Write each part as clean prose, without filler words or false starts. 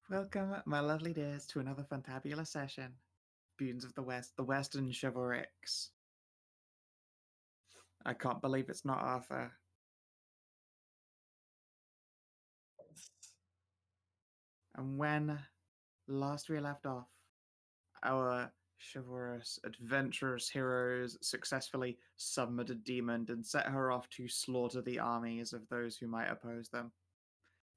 Welcome, my lovely dears, to another fantabulous session. Boons of the West, the Western Chivalrics. I can't believe it's not Arthur. And when last we left off, our chivalrous, adventurous heroes successfully summoned a demon and set her off to slaughter the armies of those who might oppose them.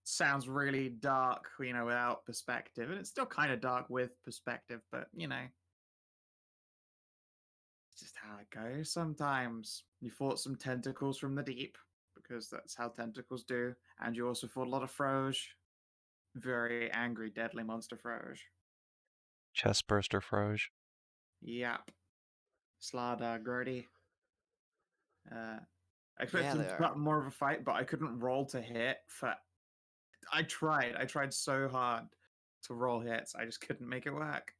Sounds really dark, without perspective. And it's still kind of dark with perspective, but, it's just how it goes sometimes. You fought some tentacles from the deep, because that's how tentacles do. And you also fought a lot of Froge. Very angry, deadly monster Froge. Chestburster Froge. Yep. Slada, Gertie. I expected them to put up more of a fight, but I couldn't roll to hit for... I tried so hard to roll hits. I just couldn't make it work.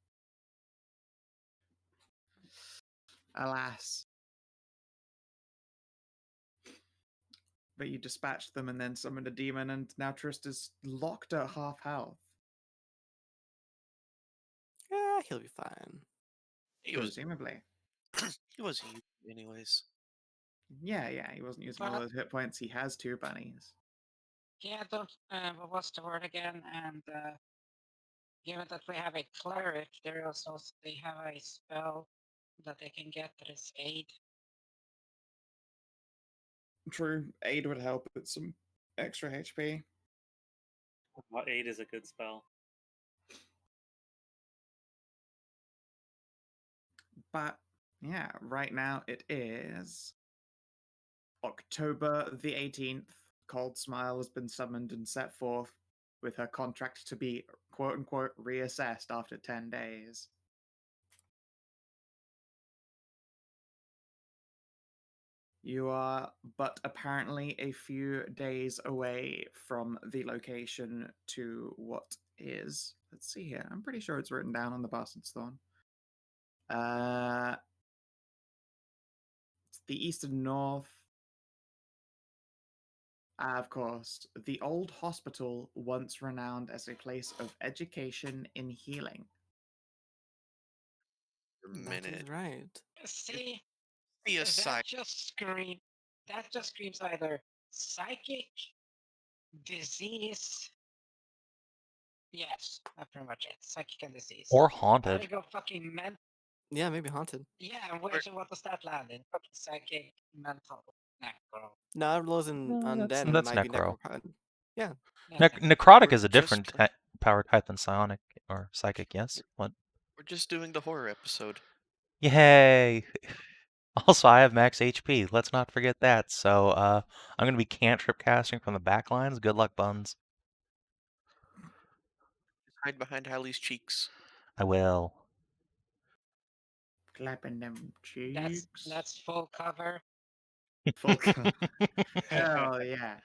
Alas. But you dispatched them and then summoned a demon, and now Tristan's locked at half health. Yeah, he'll be fine. Presumably. He wasn't using it anyways. Yeah, he wasn't using all those hit points. He has 2 bunnies. Yeah, what was the word again? And given that we have a cleric, they have a spell that they can get that is aid. True, aid would help with some extra HP. What aid is a good spell? But yeah, right now it is October the 18th. Cold Smile has been summoned and set forth with her contract to be quote unquote reassessed after 10 days. You are but apparently a few days away from the location to what is. Let's see here. I'm pretty sure it's written down on the Bastard's Thorn. It's the east and north. Of course, the old hospital, once renowned as a place of education and healing. That is right. See, The aside. that just screams either psychic, disease. Yes, that's pretty much it. Psychic and disease. Or haunted. I go fucking mental. Yeah, maybe haunted. Yeah, and what does that land in? Fucking psychic, mental, necro. No, it wasn't undead. That's might necro. Be yeah. Necrotic is a different power type than psionic or psychic, yes? What? We're just doing the horror episode. Yay! Also, I have max HP. Let's not forget that. So, I'm going to be cantrip casting from the back lines. Good luck, buns. Hide behind Hallie's cheeks. I will. Clapping them cheeks. That's full cover. Full cover. Hell yeah.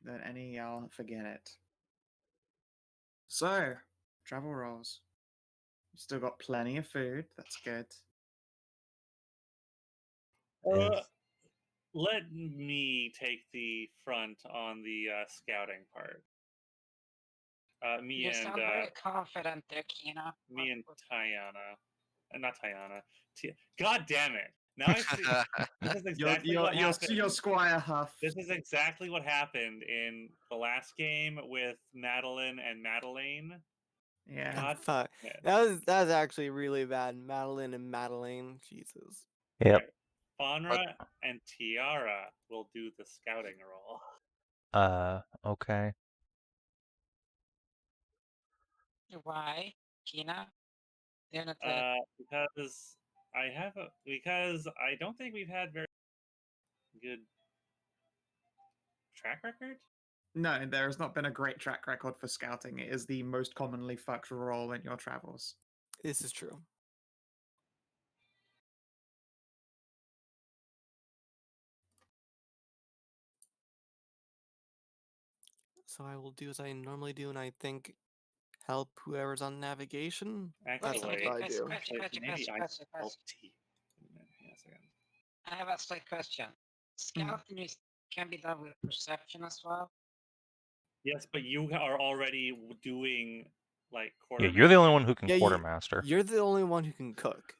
Don't any of y'all forget it. So, travel rolls. You've still got plenty of food. That's good. Let me take the front on the scouting part. You sound very confident there, Kina. Me and Tajana. Not Tajana. God damn it. Now I see. This is exactly what happened. Your Squire Huff. This is exactly what happened in the last game with Madeline and Madeleine. Yeah. God, fuck. That was actually really bad. Madeline and Madeleine. Jesus. Yep. Faunra and Tiara will do the scouting role. Okay. Why, Kina? Because I don't think we've had very good track record. No, there has not been a great track record for scouting. It is the most commonly fucked role in your travels. This is true. So I will do as I normally do, and I think help whoever's on navigation. That's what I do. I have a slight question. Scouting can be done with perception as well. Yes, but you are already doing like Yeah, quartermaster. you're the only one who can Yeah, quartermaster. You're the only one who can cook.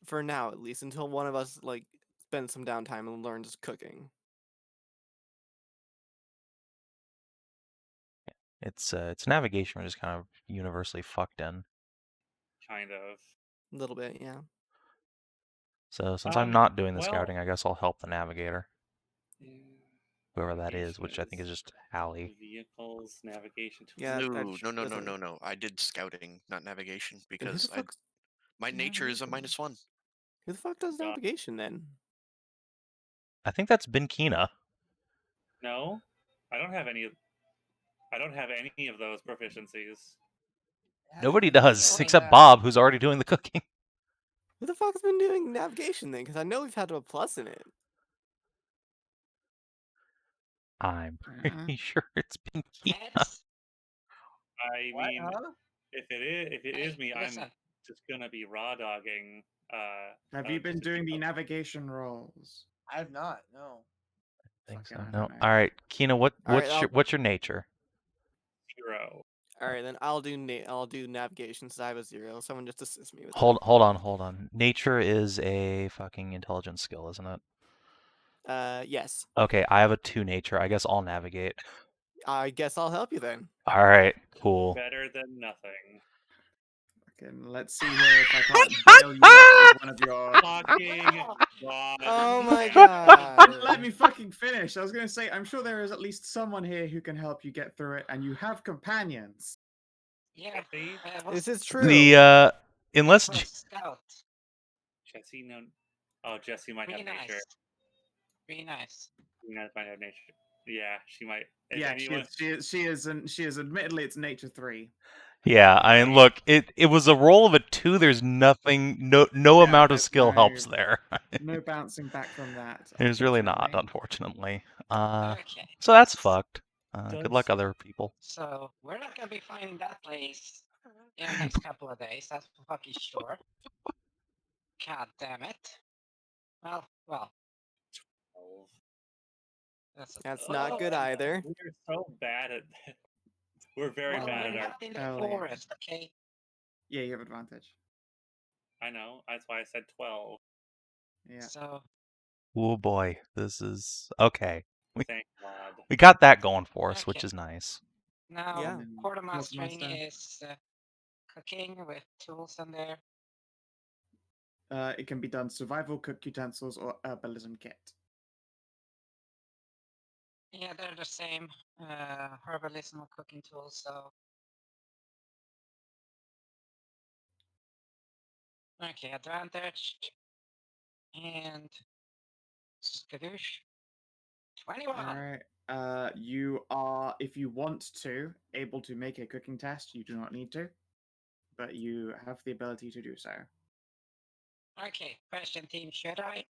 For now, at least, until one of us like spends some downtime and learns cooking. It's navigation, which is kind of universally fucked in. Kind of. A little bit, yeah. So since I'm not doing the well- scouting, I guess I'll help the navigator, Yeah. whoever that is, Navigation which I think is just Hallie. Vehicles, navigation tools. Yeah, No. I did scouting, not navigation, Then who because the fuck's my nature is a navigation? -1. Who the fuck does God. navigation then? I think that's been Kina. No, I don't have any. I don't have any of those proficiencies. Nobody does, doing except that? Bob, who's already doing the cooking. Who the fuck's been doing navigation then? Because I know we've had a plus in it. I'm pretty sure it's been Kina. Pets? I What, mean, huh? if it is me, listen. I'm just gonna be raw dogging. Have you been just doing the because- navigation rolls? I have not. No. I think so. Fucking, I No. don't know. All right, Kina, All right, what's your nature? 0. All right, then I'll do navigation since I have a 0. Someone just assist me with Hold on. Nature is a fucking intelligence skill, isn't it? that. Yes. Okay, I have a 2 nature. I guess I'll navigate. I guess I'll help you then. All right, cool. Better than nothing. Fucking, let's see here if I can't bail you out with one of your. Fucking God. Oh my god. Let me fucking finish. I was gonna say, I'm sure there is at least someone here who can help you get through it, and you have companions. Yeah. See? This is true. The unless For a scout. Jesse, no. Oh, Jesse might Be have nature. nice. Be nice. You guys might have nature. Yeah, she might. If Yeah, anyone, she is. Admittedly, it's nature 3. yeah, I mean, look, it was a roll of a 2. There's nothing, no Yeah, amount of there's skill no- helps there. No bouncing back from that. There's really not, unfortunately. unfortunately. Okay. So that's fucked. Good luck, Does- other people. So we're not gonna be finding that place in the next couple of days. That's for fucking sure. God damn it. Well. 12. That's not good either. We're so bad at. We're very Well, bad we're at our. not in the hell yeah. forest, okay? Yeah, you have advantage. I know. That's why I said 12. Yeah. So Oh boy, this is okay. Thank God. We got that going for us, which Okay. is nice. now Yeah. quartermastering Quartermaster. is cooking with tools in there. It can be done survival, cook utensils, or herbalism kit. Yeah, they're the same. Herbalism or cooking tools, so. Okay, advantage. And skadoosh. 21. All right. You are, if you want to, able to make a cooking test. You do not need to, but you have the ability to do so. Okay, question team, should I?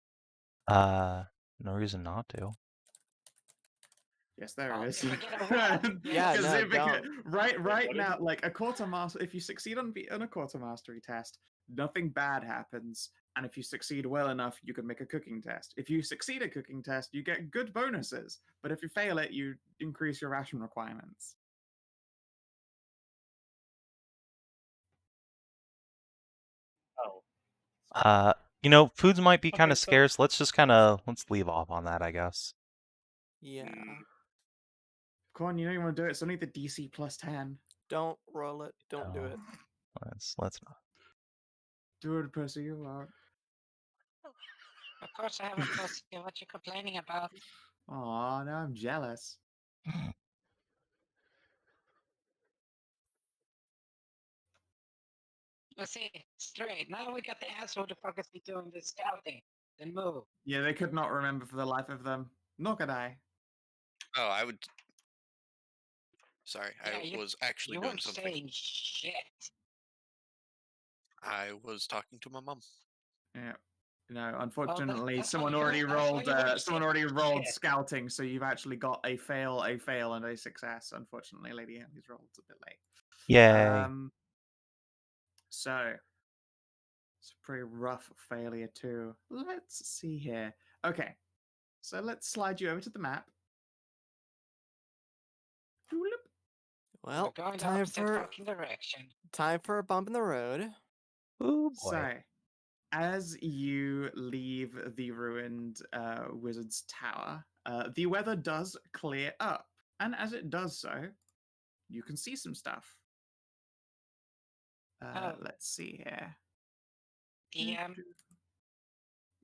No reason not to. Yes, there Oh, is. if I get a 1, Yeah, Because no, if it don't. right What is now, like a quartermaster, if you succeed on a quartermastery test, nothing bad happens. And if you succeed well enough, you can make a cooking test. If you succeed a cooking test, you get good bonuses. But if you fail it, you increase your ration requirements. Oh. Foods might be kind Okay, of so- scarce. Let's leave off on that, I guess. Yeah. Come on, you know you want to do it. It's only the DC plus 10. Don't roll it. Don't do No. it. Let's not. Do it, Percy. You are. Of course I have a plus. What you complaining about? Aw, now I'm jealous. Let's see, straight. Now we got the answer. Who the fuck is be doing this scouting? Then move. Yeah, they could not remember for the life of them. Nor could I. Oh, I would. Sorry, Yeah, I was actually You doing weren't something. saying shit. I was talking to my mum. Yeah. No, unfortunately, that's someone why already you- that's why rolled. you weren't Someone saying already rolled shit. scouting, so you've actually got a fail, and a success. Unfortunately, Lady Henry's rolled a bit late. Yay. So it's a pretty rough failure too. Let's see here. Okay, So let's slide you over to the map. Well, We're going the time opposite for fucking direction. a bump in the road. Oh boy. So, as you leave the ruined wizard's tower, the weather does clear up. And as it does so, you can see some stuff. Oh. Let's see here. DM,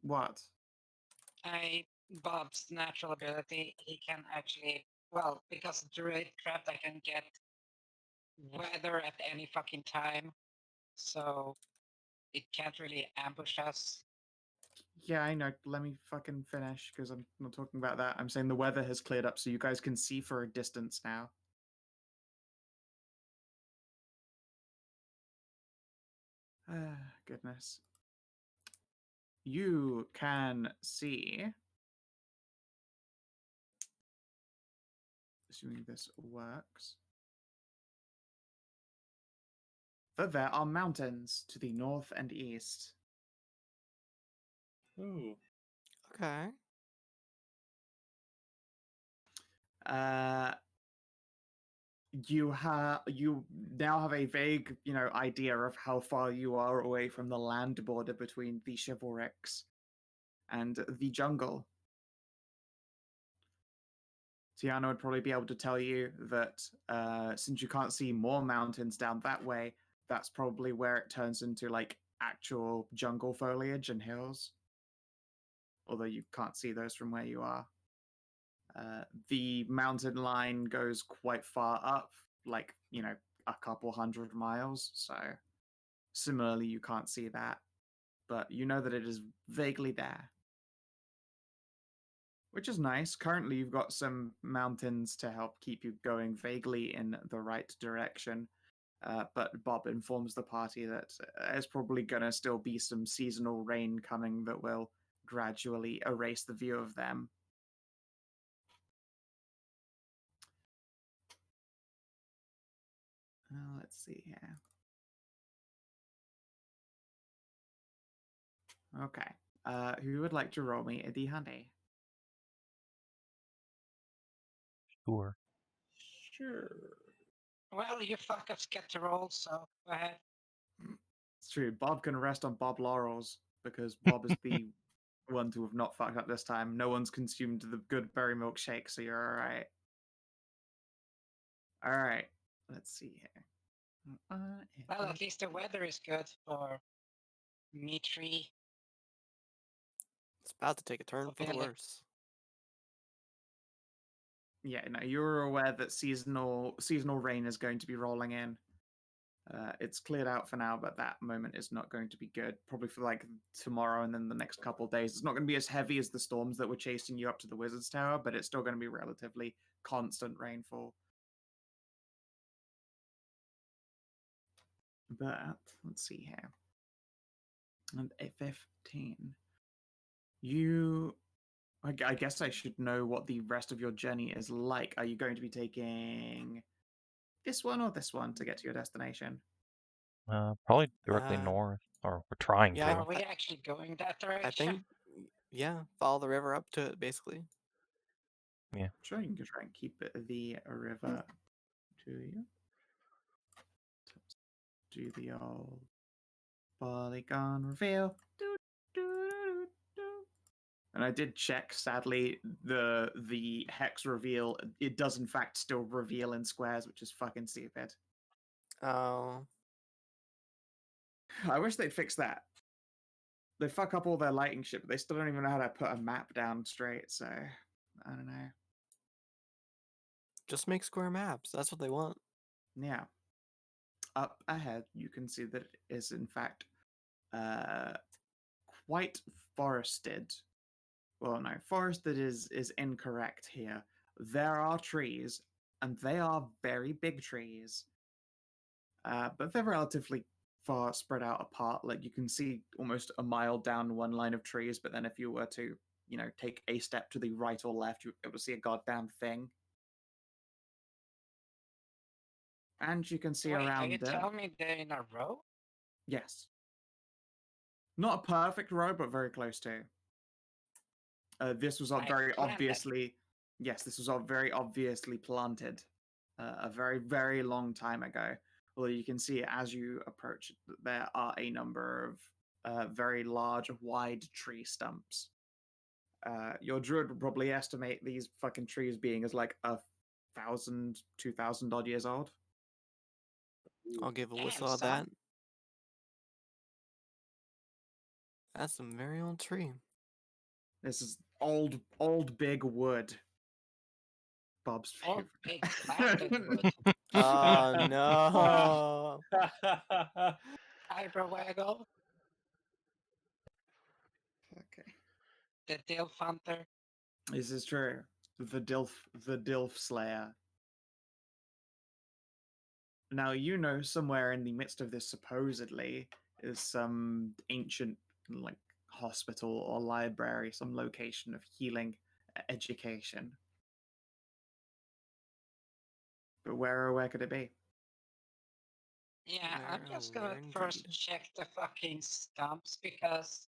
What? Bob's natural ability, he can actually, well, because of Druid craft, I can get weather at any fucking time. So it can't really ambush us. Yeah, I know. Let me fucking finish, because I'm not talking about that. I'm saying the weather has cleared up so you guys can see for a distance now. Goodness. You can see, assuming this works, that there are mountains to the north and east. Ooh. Okay. You now have a vague, idea of how far you are away from the land border between the Chivalrics and the jungle. Tiana would probably be able to tell you that since you can't see more mountains down that way, that's probably where it turns into like actual jungle foliage and hills. Although you can't see those from where you are. The mountain line goes quite far up, like, a couple 100 miles. So similarly, you can't see that. But you know that it is vaguely there. Which is nice. Currently, you've got some mountains to help keep you going vaguely in the right direction. But Bob informs the party that there's probably going to still be some seasonal rain coming that will gradually erase the view of them. Let's see here. Okay. Who would like to roll me a D-Handy? Sure. Sure. Well, you fuckers get to roll, so go ahead. It's true. Bob can rest on Bob laurels because Bob is the one to have not fucked up this time. No one's consumed the good berry milkshake, so you're all right. All right. Let's see here. Well, at least the weather is good for me tree. It's about to take a turn for the Really? worse. Yeah, no, you're aware that seasonal rain is going to be rolling in. It's cleared out for now, but that moment is not going to be good. Probably for like tomorrow and then the next couple of days. It's not going to be as heavy as the storms that were chasing you up to the Wizard's Tower, but it's still going to be relatively constant rainfall. But let's see here. And a 15. I guess I should know what the rest of your journey is like. Are you going to be taking this one or this one to get to your destination? Probably directly north, or we're trying yeah, to. Are we actually going that direction? I think, yeah, follow the river up to it, basically. Yeah. Sure, you can try and keep the river to you. Do the old polygon reveal. And I did check, sadly, the hex reveal, it does in fact still reveal in squares, which is fucking stupid. Oh. I wish they'd fix that. They fuck up all their lighting shit, but they still don't even know how to put a map down straight, so I don't know. Just make square maps. That's what they want. Yeah. Up ahead, you can see that it is in fact quite forested. Well, no, forested is incorrect here. There are trees, and they are very big trees. But they're relatively far spread out apart. Like you can see almost a mile down one line of trees, but then if you were to, take a step to the right or left, you'd be able to see a goddamn thing. And you can see Wait, are around you them. telling me they're in a row? Yes. Not a perfect row, but very close to. This was Like very planted. obviously, yes, this was all very obviously planted a very, very long time ago. Although you can see as you approach, there are a number of very large, wide tree stumps. Your druid would probably estimate these fucking trees being as like 1,000, 2,000 odd years old. I'll give a Damn, whistle at son. that. That's a very old tree. This is old big wood. Bob's Old favorite. big planted wood. Oh no! Eyebrow waggle. Okay. The Dilf Hunter. This is true. The Dilf Slayer. Now you know somewhere in the midst of this supposedly is some ancient like hospital or library, some location of healing education. But where could it be? Yeah, I'm Where, just where gonna first indeed. check the fucking stumps because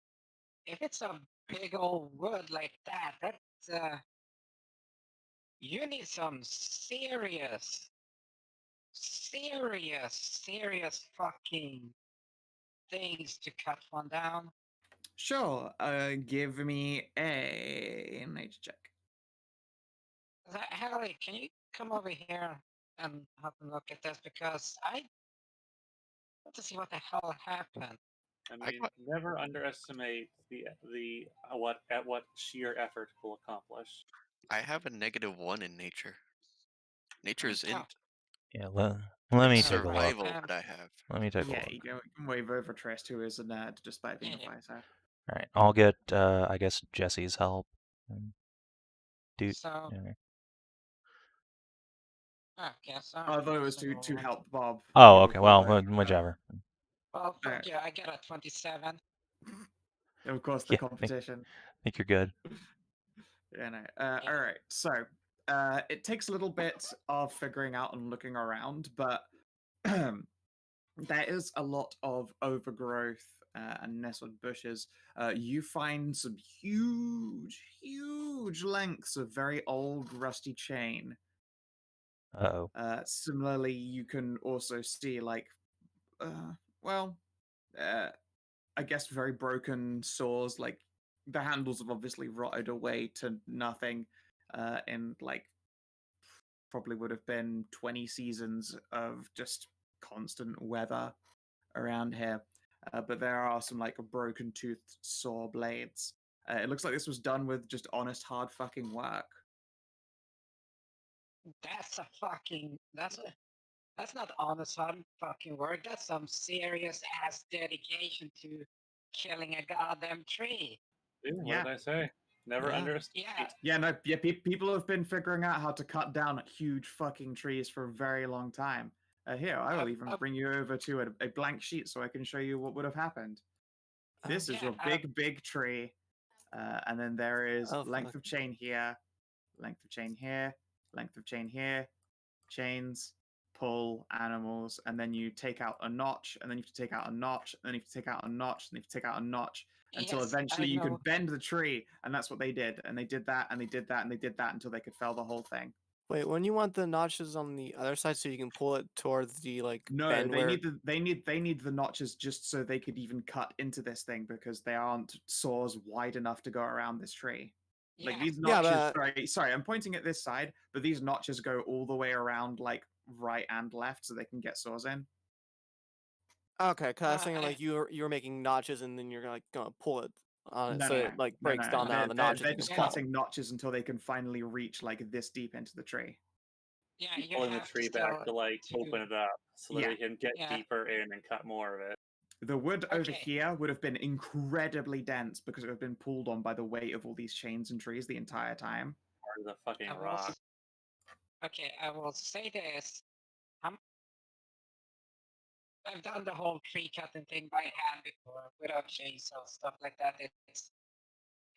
if it's a big old wood like that, you need some serious fucking things to cut one down. Sure. Give me a nature check. Harry, can you come over here and have a look at this because I want to see what the hell happened. I I mean, got- never underestimate the what sheer effort will accomplish. I have a -1 in nature. Nature is Oh. int. Yeah, let me It's take a look. survival that I have. Let me take a Yeah, look. you can wave over Trist, who is a nerd despite being a Yeah. fighter. All right, I'll get I guess Jesse's help. Do So, yeah. okay, so I thought it was so to help Bob. Oh, You- okay. you Well, both, whichever. well, fuck Alright. yeah, I get a 27. Of course, the Yeah, competition. think you're good. Yeah, no. All right. So, it takes a little bit of figuring out and looking around, but there is a lot of overgrowth and nestled bushes. You find some huge lengths of very old, rusty chain. Uh-oh. Similarly, you can also see well, uh, I guess very broken saws. Like the handles have obviously rotted away to nothing. In like probably would have been 20 seasons of just constant weather around here. But there are some like broken toothed saw blades. It looks like this was done with just honest, hard fucking work. That's not honest hard fucking work. That's some serious ass dedication to killing a goddamn tree. See, what Yeah. did I say? Never Yeah. underestimate. Yeah. Yeah, no, yeah, people have been figuring out how to cut down huge fucking trees for a very long time. Here, I will even bring you over to a blank sheet so I can show you what would have happened. This is Yeah, your big tree. And then there is Oh, length fuck. of chain here, length of chain here, length of chain here, chains, pull, animals, and then you take out a notch, and then you have to take out a notch, and then you have to take out a notch, and you have to take out a notch, until Yes, eventually I you can know. bend the tree, and that's what they did. And they did that, and they did that, and they did that until they could fell the whole thing. Wait, when you want the notches on the other side so you can pull it towards the like No, bend they where need the notches just so they could even cut into this thing because they aren't saws wide enough to go around this tree. Like Yeah. these Yeah, notches, but sorry, I'm pointing at this side, but these notches go all the way around, like right and left, so they can get saws in. okay, cause I was thinking I- like you're making notches and then you're like gonna pull it on it No, so no, it no. like No, breaks no. down down the notches. They're You can just pull. cutting notches until they can finally reach like this deep into the tree. Yeah, you Pulling the have tree to back still to like open it up so that Yeah. they can get Yeah. deeper in and cut more of it. The wood over Okay. here would have been incredibly dense because it would have been pulled on by the weight of all these chains and trees the entire time. Part of the fucking I will rock. Okay, I will say this. I've done the whole tree cutting thing by hand before without chainsaws, stuff like that.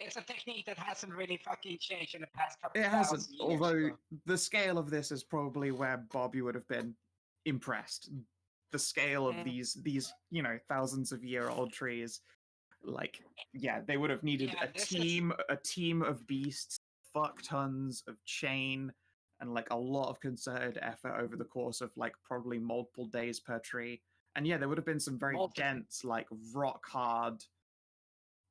It's a technique that hasn't really fucking changed in the past couple It hasn't, thousand years. although So. the scale of this is probably where Bobby would have been impressed. The scale of these thousands of year old trees. Like, yeah, they would have needed Yeah, a team of beasts, fuck tons of chain, and like a lot of concerted effort over the course of like probably multiple days per tree. And yeah, there would have been some very dense, like rock hard.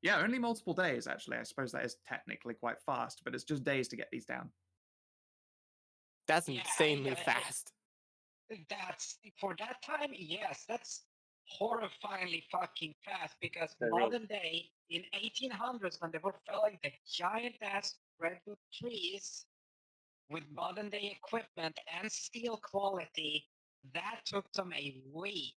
Yeah, only multiple days actually. I suppose that is technically quite fast, but it's just days to get these down. That's insanely fast. That's for that time. Yes, that's horrifyingly fucking fast because They're modern day in 1800s when they were felling the giant ass redwood trees with modern day equipment and steel quality, that took them a week.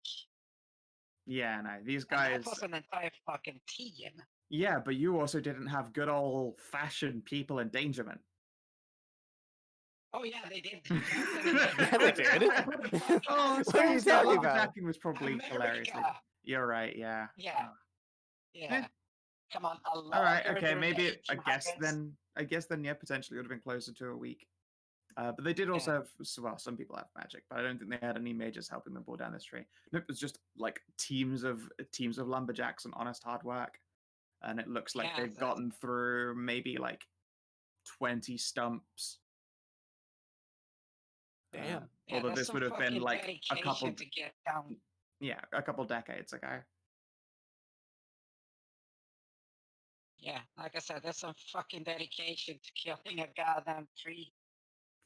Yeah, no, these And guys. that was an entire fucking team. Yeah, but you also didn't have good old fashioned people endangerment. Oh yeah, they did. Yeah, they did. Oh, What are you talking about? was probably hilariously. You're right. Yeah. Yeah. Oh. Yeah. Come on, a lot. All right. Okay. Maybe. I guess then. Yeah. Potentially would have been closer to a week. But they did also have. Well, some people have magic, but I don't think they had any mages helping them pull down this tree. Nope. It was just like teams of lumberjacks and honest hard work, and it looks like they've gotten through maybe like 20 stumps. Damn. Although this would have been like a couple to get down. Yeah, a couple decades ago. Yeah, like I said, there's some fucking dedication to killing a goddamn tree.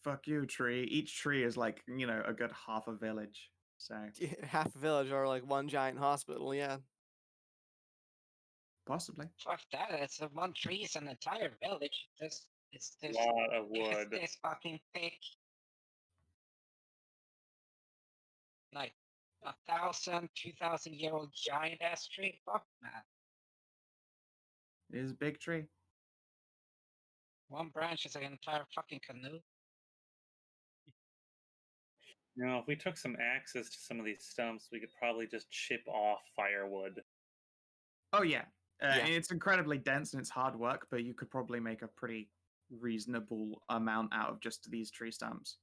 Fuck you, tree. Each tree is like, a good half a village. So half a village or like one giant hospital, yeah. Possibly. Fuck that. It's one tree is an entire village. It's this lot of wood. It's this fucking thick. Like 1,000, 2,000-year-old giant ass tree. Fuck man. It is a big tree. One branch is an entire fucking canoe. If we took some axes to some of these stumps, we could probably just chip off firewood. Oh yeah. It's incredibly dense and it's hard work, but you could probably make a pretty reasonable amount out of just these tree stumps.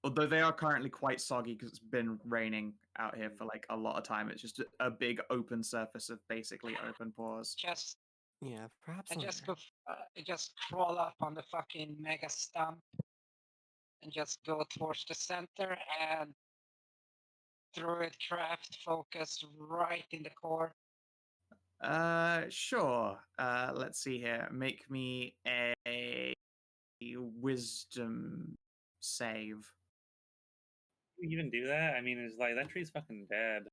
Although they are currently quite soggy because it's been raining out here for like a lot of time. It's just a big open surface of basically open pores. Perhaps. And just crawl up on the fucking mega stump and just go towards the center and Druid craft focus right in the core. Sure. Let's see here. Make me a wisdom save. You even do that? I mean, it's like that tree's fucking dead.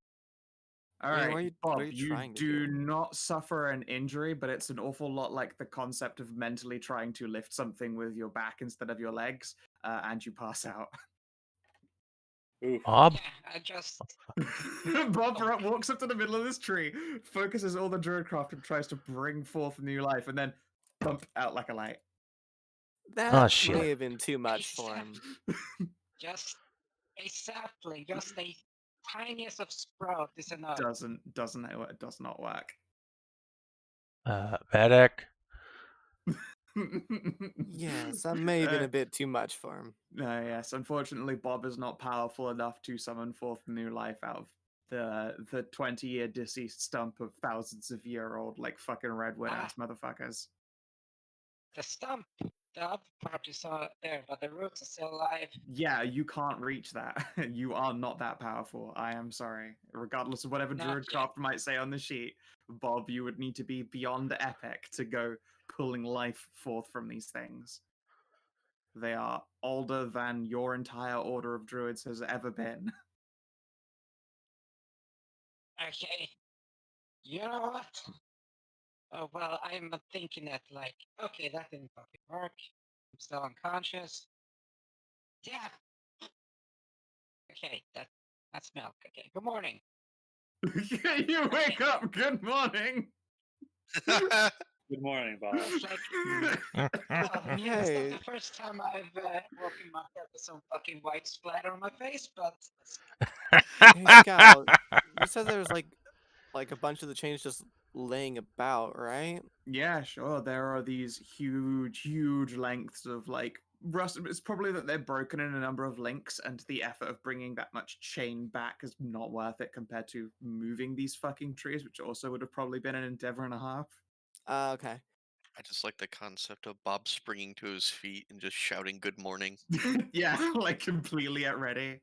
All right, Bob, you do not suffer an injury, but it's an awful lot like the concept of mentally trying to lift something with your back instead of your legs, and you pass out. Bob? Yeah, I just... Bob walks up to the middle of this tree, focuses all the Druidcraft and tries to bring forth new life, and then bump out like a light. That may have been too much for him. Just a sapling, just the tiniest of sprout is enough. It does not work. Medic. Yes, that may have been a bit too much for him. Yes, unfortunately, Bob is not powerful enough to summon forth new life out of the 20-year deceased stump of thousands of year old like fucking redwood ass motherfuckers. The stump, the upper part is there, but the roots are still alive. Yeah, you can't reach that. You are not that powerful. I am sorry. Regardless of whatever Druidcraft might say on the sheet, Bob, you would need to be beyond epic to go pulling life forth from these things. They are older than your entire order of druids has ever been. Okay. You know what? Oh, well, I'm thinking that, like, okay, that didn't fucking work. I'm still unconscious. Yeah. Okay, that's milk. Okay, good morning. You wake up. Good morning. Good morning, Bob. It's not the first time I've woken up with some fucking white splatter on my face, but... Hey, Skow, you said there was like a bunch of the chains just laying about, right? Yeah, sure. There are these huge lengths of like Russ, it's probably that they're broken in a number of links, and the effort of bringing that much chain back is not worth it compared to moving these fucking trees, which also would have probably been an endeavor and a half. Okay. I just like the concept of Bob springing to his feet and just shouting "Good morning." Yeah, like completely at ready.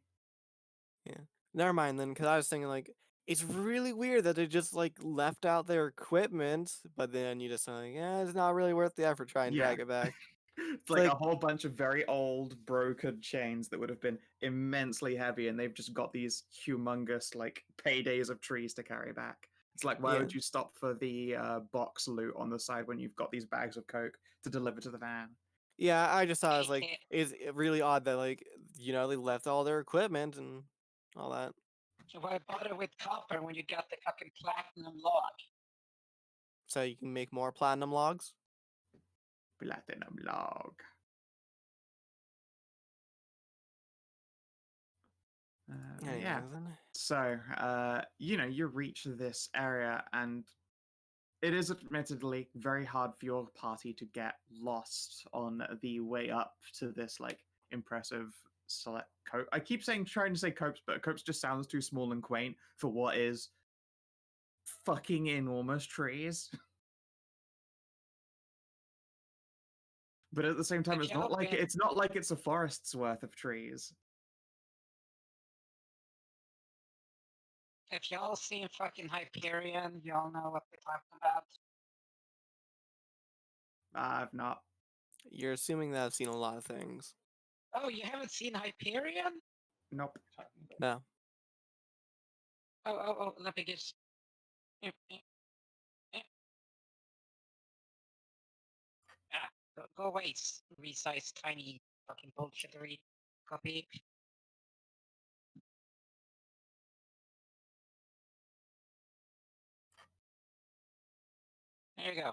Never mind then, because I was thinking like it's really weird that they just like left out their equipment, but then you just like, yeah, it's not really worth the effort. Try and drag it back. It's like a like- whole bunch of very old, broken chains that would have been immensely heavy, and they've just got these humongous, like, paydays of trees to carry back. It's like, why Yeah. would you stop for the box loot on the side when you've got these bags of coke to deliver to the van? Yeah, I just thought it was like it's really odd that like they left all their equipment and all that. So why bother with copper when you got the fucking platinum log? So you can make more platinum logs. Platinum log. Yeah. Anyways, then. So, you reach this area, and it is admittedly very hard for your party to get lost on the way up to this, like, impressive select cope. I keep trying to say copes, but copes just sounds too small and quaint for what is fucking enormous trees. But at the same time, Have it's you not like been- it's a forest's worth of trees. If y'all seen fucking Hyperion, y'all know what we're talking about. I've not. You're assuming that I've seen a lot of things. Oh, you haven't seen Hyperion? Nope. No. Oh, let me just. Go away, resize tiny fucking bullshittery copy. There you go.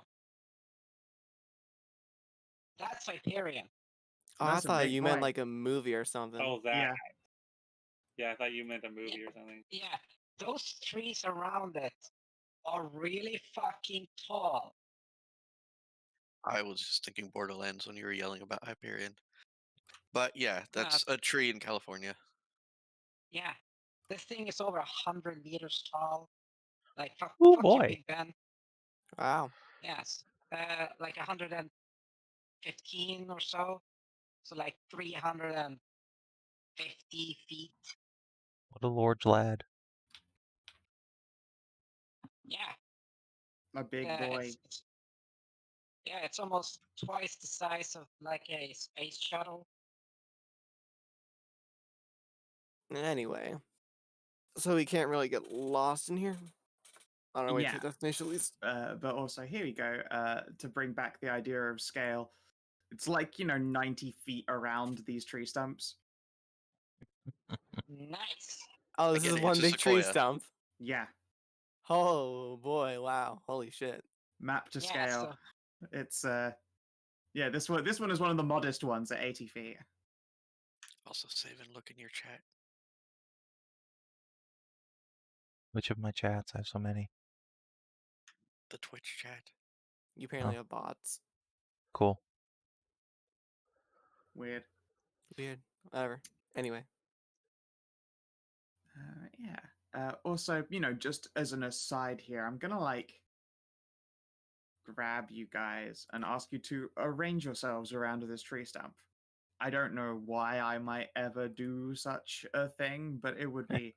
That's Hyperion. Oh, I That's a thought big you meant boy. like a movie or something. Oh, that. Yeah. Yeah, I thought you meant a movie or something. Yeah, those trees around it are really fucking tall. I was just thinking Borderlands when you were yelling about Hyperion. But yeah, that's a tree in California. Yeah, this thing is over 100 meters tall. Like fuck Oh, you, boy. Big Ben. Wow. Yes, like 115 or so. So like 350 feet. What a large lad. Yeah. A big boy. It's almost twice the size of like a space shuttle. Anyway, so we can't really get lost in here on our way to Yeah. the destination, at least. But also, here we go. To bring back the idea of scale, it's like 90 feet around these tree stumps. Nice. Oh, this Again, is one it's a big tree sequoia. stump. Yeah, Oh boy! Wow! Holy shit! map to Yeah, scale. so It's this one is one of the modest ones at 80 feet. Also, Savin, look in your chat. Which of my chats? I have so many. The Twitch chat. You apparently have bots. Cool. Weird. Weird. Whatever. Anyway. Yeah. Also, just as an aside here, I'm gonna grab you guys and ask you to arrange yourselves around this tree stump. I don't know why I might ever do such a thing, but it would be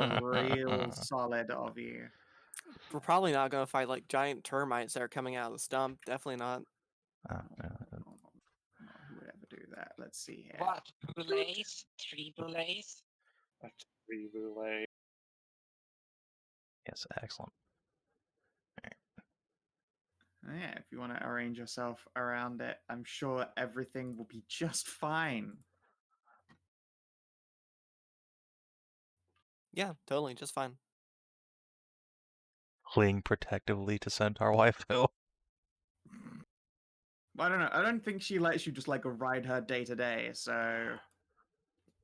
real solid of you. We're probably not gonna fight like giant termites that are coming out of the stump. Definitely not. No, who would ever do that? Let's see here. what? Boulets? 3 boulets? A tree boule. Yes, excellent. Yeah, if you want to arrange yourself around it, I'm sure everything will be just fine. Yeah, totally, just fine. Cling protectively to Centaur Waifu. I don't know. I don't think she lets you just ride her day to day. So,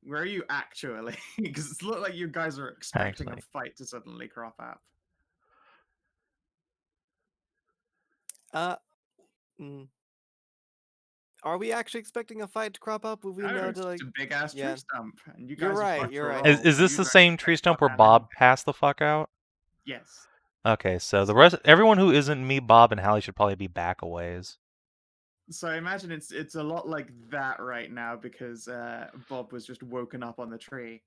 where are you actually? Because it looks like you guys are expecting a Actually. fight to suddenly crop up. Mm. Are we actually expecting a fight to crop up? Would we know It's to like? just a big ass tree Yeah. stump, and you You're guys right, are you're right. Is this the same tree stump where Bob passed the fuck out? Yes. Okay, so the rest, everyone who isn't me, Bob, and Hallie should probably be back a ways. So I imagine it's a lot like that right now because Bob was just woken up on the tree.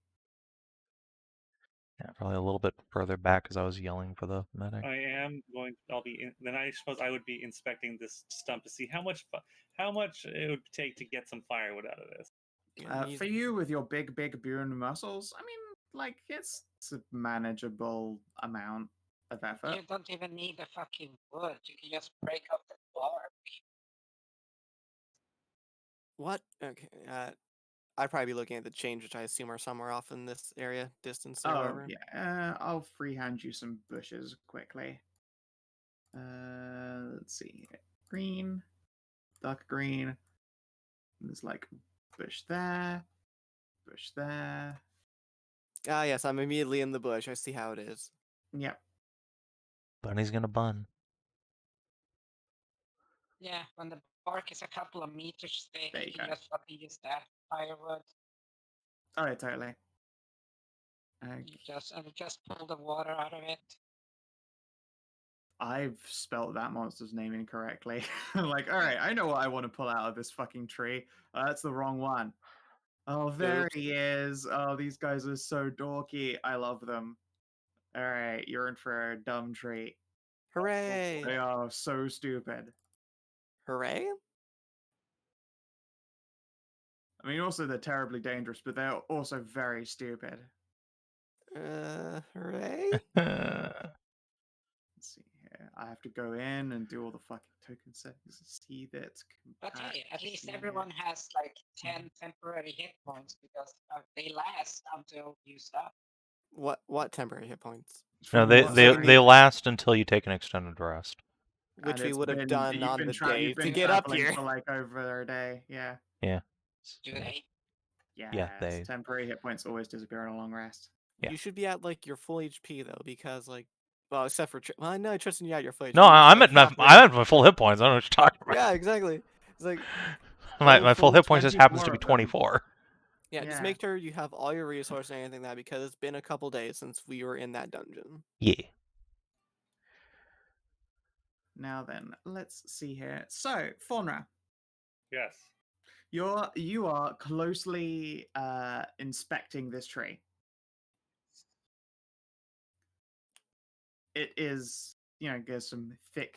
Yeah, probably a little bit further back because I was yelling for the medic. I am going. Then I suppose I would be inspecting this stump to see how much it would take to get some firewood out of this. For you with your big bone muscles, I mean, like it's a manageable amount of effort. You don't even need the fucking wood. You can just break up the bark. What? Okay. I'd probably be looking at the chains, which I assume are somewhere off in this area, distance or whatever. Yeah. I'll freehand you some bushes quickly. Let's see. Green, dark green. There's like bush there, bush there. Ah, yes, I'm immediately in the bush. I see how it is. Yep. Bunny's gonna bun. Yeah, when the bark is a couple of meters thick, There you you can go. just fucking use that firewood. Oh, yeah, totally. You just pull the water out of it. I've spelt that monster's name incorrectly. Like, all right, I know what I want to pull out of this fucking tree. That's the wrong one. Oh, there Oops. he is. Oh, these guys are so dorky. I love them. All right, you're in for a dumb treat. Hooray! They are so stupid. Hooray! I mean, also they're terribly dangerous, but they're also very stupid. Hooray! Let's see here. I have to go in and do all the fucking token settings. See that. But hey, at least everyone has like 10 temporary hit points because they last until used up. What temporary hit points? No, From they what they side? they last until you take an extended rest. Which And we it's would have been- done you've on been the tra- day you've to been get up traveling here. for like over a day. Yeah. Yeah. Do they? Yes, they- temporary hit points always disappear on a long rest. Yeah. You should be at like your full HP though, because like, well, except for well, no, Tristan, you at your full HP. No, I'm at my full hit points. I don't know what you're talking about. Yeah, exactly. It's like my full hit points just happens to 24 be of them. 24. yeah, just Yeah. make sure you have all your resources and anything like that because it's been a couple days since we were in that dungeon. Yeah. Now then, let's see here. So, Faunra, Yes. you are closely inspecting this tree. It is, there's some thick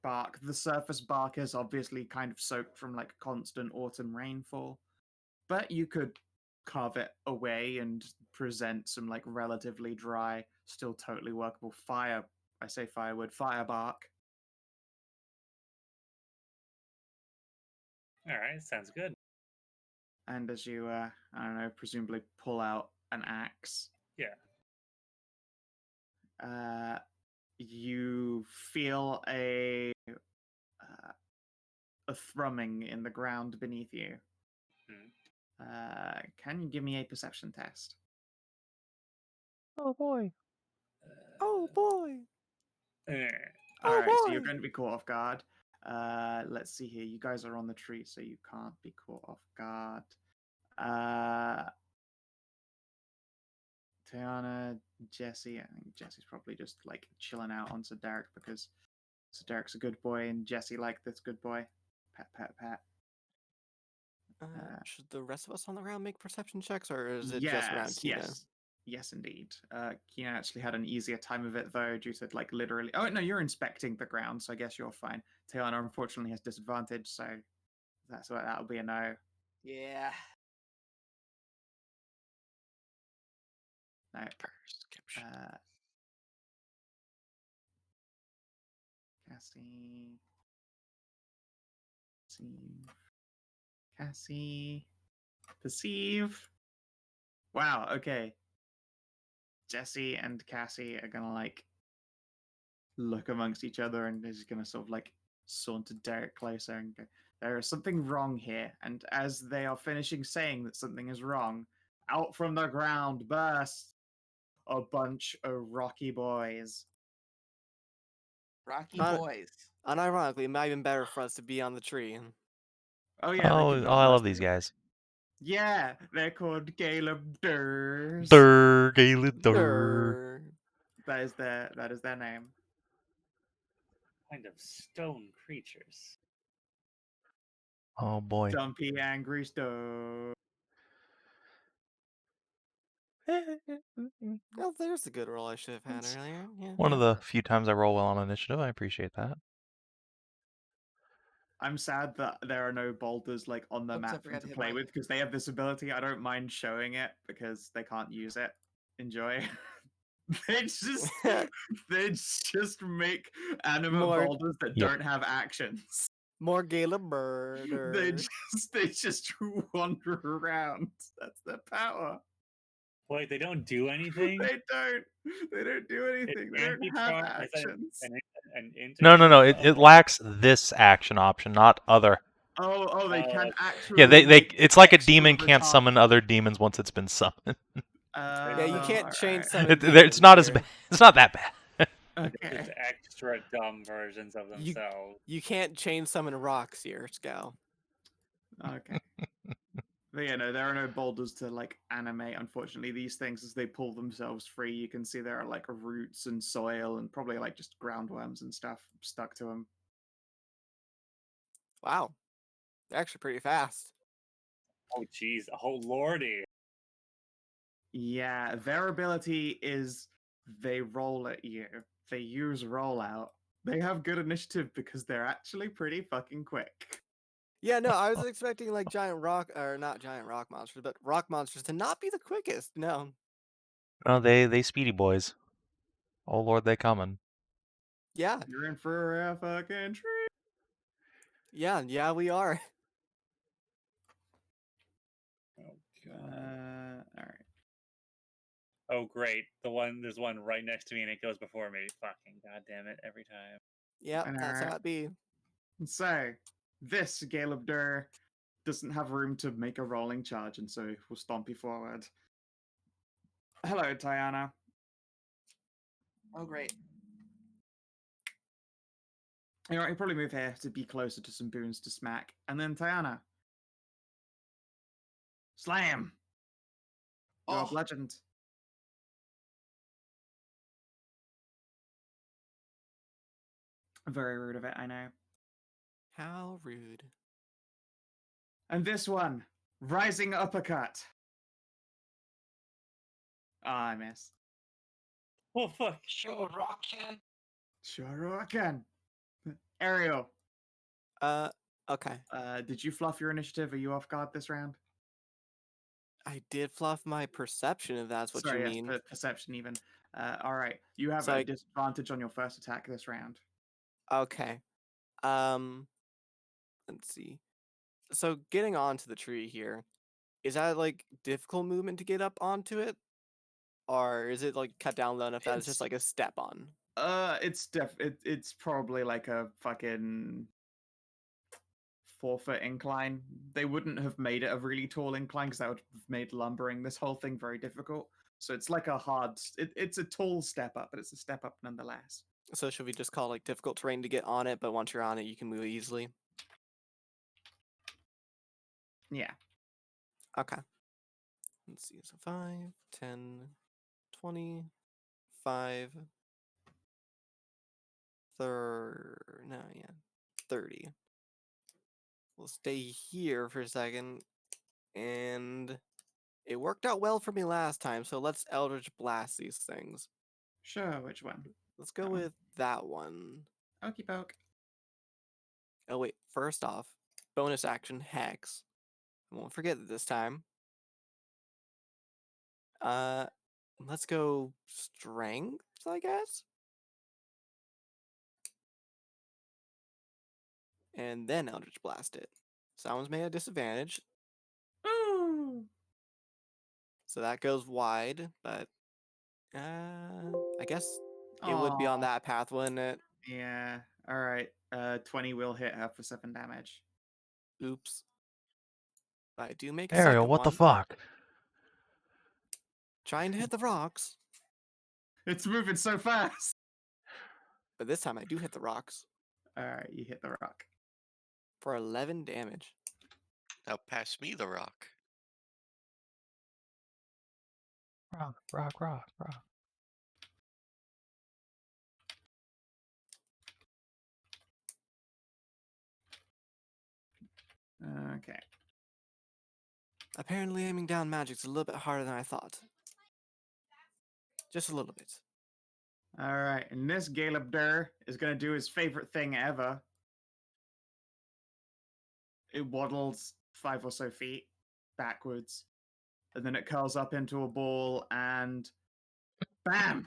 bark. The surface bark is obviously kind of soaked from like constant autumn rainfall, but you could carve it away and present some like relatively dry, still totally workable fire bark. All right. Sounds good. And as you, I don't know, presumably pull out an axe. Yeah. You feel a thrumming in the ground beneath you. Can you give me a perception test? Oh boy. Oh boy. All right, so boy. you're going to be caught off guard. Let's see here. You guys are on the tree, so you can't be caught off guard. Tajana, Jesse. I think Jesse's probably just like chilling out on Sir Derek because Sir Derek's a good boy and Jesse like this good boy. Pat. Should the rest of us on the ground make perception checks, or is it just around Kina? Yes, indeed. Kina actually had an easier time of it though, due to like literally. Oh no, you're inspecting the ground, so I guess you're fine. Tajana unfortunately has disadvantage, so that's why that'll be a no. Yeah. No. Perception. Cassie. Perceive. Wow, okay. Jesse and Cassie are gonna like look amongst each other and they're just gonna sort of like saunter Derek closer and go, there is something wrong here. And as they are finishing saying that something is wrong, out from the ground bursts a bunch of rocky boys. Rocky boys. Unironically, it might have been better for us to be on the tree. Oh yeah, they can Oh, go I love most these guys. Yeah, they're called Galebdurs. Dur. That is their name. Kind of stone creatures. Oh boy. Dumpy, angry stone. Oh, there's a good roll I should have had earlier. Yeah. One of the few times I roll well on initiative. I appreciate that. I'm sad that there are no boulders like on the Oops, I map for them forgot to to hit play mine. with because they have this ability. I don't mind showing it because they can't use it. Enjoy. they just make anima More- boulders that Yep. don't have actions. More Galebdurs. They just wander around. That's their power. Wait, they don't do anything? They don't do anything. They don't have actions. An No. integer It lacks this action option, not other. Oh, they can actually. Yeah, they make it's like a extra demon of a can't target. summon other demons once it's been summoned. Yeah, you can't change alright. summon It's not as demons bad. here. It's not that bad. Okay. Just extra dumb versions of themselves. You can't chain summon rocks here, Skow. Okay. But yeah, no, there are no boulders to like animate. Unfortunately, these things, as they pull themselves free, you can see there are like roots and soil and probably like just groundworms and stuff stuck to them. Wow. They're actually pretty fast. Oh, jeez. Oh, lordy. Yeah, their ability is they roll at you. They use rollout. They have good initiative because they're actually pretty fucking quick. Yeah, no, I was expecting like giant rock, or not giant rock monsters, but rock monsters to not be the quickest. No. No, they speedy boys. Oh lord, they coming. Yeah, You're in for a fucking treat. yeah, we are. All right. Oh, great. There's one right next to me and it goes before me. Fucking goddamn it, every time. Yep, that's how it be. So, this Galebdur doesn't have room to make a rolling charge, and so will stomp you forward. Hello, Tajana. Oh, great. You know, he'll probably move here to be closer to some boons to smack. And then Tajana. Slam! You're Oh, bludgeoned. Very rude of it, I know. How rude. And this one, rising uppercut. Ah, I missed. Oh, fuck. Sure, rockin'. Sure, I can. Ariel, Okay. did you fluff your initiative? Are you off guard this round? I did fluff my perception, if that's what Sorry, you yes, mean. perception even. All right, you have So a I- disadvantage on your first attack this round. Okay. Let's see. So getting onto the tree here, is that like difficult movement to get up onto it? Or is it like cut down low enough that it's just It's- like a step on? It's probably like a fucking 4-foot incline. They wouldn't have made it a really tall incline because that would have made lumbering this whole thing very difficult. So it's like a hard. It's a tall step up, but it's a step up nonetheless. So should we just call it like difficult terrain to get on it, but once you're on it, you can move easily? Yeah. Okay. Let's see. So 5, 10, 20, 5, 30. We'll stay here for a second. And it worked out well for me last time, so let's Eldritch Blast these things. Sure. Which one? Let's go That one? with that one. Okey poke. Oh wait, first off, bonus action Hex. I won't forget it this time. Let's go Strength, I guess? And then Eldritch Blast it. Someone's made a disadvantage, Ooh. so that goes wide, but I guess it would be on Aw. that path, wouldn't it? Yeah. All right. 20 will hit her for 7 damage. Oops. But I do make a Ariel, second what the one. fuck? Trying to hit the rocks, It's moving so fast. but this time I do hit the rocks All right, you hit the rock. for 11 damage. Now pass me the rock. Rock, rock, rock, rock. Okay. Apparently aiming down magic's a little bit harder than I thought. Just a little bit. All right, and this Galebdur is going to do his favorite thing ever. It waddles 5 or so feet backwards, and then it curls up into a ball and bam!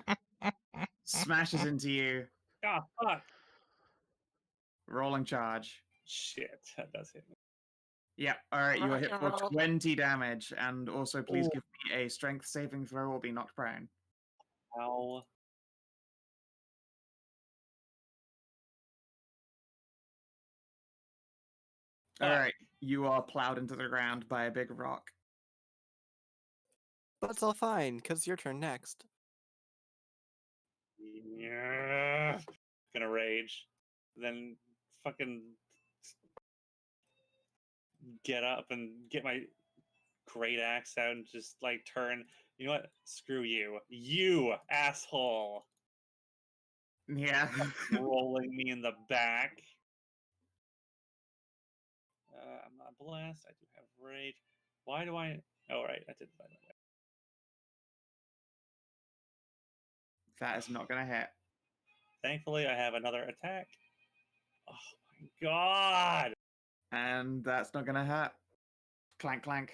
Smashes into you. Ah, fuck. Rolling charge. Shit, that does hit me. Yeah, all right, you are Rock hit and for roll. 20 damage, and also please Ooh. give me a strength saving throw or be knocked prone. Ow. All right, you are plowed into the ground by a big rock. That's all fine, because your turn next. Yeah. Gonna rage. Then fucking get up and get my great axe out and just like turn. You know what? Screw you. You asshole. Yeah. Rolling me in the back. I'm not blessed. I do have rage. Why do I? Oh, right. I did that. That is not going to hit. Thankfully, I have another attack. Oh my god! And that's not going to hurt. Clank, clank.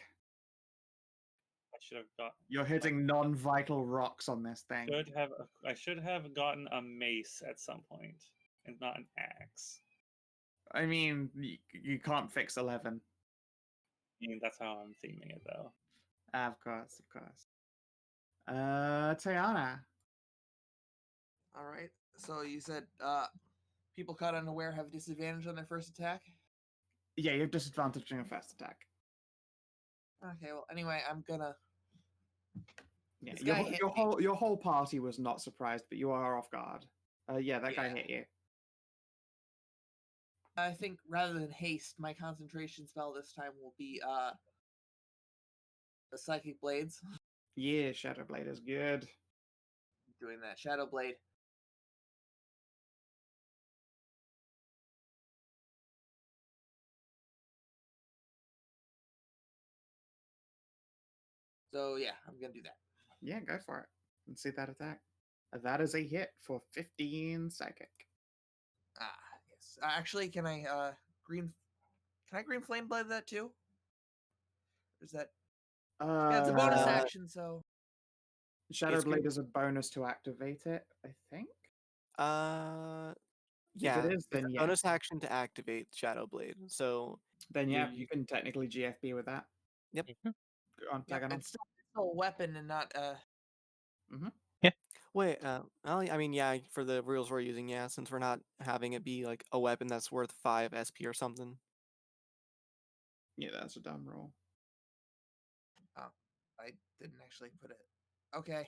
I should have got. You're hitting non-vital rocks on this thing. I should have gotten a mace at some point, and not an axe. I mean, you can't fix 11. I mean, that's how I'm theming it, though. Of course, of course. Tajana. All right. So you said people caught unaware have disadvantage on their first attack? Yeah, you have disadvantage on your first attack. Okay, well, anyway, I'm gonna... Yeah, This guy hit me. your whole party was not surprised, but you are off guard. Yeah, that guy Yeah. hit you. I think rather than haste, my concentration spell this time will be the Psychic Blades. Yeah, Shadow Blade is good. Doing that. Shadow Blade. So yeah, I'm gonna do that. Yeah, go for it. Let's see that attack. That is a hit for 15 psychic. Ah, yes. Actually, can I green flame blade that too? Or is that? Yeah, it's a bonus action, so. Shadow It's Blade green- is a bonus to activate it, I think. Yeah. If it is, then it's a yeah. bonus action to activate Shadow Blade. So Then yeah, you- you can technically GFB with that. Yep. Go on, Yeah, tag on. it's still a weapon and not wait. Well, I mean, yeah. For the rules we're using, yeah. Since we're not having it be like a weapon that's worth 5 SP or something. Yeah, that's a dumb roll. I didn't actually put it. Okay.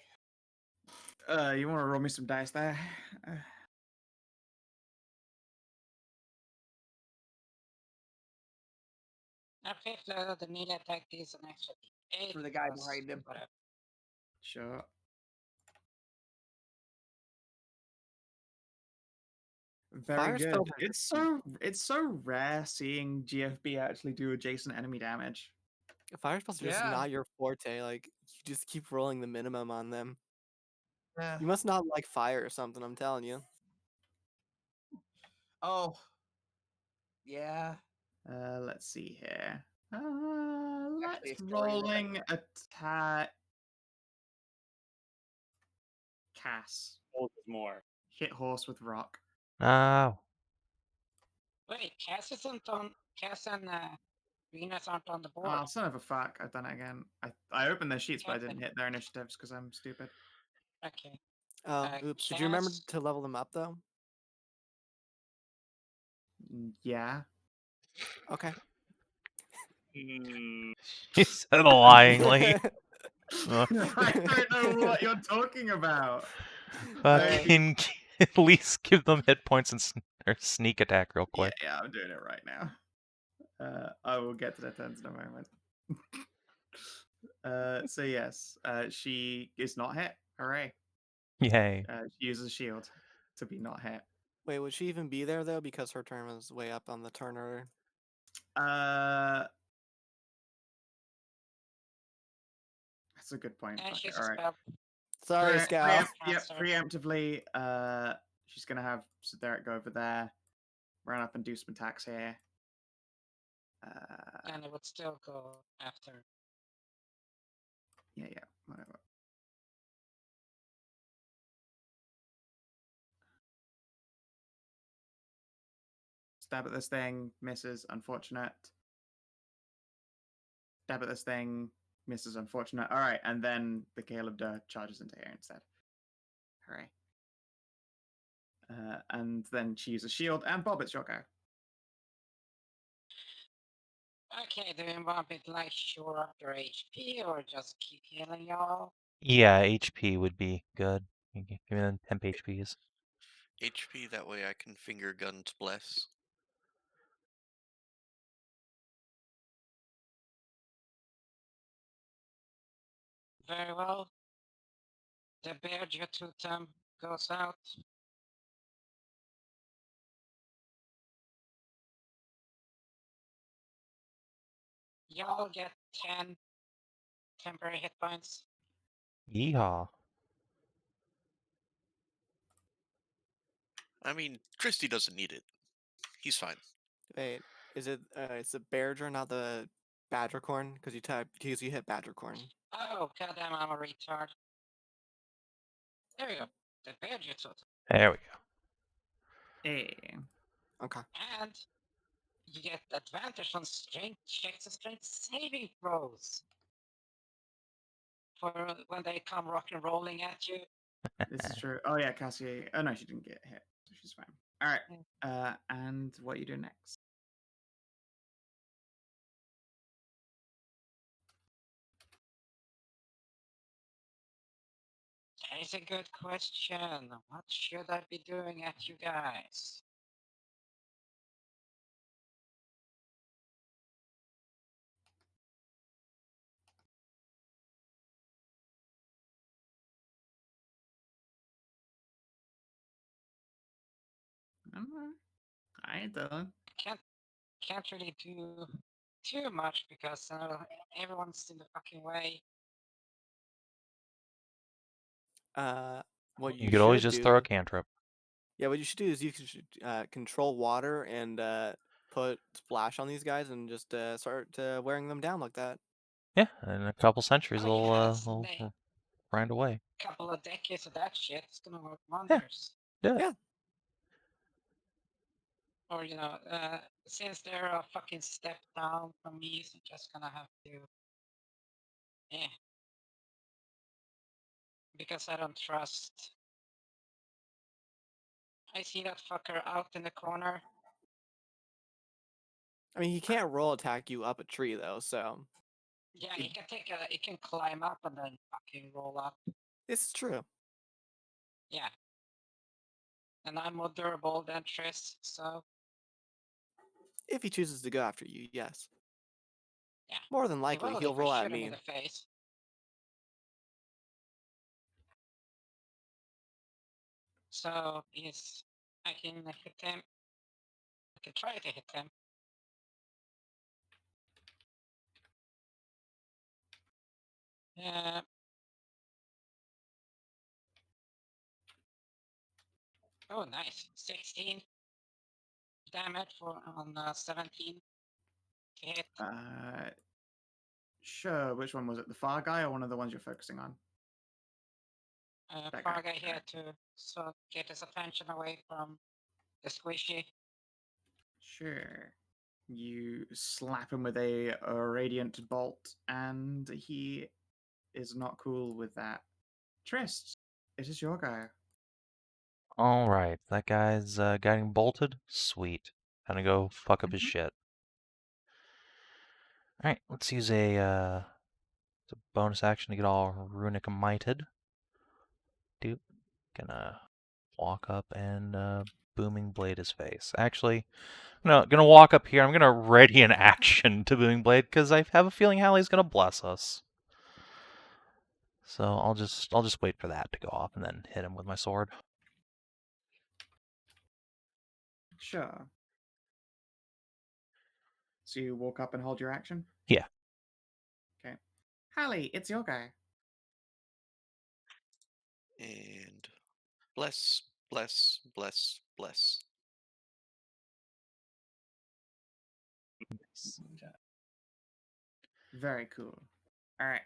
You want to roll me some dice there? Okay, so the melee attack is an extra 8 For the guy plus behind him. whatever. Sure. Very Fire good. spell It's so rare seeing GFB actually do adjacent enemy damage. Fire spells are just Yeah. not your forte. Like you just keep rolling the minimum on them. Yeah. You must not like fire or something. I'm telling you. Oh. Yeah. Let's see here. Actually, Let's it's really rolling attack. Cass. Hold more. Hit horse with rock. No. Wait, Cass and Venus aren't on the board. Oh, son of a fuck. I've done it again. I opened their sheets, but I Okay. didn't hit their initiatives because I'm stupid. Okay. Oh, oops. Did you remember Cass- to level them up though? Yeah. Okay. Hmm. She said lyingly. I don't know what you're talking about. Fucking at least give them hit points and or sneak attack real quick. Yeah, I'm doing it right now. I will get to their turns in a moment. So yes, she is not hit. Hooray! Yay. She uses a shield to be not hit. Wait, would she even be there though? Because her turn was way up on the turn order. That's a good point. And Okay, she's all a right. spell. Sorry, Skow. Preemptively, she's gonna have Derek go over there, run up and do some attacks here. And it would still go after. Yeah, whatever. Stab at this thing, misses, unfortunate. Stab at this thing, misses, unfortunate. All right, and then the Gale of Dirt charges into here instead. Hooray. And then she uses shield, and Bob, it's your go. Okay, do you want me to like shore up your HP or just keep healing y'all? Yeah, HP would be good. Give me the temp HPs. HP, that way I can finger guns bless. Very well. The bear totem goes out. Y'all get 10 temporary hit points. Yeehaw. I mean, Christy doesn't need it. He's fine. Wait, is it? It's the Bearger, not the Badgercorn, because you hit Badgercorn. Oh, goddamn, I'm a retard. There we go. The bear totem. There we go. Hey. Okay. And you get advantage on strength checks and strength saving throws. For when they come rock and rolling at you. This is true. Oh yeah, Cassie. Oh no, she didn't get hit, so she's fine. All right. And what are you doing next? That is a good question. What should I be doing at you guys? I don't know. I ain't done. Can't really do too much because everyone's in the fucking way. What You could always should just throw a do? cantrip. Yeah, what you should do is you should control water and put splash on these guys and just start wearing them down like that. Yeah, in a couple centuries Oh, yes, they'll grind away. Couple of decades of that shit, it's gonna work wonders. Yeah. Or since they're a fucking step down from me, so just gonna have to, because I don't trust. I see that fucker out in the corner. I mean, he can't roll attack you up a tree though, so. Yeah, he can climb up and then fucking roll up. This is true. Yeah. And I'm more durable than Triss, so. If he chooses to go after you, yes. Yeah. More than likely, he'll roll at me. In the face. So yes, I can hit him. I can try to hit him. Yeah. Oh, nice. 16 damage on 17 to hit. Sure. Which one was it? The far guy or one of the ones you're focusing on? Far guy here to get his attention away from the squishy. Sure. You slap him with a radiant bolt, and he is not cool with that. Trist, it is your go. Alright, that guy's getting bolted? Sweet. Gonna go fuck up his shit. Alright, let's use a bonus action to get all runic mighted. Gonna walk up and Booming Blade his face. Actually, I'm gonna walk up here. I'm gonna ready an action to Booming Blade because I have a feeling Hallie's gonna bless us. So I'll just wait for that to go off and then hit him with my sword. Sure. So you walk up and hold your action? Yeah. Okay. Hallie, it's your guy. And bless, bless, bless, bless. Very cool. All right.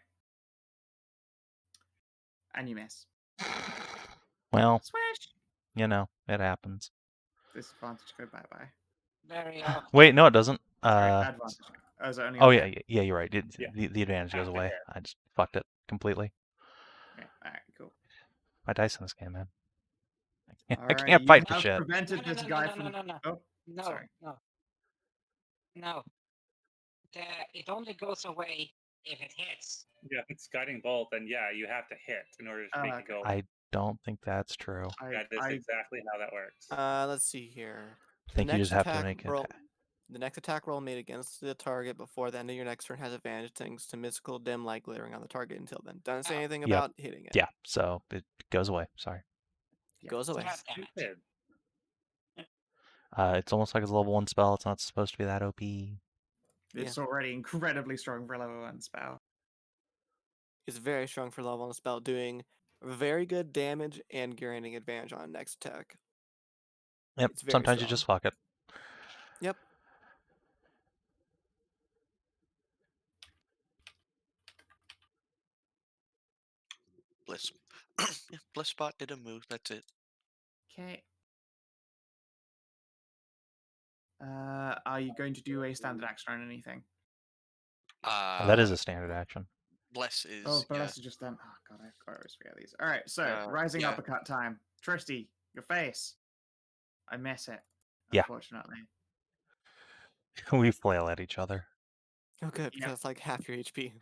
And you miss. Well, Swish! it happens. Disadvantage, go bye-bye. Very often. Wait, no, it doesn't. Sorry, advantage. Oh, is it only Oh on yeah, hit? yeah, you're right. Yeah. The advantage goes After away. hit. I just fucked it completely. Okay, all right, cool. My dice in this game, man. All I right, can't you fight for have shit. prevented this guy from... No. Oh, No, sorry. no. It only goes away if it hits. Yeah, if it's guiding bolt, then yeah, you have to hit in order to make it okay. go. I don't think that's true. That is exactly how that works. Let's see here. I think you just have to make it. The next attack roll made against the target before the end of your next turn has advantage thanks to mystical dim light glittering on the target until then. Doesn't say anything Yep. about hitting it. Yeah, so it goes away. Sorry. It goes away. God damn it. Stupid. It's almost like it's a level 1 spell. It's not supposed to be that OP. It's already incredibly strong for a level 1 spell. It's very strong for level 1 spell, doing very good damage and granting advantage on next attack. Yep. It's very Sometimes you strong. just fuck it. Yep. Bliss. Bliss spot did a move. That's it. Okay. Are you going to do a standard action on anything? That is a standard action. Bless is. Oh, yeah. bless is just done. Oh god, I always forget these. All right, so rising yeah. uppercut time. Tristy, your face. I miss it. Yeah. Unfortunately. We flail at each other. Oh, good, because Yeah. it's like half your HP.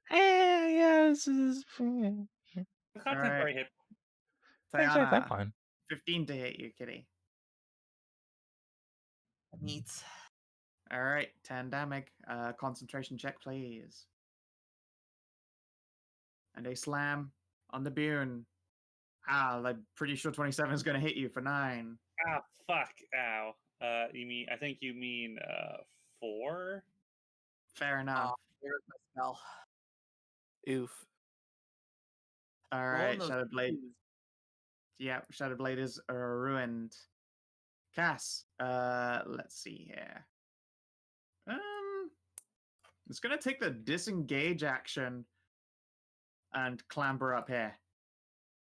Yeah, this is. It's not All temporary right. hit. Exactly, I'm Tajana, fine. 15 to hit you, kitty. Neat. All right, 10 damage. Concentration check, please. And a slam on the Bune. I'm pretty sure 27 is going to hit you for 9. Ah, fuck. Ow. I think you mean 4? Fair enough. Where's my spell? Oof. All Rolling right, those Shadow Blade. twos. Yeah, Shadow Blade is ruined. Cass, let's see here. It's gonna take the disengage action and clamber up here.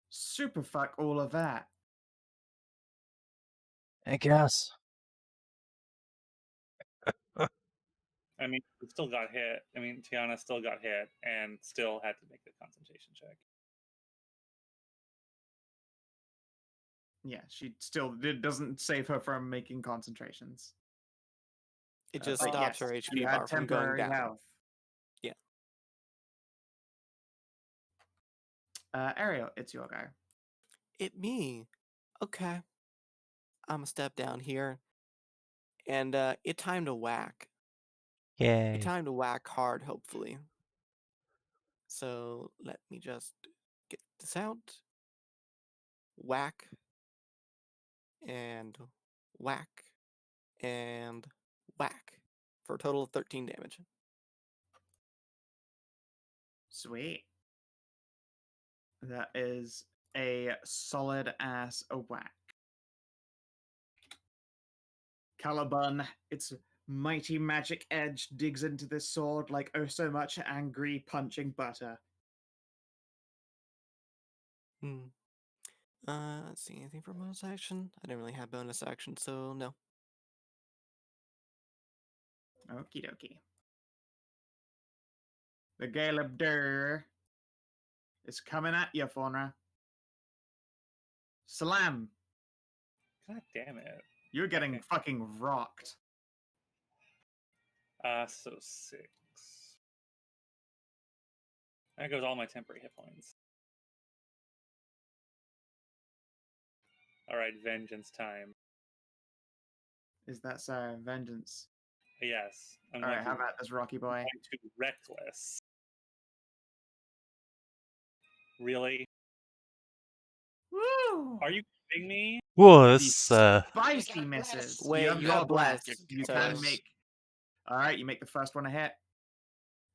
Super fuck all of that. I guess. I mean, it still got hit. I mean, Tiana still got hit and still had to make the concentration check. Yeah, it doesn't save her from making concentrations. It just But stops yes, her you HP had bar from going temporary down. health. Yeah. Ariel, it's your go. It me. Okay. I'm gonna step down here. And it time to whack. Yay. It time to whack hard, hopefully. So let me just get this out. Whack. And whack. And whack. For a total of 13 damage. Sweet. That is a solid ass whack. Caliban, its mighty magic edge digs into this sword like oh so much angry punching butter. Let's see, anything for bonus action? I didn't really have bonus action, so no. Okie dokie. The Gale of Dur is coming at you, Faunra. Slam! God damn it. You're getting Okay. fucking rocked. So 6. That goes all my temporary hit points. All right, vengeance time. Is that so? Vengeance. Yes. I'm All going right, how to, about this, Rocky I'm boy? going to reckless. Really? Woo! Are you kidding me? Was Feisty got misses. blessed. Wait, have you got got blessed. blessed, You so- can make. All right, you make the first one a hit.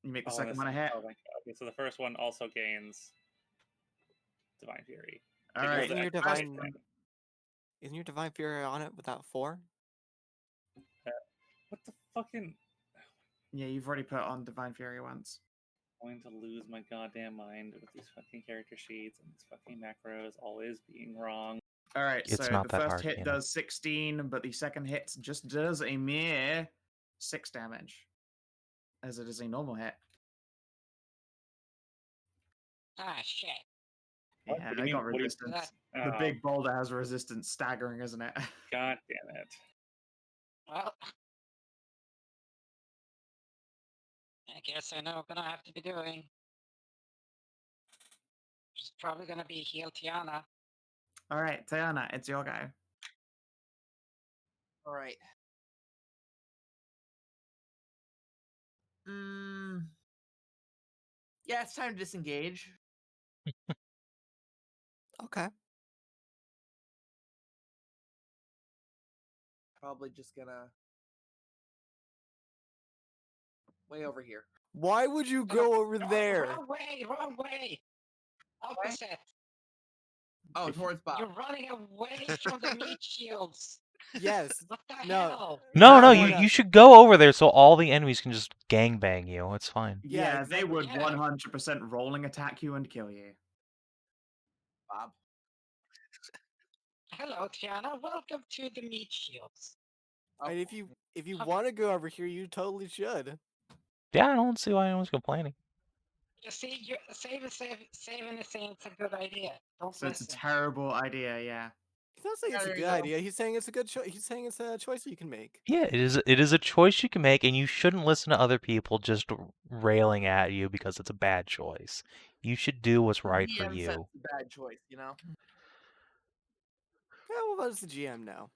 You make the second this- one a hit. Oh my god. Okay, so the first one also gains Divine Fury. All It right. goes Isn't your extra divine thing. isn't your divine fury on it without 4? What the fucking... Yeah, you've already put on Divine Fury once. I'm going to lose my goddamn mind with these fucking character sheets and these fucking macros always being wrong. All right, It's so not the that first hard, hit you know. does 16, but the second hit just does a mere 6 damage, as it is a normal hit. Ah, shit. What? Yeah, What do I you got mean? What do you- resistance. Oh, The big boulder has resistance, staggering, isn't it? God damn it. Well, I guess I know what I'm gonna have to be doing. It's probably gonna be heal Tiana. All right, Tajana, it's your go. All right. Yeah, it's time to disengage. Okay. Probably just gonna way over here. Why would you go over No, there? Wrong way, wrong way. Opposite. Oh, towards Bob. You're running away from the meat shields. Yes. What the No. hell? No, no, No, you no. you should go over there so all the enemies can just gangbang you. It's fine. Yeah, Yeah, they exactly. would Yeah. 100% rolling attack you and kill you. Bob. Hello, Tiana. Welcome to the meat shields. And if you want to go over here, you totally should. Yeah, I don't see why anyone's complaining. You see, Savin is saying it's a good idea. Don't So it's a listen. terrible idea, yeah. He's not saying Yeah, it's a there you good go. idea. He's saying it's a good choice. He's saying it's a choice you can make. Yeah, it is a choice you can make, and you shouldn't listen to other people just railing at you because it's a bad choice. You should do what's right for DM said you. it's a bad choice, you know? Yeah, well, what does the GM know?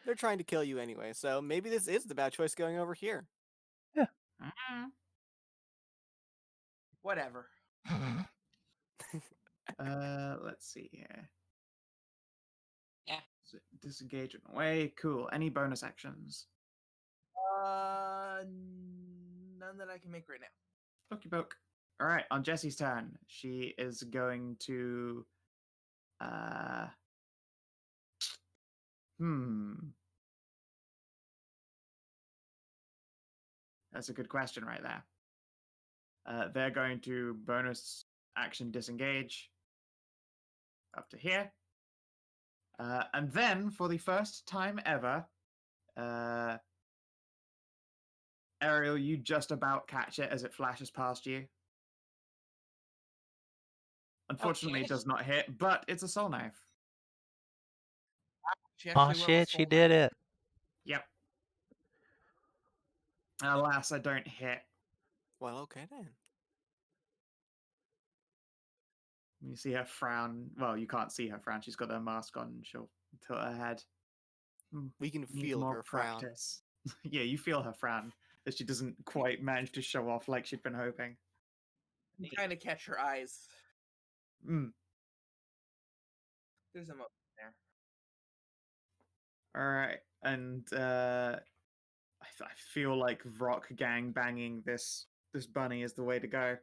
They're trying to kill you anyway, so maybe this is the bad choice going over here. Whatever. Let's see here. Yeah. So disengage and away. Cool. Any bonus actions? None that I can make right now. Okie poke. All right, on Jessie's turn, she is going to. That's a good question right there. They're going to bonus action disengage up to here. And then, for the first time ever, Ariel, you just about catch it as it flashes past you. Unfortunately, Okay. it does not hit, but it's a soul knife. She Oh actually went with shit, she soul did knife. it. Yep. Alas, I don't hit. Well, okay then. You see her frown. Well, you can't see her frown. She's got her mask on. She'll tilt her head. We can Needs feel more her frown. practice. Yeah, you feel her frown that she doesn't quite manage to show off like she'd been hoping. I'm trying to catch her eyes. There's a motion there. All right, and I feel like Vrock gang banging this bunny is the way to go.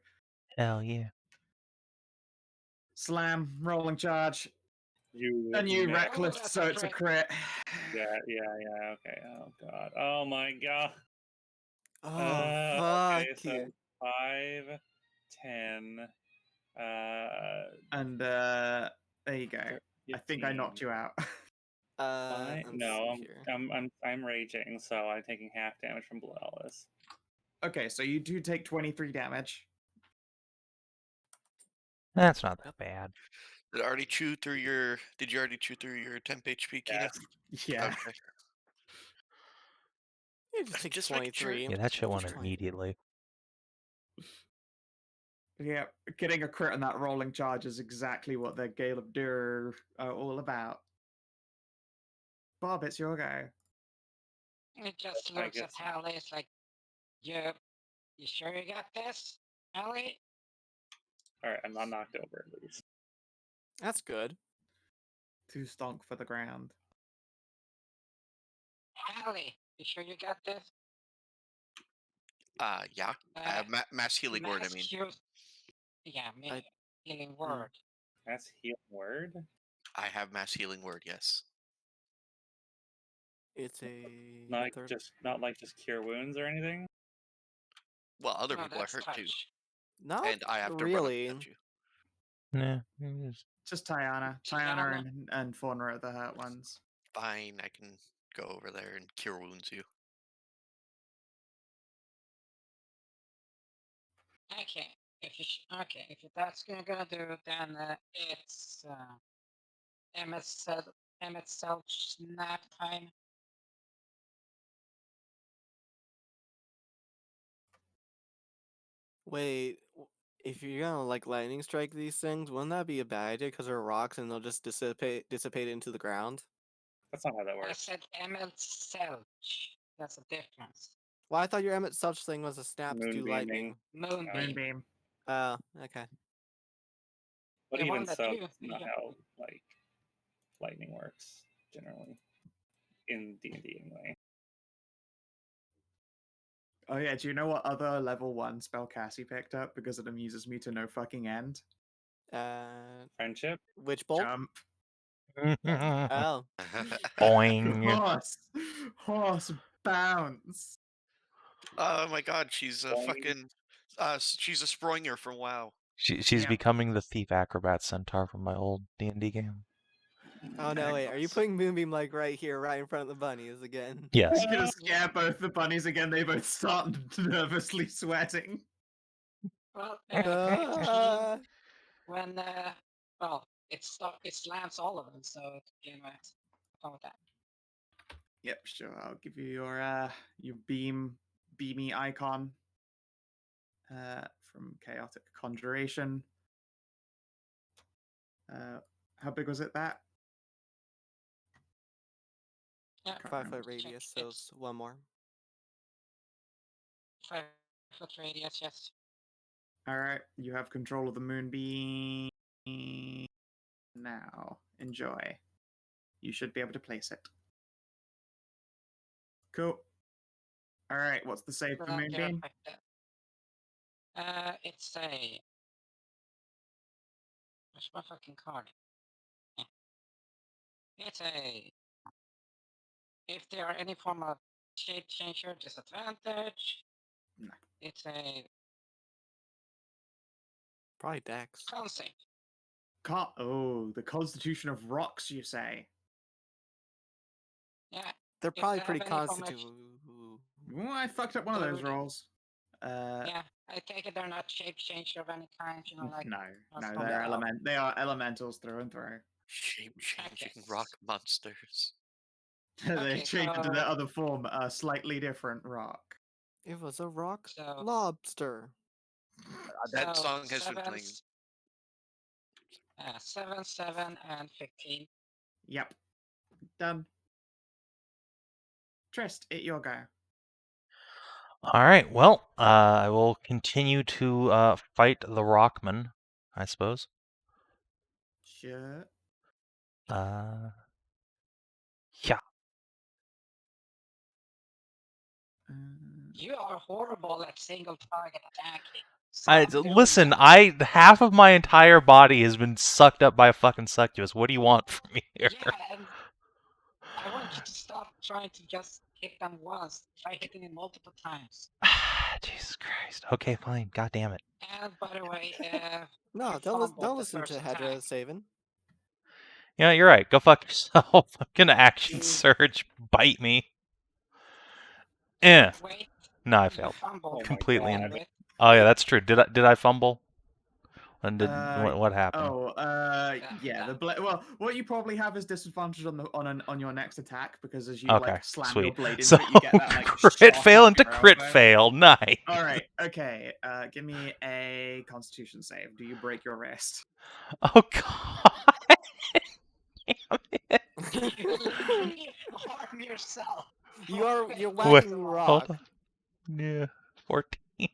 Hell yeah. Slam, rolling charge, You and you missed. reckless, that's so a it's a crit. crit. Yeah, okay. Oh god. Oh my god. Oh, fuck Okay, so you. 5, 10, And there you go. 15. I think I knocked you out. Fine. Let's No, see here. I'm raging, so I'm taking half damage from Bloodless. Okay, so you do take 23 damage. That's not that bad. Did you already chew through your temp HP, Kina? Yeah. Okay. Yeah, just take Just making sure. 23. Yeah, that shit went Just 23. immediately. Yeah, getting a crit on that rolling charge is exactly what the Gale of Dur are all about. Bob, it's your go. It just I looks at guess- Hallie. It's like, you sure you got this, Hallie? All right, I'm not knocked over at least. That's good. 2 stonk for the ground. Hallie, you sure you got this? Yeah. I have mass healing word. I Mass mean, Yeah, I- healing word. That's healing word. I have mass healing word. Yes. It's a Not like third. just cure wounds or anything. Well, other No, people are that's hurt too, touch. Not and I have to really. run up and touch you. Yeah. Just Tajana. Tajana and Faunra are the hurt ones. Fine, I can go over there and cure wounds you. Okay, if that's gonna do, then it's Amxal snap time. Wait, if you're gonna like lightning strike these things, wouldn't that be a bad idea? Because they're rocks and they'll just dissipate into the ground. That's not how that I works. said Amxal. That's a difference. Well, I thought your Emmett such thing was a snap to do Moonbeaming. lightning. Moonbeam. Moonbeam. Oh, okay. But The even one that so, you- it's not how like lightning works generally in D&D anyway. Oh yeah, do you know what other level 1 spell Cassie picked up because it amuses me to no fucking end? Friendship. Witch bolt. Jump. Oh, Boing. Horse bounce. Oh my god, she's a Boing. fucking. She's a Sproinger from WoW. She's Yeah. becoming the thief acrobat centaur from my old D&D game. oh no! Wait, are you putting Moonbeam like right here, right in front of the bunnies again? Yes. It's gonna scare both the bunnies again. They both start nervously sweating. Well, Ah. when it slams all of them, so you know, fun with that. Yep, sure. I'll give you your beamy icon from Chaotic Conjuration. How big was it? That Yeah, Can't 5 remember. foot radius, so it's one more. 5 foot radius, yes. all right. You have control of the moonbeam now. Enjoy. You should be able to place it. Cool. All right. What's the save for Then you're moonbeam? affected. It's a. Where's my fucking card? Yeah. It's a. If there are any form of shape changer disadvantage, No. it's a Probably Dex. con save. Oh, the Constitution of Rocks, you say? Yeah. They're If probably they pretty have any form of constituted. Well, I fucked up one of those Totally. rolls. Yeah, I take it they're not shape changer of any kind. You know, like No, that's they're No. They are elementals through and through. Shape-changing Yes. rock monsters. They Okay, changed into so- their other form, a slightly different rock. It was a rock So- lobster. That So, song has been playing. 7, 7, and 15. Yep. Done. Trist, it your go. All right. Well, I will continue to fight the Rockman, I suppose. Sure. Yeah. You are horrible at single target attacking. Listen, half of my entire body has been sucked up by a fucking succubus. What do you want from me here? Yeah, and I want you to stop trying to just hit them once. Try hitting them multiple times. Jesus Christ. Okay, fine. God damn it. And by the way, No, you don't fumbled the listen to first Hedrah attack. Savin. Yeah, you're right. Go fuck yourself. I'm gonna action surge. Bite me. Wait, No, I you failed. fumbled. Oh my Completely. God. Oh yeah, that's true. Did I fumble? And what happened? Yeah. Done. Well, what you probably have is disadvantage on your next attack because as you Okay, like slam sweet. your blade into So it, you get that like crit shock fail of into your crit elbow. fail. Nice. All right. Okay. Give me a Constitution save. Do you break your wrist? Oh god. Damn it. You literally harm yourself. You're Wait, whacking hold rock. on. Yeah, 14.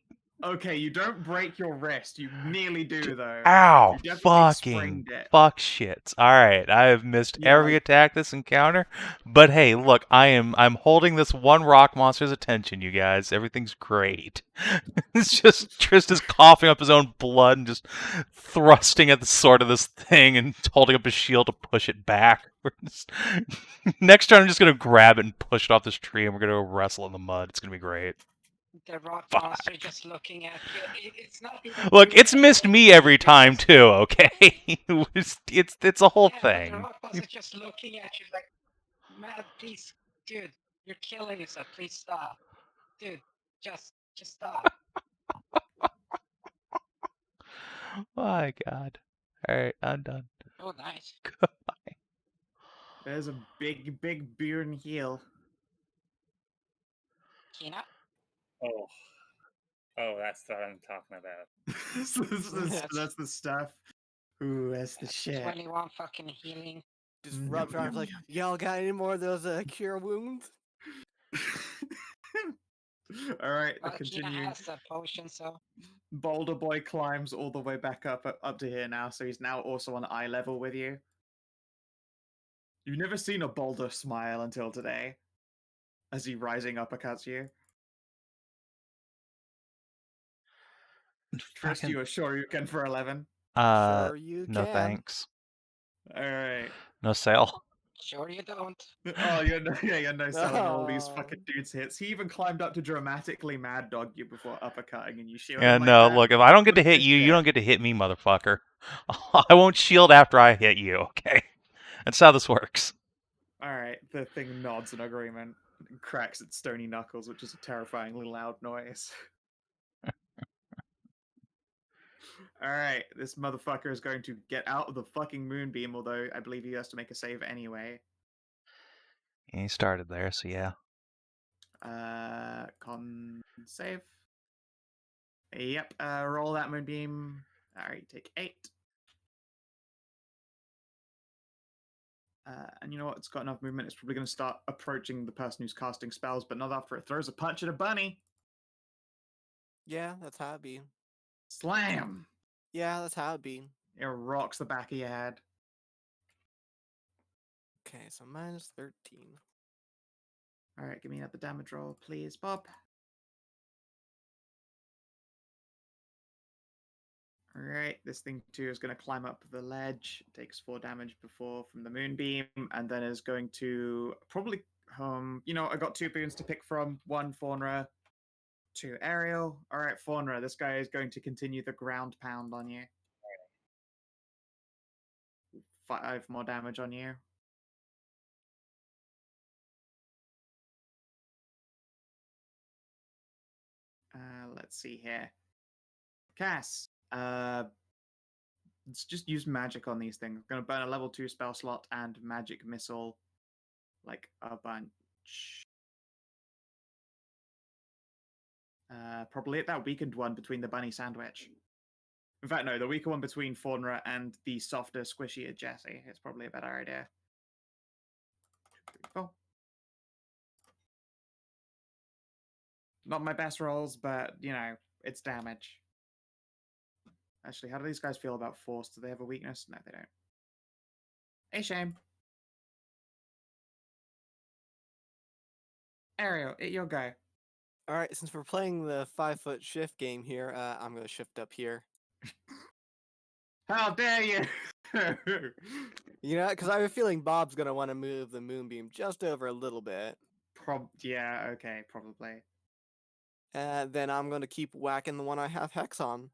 Okay, you don't break your wrist. You nearly do, though. Ow! You definitely Fucking sprained it. fuck shit. Alright, I have missed Yeah, every like- attack this encounter. But hey, look, I'm holding this one rock monster's attention, you guys. Everything's great. It's just Tristan's coughing up his own blood and just thrusting at the sword of this thing and holding up his shield to push it back. Next turn I'm just gonna grab it and push it off this tree and we're gonna go wrestle in the mud. It's gonna be great. The rock Fuck. monster just looking at you. It's not even Look, doing it's missed anything. me every It's time just- too, okay? it's a whole Yeah, but the thing. rock monster just looking at you like, man, please, dude, you're killing yourself. Please stop, dude. Just stop. My god. Alright, I'm done. Oh, nice. Goodbye. There's a big burn heal. Kina? Oh, that's what I'm talking about. That's the stuff. Ooh, that's the shit. 21 fucking healing. Just rubs her arms like, y'all got any more of those cure wounds? Alright, Well, Kina continue. has a potion, so Boulder Boy climbs all the way back up to here now, so he's now also on eye level with you. You've never seen a Boulder smile until today, as he rising uppercuts you. Trist, Fucking- you are sure you can for 11? Sure you no can. thanks. Alright. No sale. sure you don't. Oh, you're no selling all these Oh. fucking dudes hits. He even climbed up to dramatically mad dog you before uppercutting and you shielded Yeah, him like no, that. look, if I don't get to Look at hit this you, you shit. don't get to hit me, motherfucker. I won't shield after I hit you, okay? That's how this works. Alright, the thing nods in agreement and cracks its stony knuckles, which is a terrifyingly loud noise. Alright, this motherfucker is going to get out of the fucking moonbeam, although I believe he has to make a save anyway. Yeah, he started there, so yeah. Con save. Yep, roll that moonbeam. Alright, take 8. And you know what? It's got enough movement. It's probably going to start approaching the person who's casting spells, but not after it throws a punch at a bunny. Yeah, that's how it be. Slam! Yeah, that's how it be. It rocks the back of your head. Okay, so minus 13. Alright, give me another damage roll, please, Bob. Alright, this thing too is going to climb up the ledge. It takes 4 damage before from the moonbeam, and then is going to probably, you know, I got 2 boons to pick from. 1 Faunra, 2 Ariel. Alright, Faunra, this guy is going to continue the ground pound on you. 5 more damage on you. Let's see here. Cass, let's just use magic on these things. I'm going to burn a level 2 spell slot and magic missile, like a bunch. Probably at that weakened one between the bunny sandwich. In fact, no, the weaker one between Faunra and the softer, squishier Jessie. It's probably a better idea. 2, 3, 4. Not my best rolls, but, you know, it's damage. Actually, how do these guys feel about force? Do they have a weakness? No, they don't. Hey, shame. Ariel, it your go. All right, since we're playing the 5-foot shift game here, I'm gonna shift up here. How dare you! You know, because I have a feeling Bob's gonna want to move the moonbeam just over a little bit. Yeah, okay, probably. Then I'm gonna keep whacking the one I have hex on.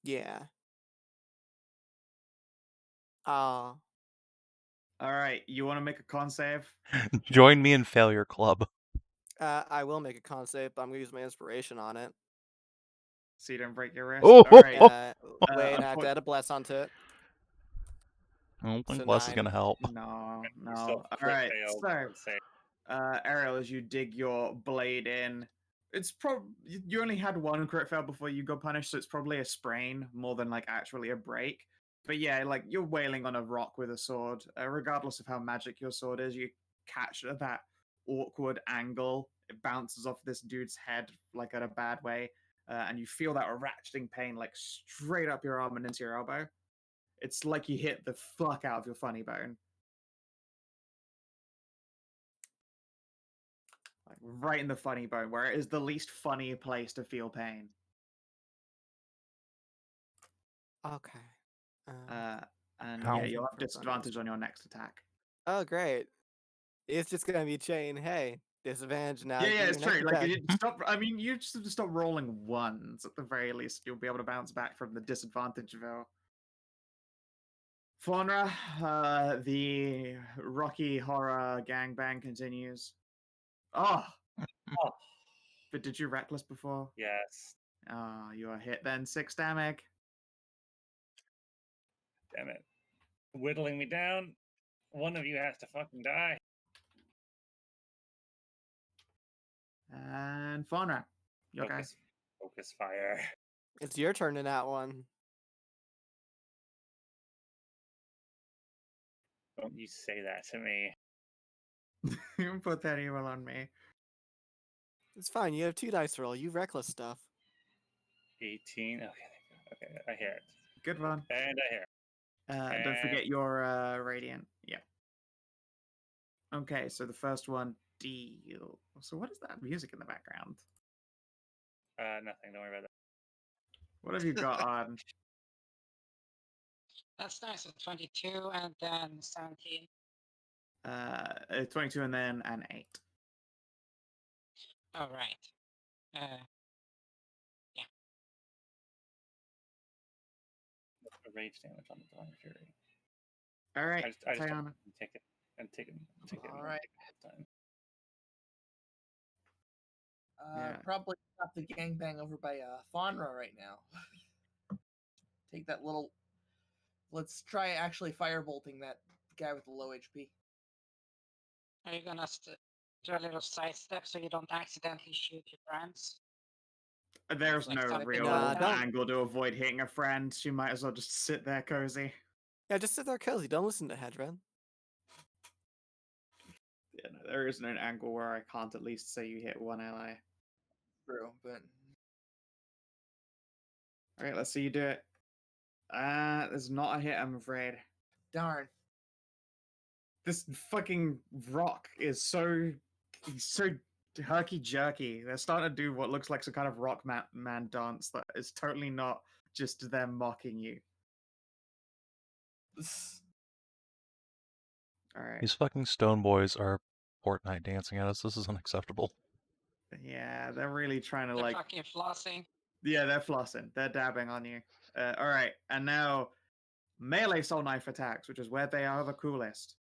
Yeah. All right, you want to make a con save? Join me in Failure Club. I will make a con save, but I'm gonna use my inspiration on it. So you don't break your wrist. Oh, All right. Wait, I have to add a bless onto it. I don't think So Bless is 9. going to help. No. You still All crit right. failed, So, I'd say. Ariel, as you dig your blade in, it's you only had 1 crit fail before you got punished, so it's probably a sprain more than like actually a break. But yeah, like you're wailing on a rock with a sword. Regardless of how magic your sword is, you catch that awkward angle. It bounces off this dude's head like in a bad way, and you feel that ratcheting pain like straight up your arm and into your elbow. It's like you hit the fuck out of your funny bone. Like right in the funny bone, where it is the least funny place to feel pain. Okay. And Ow. yeah, you'll have For bonus. disadvantage on your next attack. Oh, great. It's just gonna be chain. Hey, disadvantage now. Yeah, get yeah, your it's next true. Like, attack. stop. I mean, you just have to stop rolling ones at the very least. You'll be able to bounce back from the disadvantage, Vil. Faunra, the Rocky horror gangbang continues. Oh, Oh, but did you reckless before? yes. Oh, you are hit then. 6 damage. Damn it. Whittling me down. One of you has to fucking die. And Faunra, your guy. Focus fire. It's your turn in that one. Don't you say that to me. You put that evil on me. It's fine. You have 2 dice roll. You reckless stuff. 18. Okay, I hear it. Good one. And I hear it. Don't forget your radiant. Yeah. Okay, so the first one, deal. So what is that music in the background? Nothing. Don't worry about that. What have you got on? That's nice. So 22 and then 17. 22 and then an 8. All right. Rage damage on the Divine Fury. All right, I just Tajana. take it and take it. All right. Time. Yeah. Probably stop the gangbang over by Faunra right now. Take that little. Let's try actually firebolting that guy with the low HP. Are you gonna do a little sidestep so you don't accidentally shoot your friends? There's Like no something real like that? angle to avoid hitting a friend. You might as well just sit there cozy. Yeah, just sit there cozy. Don't listen to Hedrah. Yeah, no, there isn't an angle where I can't at least say you hit one ally. True, but All right, let's see you do it. There's not a hit, I'm afraid. darn. This fucking rock is so herky jerky. They're starting to do what looks like some kind of rock man dance that is totally not just them mocking you. All right. These fucking stone boys are Fortnite dancing at us. This is unacceptable. Yeah, they're really trying to They're like. fucking flossing. Yeah, they're flossing. They're dabbing on you. All right, and now melee soul knife attacks, which is where they are the coolest.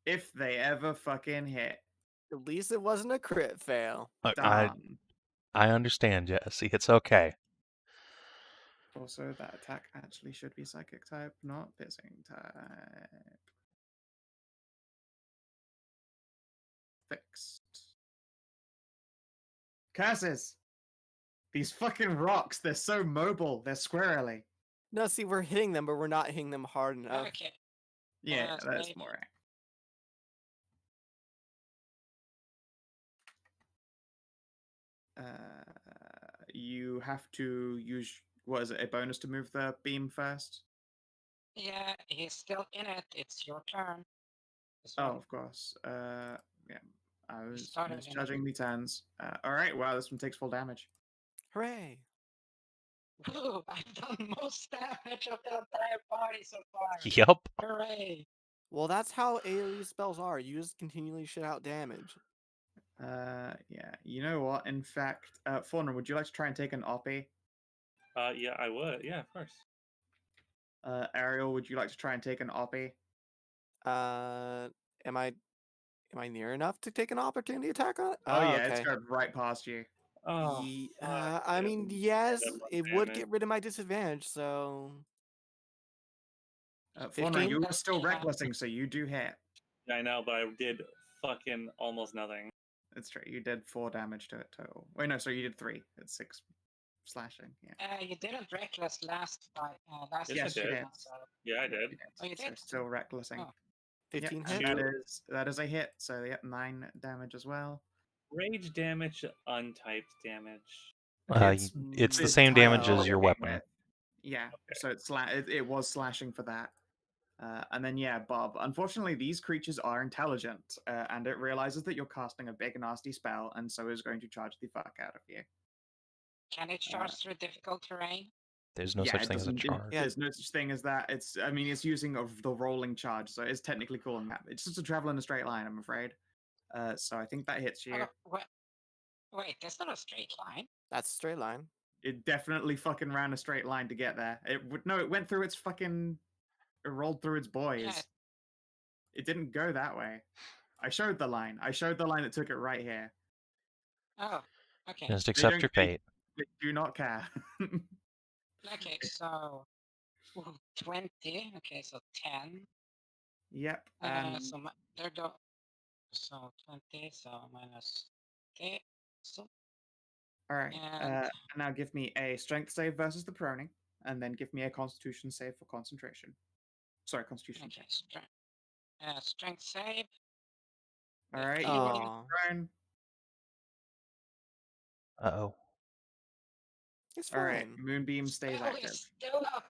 If they ever fucking hit, At least it wasn't a crit fail. Look, done. I understand, Jesse. It's okay. Also, that attack actually should be psychic type, not piercing type. Fixed. Curses! These fucking rocks, they're so mobile, they're squirrely. No, see, we're hitting them, but we're not hitting them hard enough. Okay. Yeah, Yes, that's maybe. more accurate. You have to use, what is it, a bonus to move the beam first? Yeah, he's still in it. It's your turn. This Oh, one. of course. Yeah, I was started in it. misjudging the turns. All right, wow, this one takes full damage. Hooray! Woo, I've done most damage of the entire party so far. Yep. Hooray! Well, that's how AoE spells are. You just continually shit out damage. Yeah, you know what? In fact, Faunra, would you like to try and take an Oppie? Yeah, I would. Yeah, of course. Ariel, would you like to try and take an Oppie? Am I near enough to take an opportunity attack on it? Oh yeah, okay. it's going right past you. Oh, I mean, yes, it would damage. get rid of my disadvantage, so... Faunra, 15? you are still Yeah. recklessing, so you do hit. I know, but I did fucking almost nothing. That's true. You did 4 damage to it total. Wait, no, sorry, you did 3. It's 6. slashing. Yeah. You didn't reckless last fight. Last Yes, I time, did. so Yeah, I did. Oh, you So did? still recklessing. Oh. 15 and hit. that is a hit. So yep, 9 damage as well. Rage damage, untyped damage. It's the same damage as your weapon. With. Yeah. Okay. So it was slashing for that. And then yeah, Bob. Unfortunately, these creatures are intelligent, and it realizes that you're casting a big nasty spell, and so is going to charge the fuck out of you. Can it charge through difficult terrain? There's no such thing as a charge. There's no such thing as that. It's using the rolling charge, so it's technically calling that. It's just a travel in a straight line, I'm afraid. So I think that hits you. Wait, that's not a straight line. That's a straight line. It definitely fucking ran a straight line to get there. It went through its fucking. It rolled through its boys. Yeah. It didn't go that way. I showed the line. I showed the line that took it right here. Oh, okay. Just accept your fate. They do not care. Okay, so 20. Okay, so 10. Yep. So there go. So 20. So minus 8. So. All right. And now give me a strength save versus the proning, and then give me a Constitution save for concentration. Sorry, Constitution. Okay, strength save. All right. Oh. Uh-oh. It's fine. All right. Moonbeam stays active. Still up.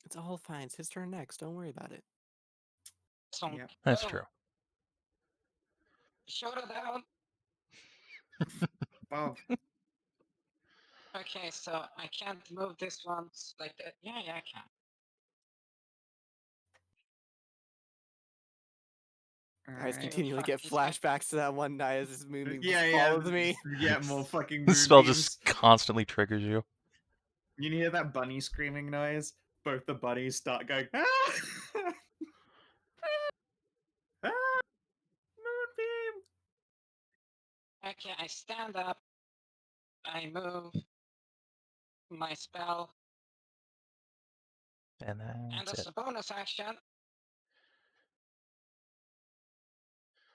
It's all fine. It's his turn next. Don't worry about it. Yep. That's true. Shut it down. Bob. Okay, so I can't move this one like that. Yeah, I can. I just continually get flashbacks to that one night as this moonbeam follows me. Yeah, more fucking The spell just constantly triggers you. You hear that bunny screaming noise? Both the bunnies start going, ah! Ah! Moonbeam! Okay, I stand up. I move my spell. And that's a bonus action.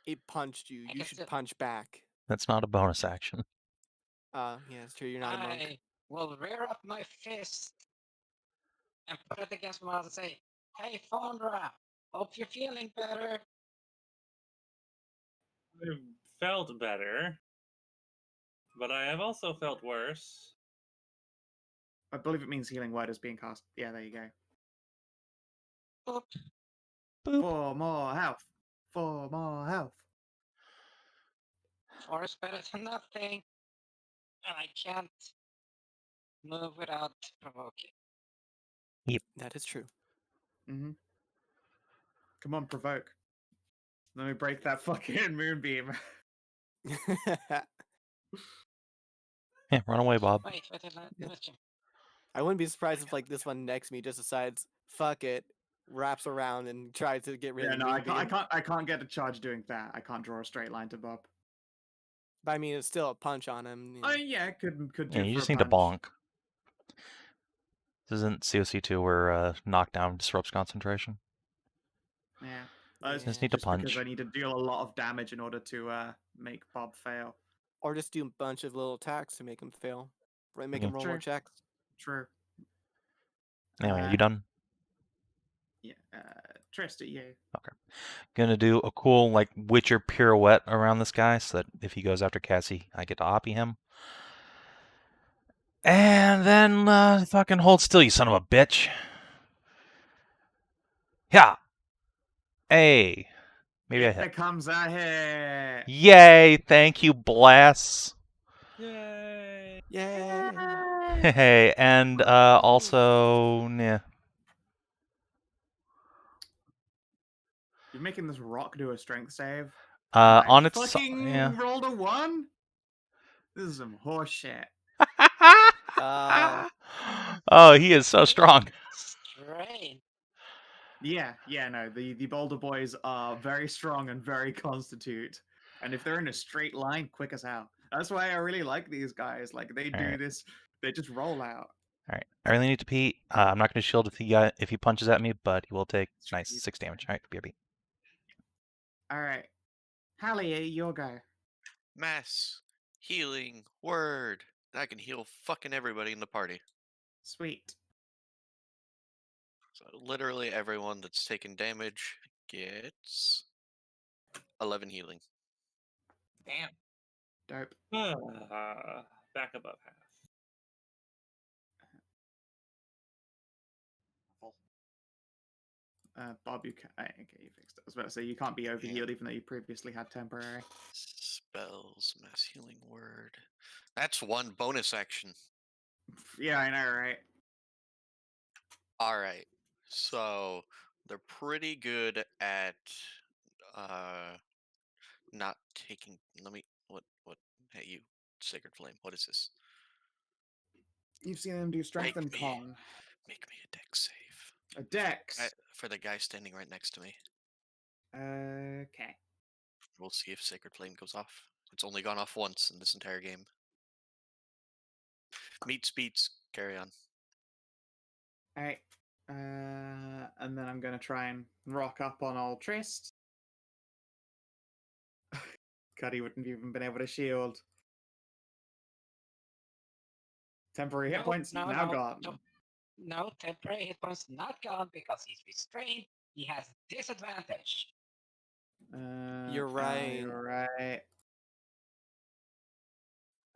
It punched you. You should punch back. That's not a bonus action. Yeah, it's true. You're not a monk. I will rear up my fist and put it against my mouth and say, "Hey, Faunra, hope you're feeling better." I've felt better, but I have also felt worse. I believe it means healing word is being cast. Yeah, there you go. Boop. Boop. 4 more health. 4 more health. 4 is better than nothing. And I can't move without provoking. Yep. That is true. Mm-hmm. Come on, provoke. Let me break that fucking moonbeam. Yeah, run away, Bob. Wait, I wouldn't be surprised if like this one next to me just decides, fuck it, wraps around and tries to get rid of the moonbeam. I can't get a charge doing that. I can't draw a straight line to Bob. But I mean, it's still a punch on him. Oh yeah, could do. Yeah, you for just a need to punch. bonk. This isn't COC2 where knockdown disrupts concentration. Yeah. Just need to punch. Because I need to deal a lot of damage in order to make Bob fail. Or just do a bunch of little attacks to make him fail. Make him roll more checks. True. Anyway, you done? Yeah. Tristan, you. Okay. Gonna do a cool like Witcher pirouette around this guy so that if he goes after Cassie, I get to oppie him. And then fucking hold still, you son of a bitch. Yeah. Hey. Maybe I hit. Here comes a hit. Yay! Thank you, Bless. Yay! Yay! Hey, and also, yeah. You're making this rock do a strength save. On its fucking rolled a 1. This is some horse shit. Oh, he is so strong. Strange. Yeah, no. The Boulder Boys are very strong and very constitute. And if they're in a straight line, quick as hell. That's why I really like these guys. Like, they do this, they just roll out. Alright, I really need to pee. I'm not going to shield if he punches at me, but he will take 6 damage. Alright, BRB. Alright. Hallie, your go. Mass healing word. I can heal fucking everybody in the party. Sweet. So literally everyone that's taken damage gets 11 healing. Damn. Dope. Back above half. Bob, you can. Okay, you fixed it. I was about to say you can't be overhealed even though you previously had temporary. Spells, mass healing word. That's one bonus action. Yeah, I know, right? All right. So they're pretty good at not taking. Let me. What? Hey, you, Sacred Flame. What is this? You've seen them do strength and me- con. Make me a dex save. A dex. For the guy standing right next to me. Okay. We'll see if Sacred Flame goes off. It's only gone off once in this entire game. Meets beats. Carry on. All right. And then I'm gonna try and rock up on old Trist. God, he wouldn't have even been able to shield. Temporary hit points now gone. No, temporary hit points not gone because he's restrained. He has disadvantage. You're right. You're right.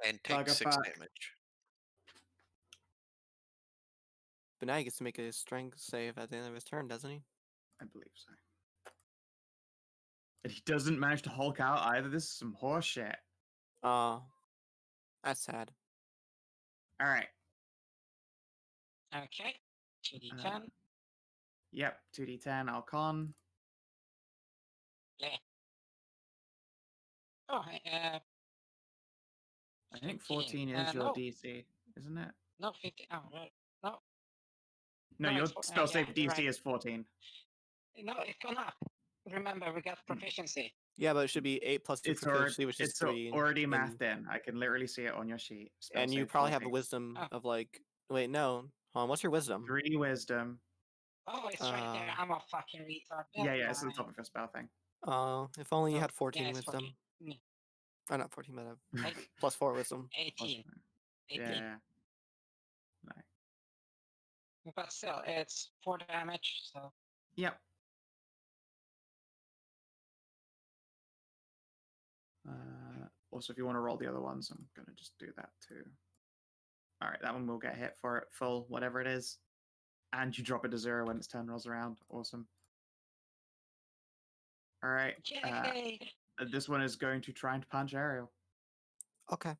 And take Bugger 6 fuck. damage. But now he gets to make a strength save at the end of his turn, doesn't he? I believe so. And he doesn't manage to Hulk out either. This is some horse shit. Oh, that's sad. All right. Okay. 2d10. Yep. 2d10. I'll con. Yeah. Oh, I think 15. 14 is your No. DC, isn't it? No, 15. Oh, right. No. No, No, your it's spell save you're DC right. is 14. No, it's gone up. Remember, we got proficiency. Yeah, but it should be 8 plus 2 It's proficiency, which is it's 3. already and- mathed in. I can literally see it on your sheet. Spell And you save probably have a 14. wisdom Oh. of like. Wait, no. Hold on, what's your wisdom? 3 wisdom. Oh, it's right there. I'm a fucking retard. Yeah, Never it's on mind. top of your spell thing. If only you Oh, had 14 yeah, it's wisdom. 14. Oh, not 14, but Eight- plus 4 wisdom. 18. 18. Yeah. No. But still, it's 4 damage, so. Yep. Also, if you want to roll the other ones, I'm going to just do that too. All right, that one will get hit for it full, whatever it is. And you drop it to 0 when its turn rolls around. Awesome. All right. Yay! This one is going to try and punch Ariel. Okay.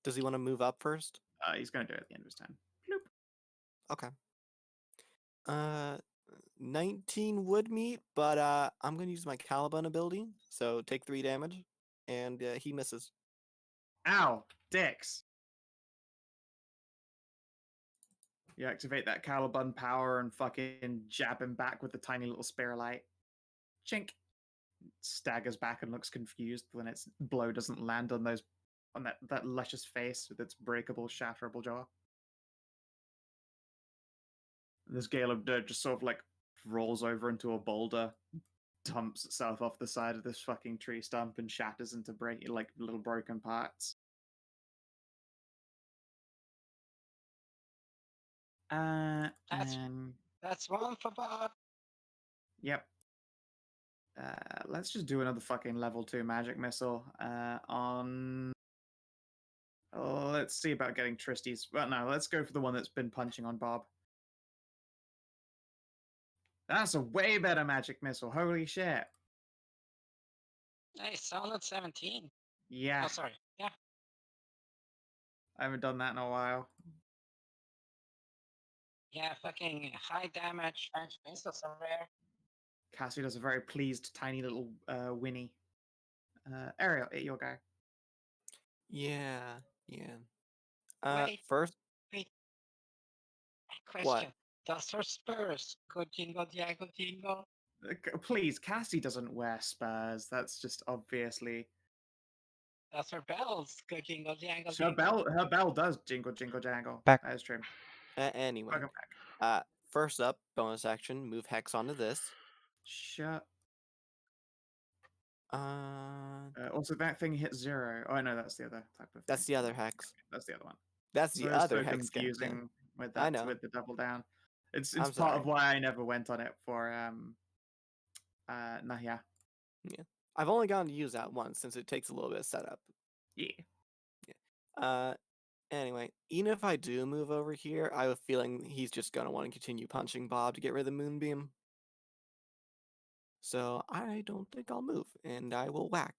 Does he want to move up first? He's going to do it at the end of his turn. Bloop. Okay. 19 would meet, but I'm gonna use my Caliban ability. So take 3 damage, and he misses. Ow! Dicks! You activate that Caliban power and fucking jab him back with the tiny little spear light. Chink! Staggers back and looks confused when its blow doesn't land on that luscious face with its breakable, shatterable jaw. This gale of dirt just sort of like rolls over into a boulder, dumps itself off the side of this fucking tree stump, and shatters into like little broken parts. That's one for Bob. Yep. Let's just do another fucking level 2 magic missile on. Let's see about getting Tristy's. Well, no, let's go for the one that's been punching on Bob. That's a way better magic missile. Holy shit. Nice, solid 17. Yeah. Oh, sorry. Yeah. I haven't done that in a while. Yeah, fucking high damage. French missiles are rare. Cassie does a very pleased, tiny little whinny. Ariel, your go. Yeah. Wait. First, Question. What? Does her spurs go jingle jangle jingle? Please, Cassie doesn't wear spurs. That's just obviously. Does her bells go jingle jangle Her jingle? bell does jingle jingle jangle. Back. That is true. anyway. Welcome back. First up, bonus action, move Hex onto this. Shut. Also, that thing hits 0. Oh no, that's the other type of. That's thing. the other hex. That's the other one. That's the So other so hex. confusing with I that know. with the double down. It's I'm part of sorry. why I never went on it for Nahia. Yeah. I've only gotten to use that once since it takes a little bit of setup. Yeah. Anyway, even if I do move over here, I have a feeling he's just gonna want to continue punching Bob to get rid of the moonbeam. So I don't think I'll move, and I will whack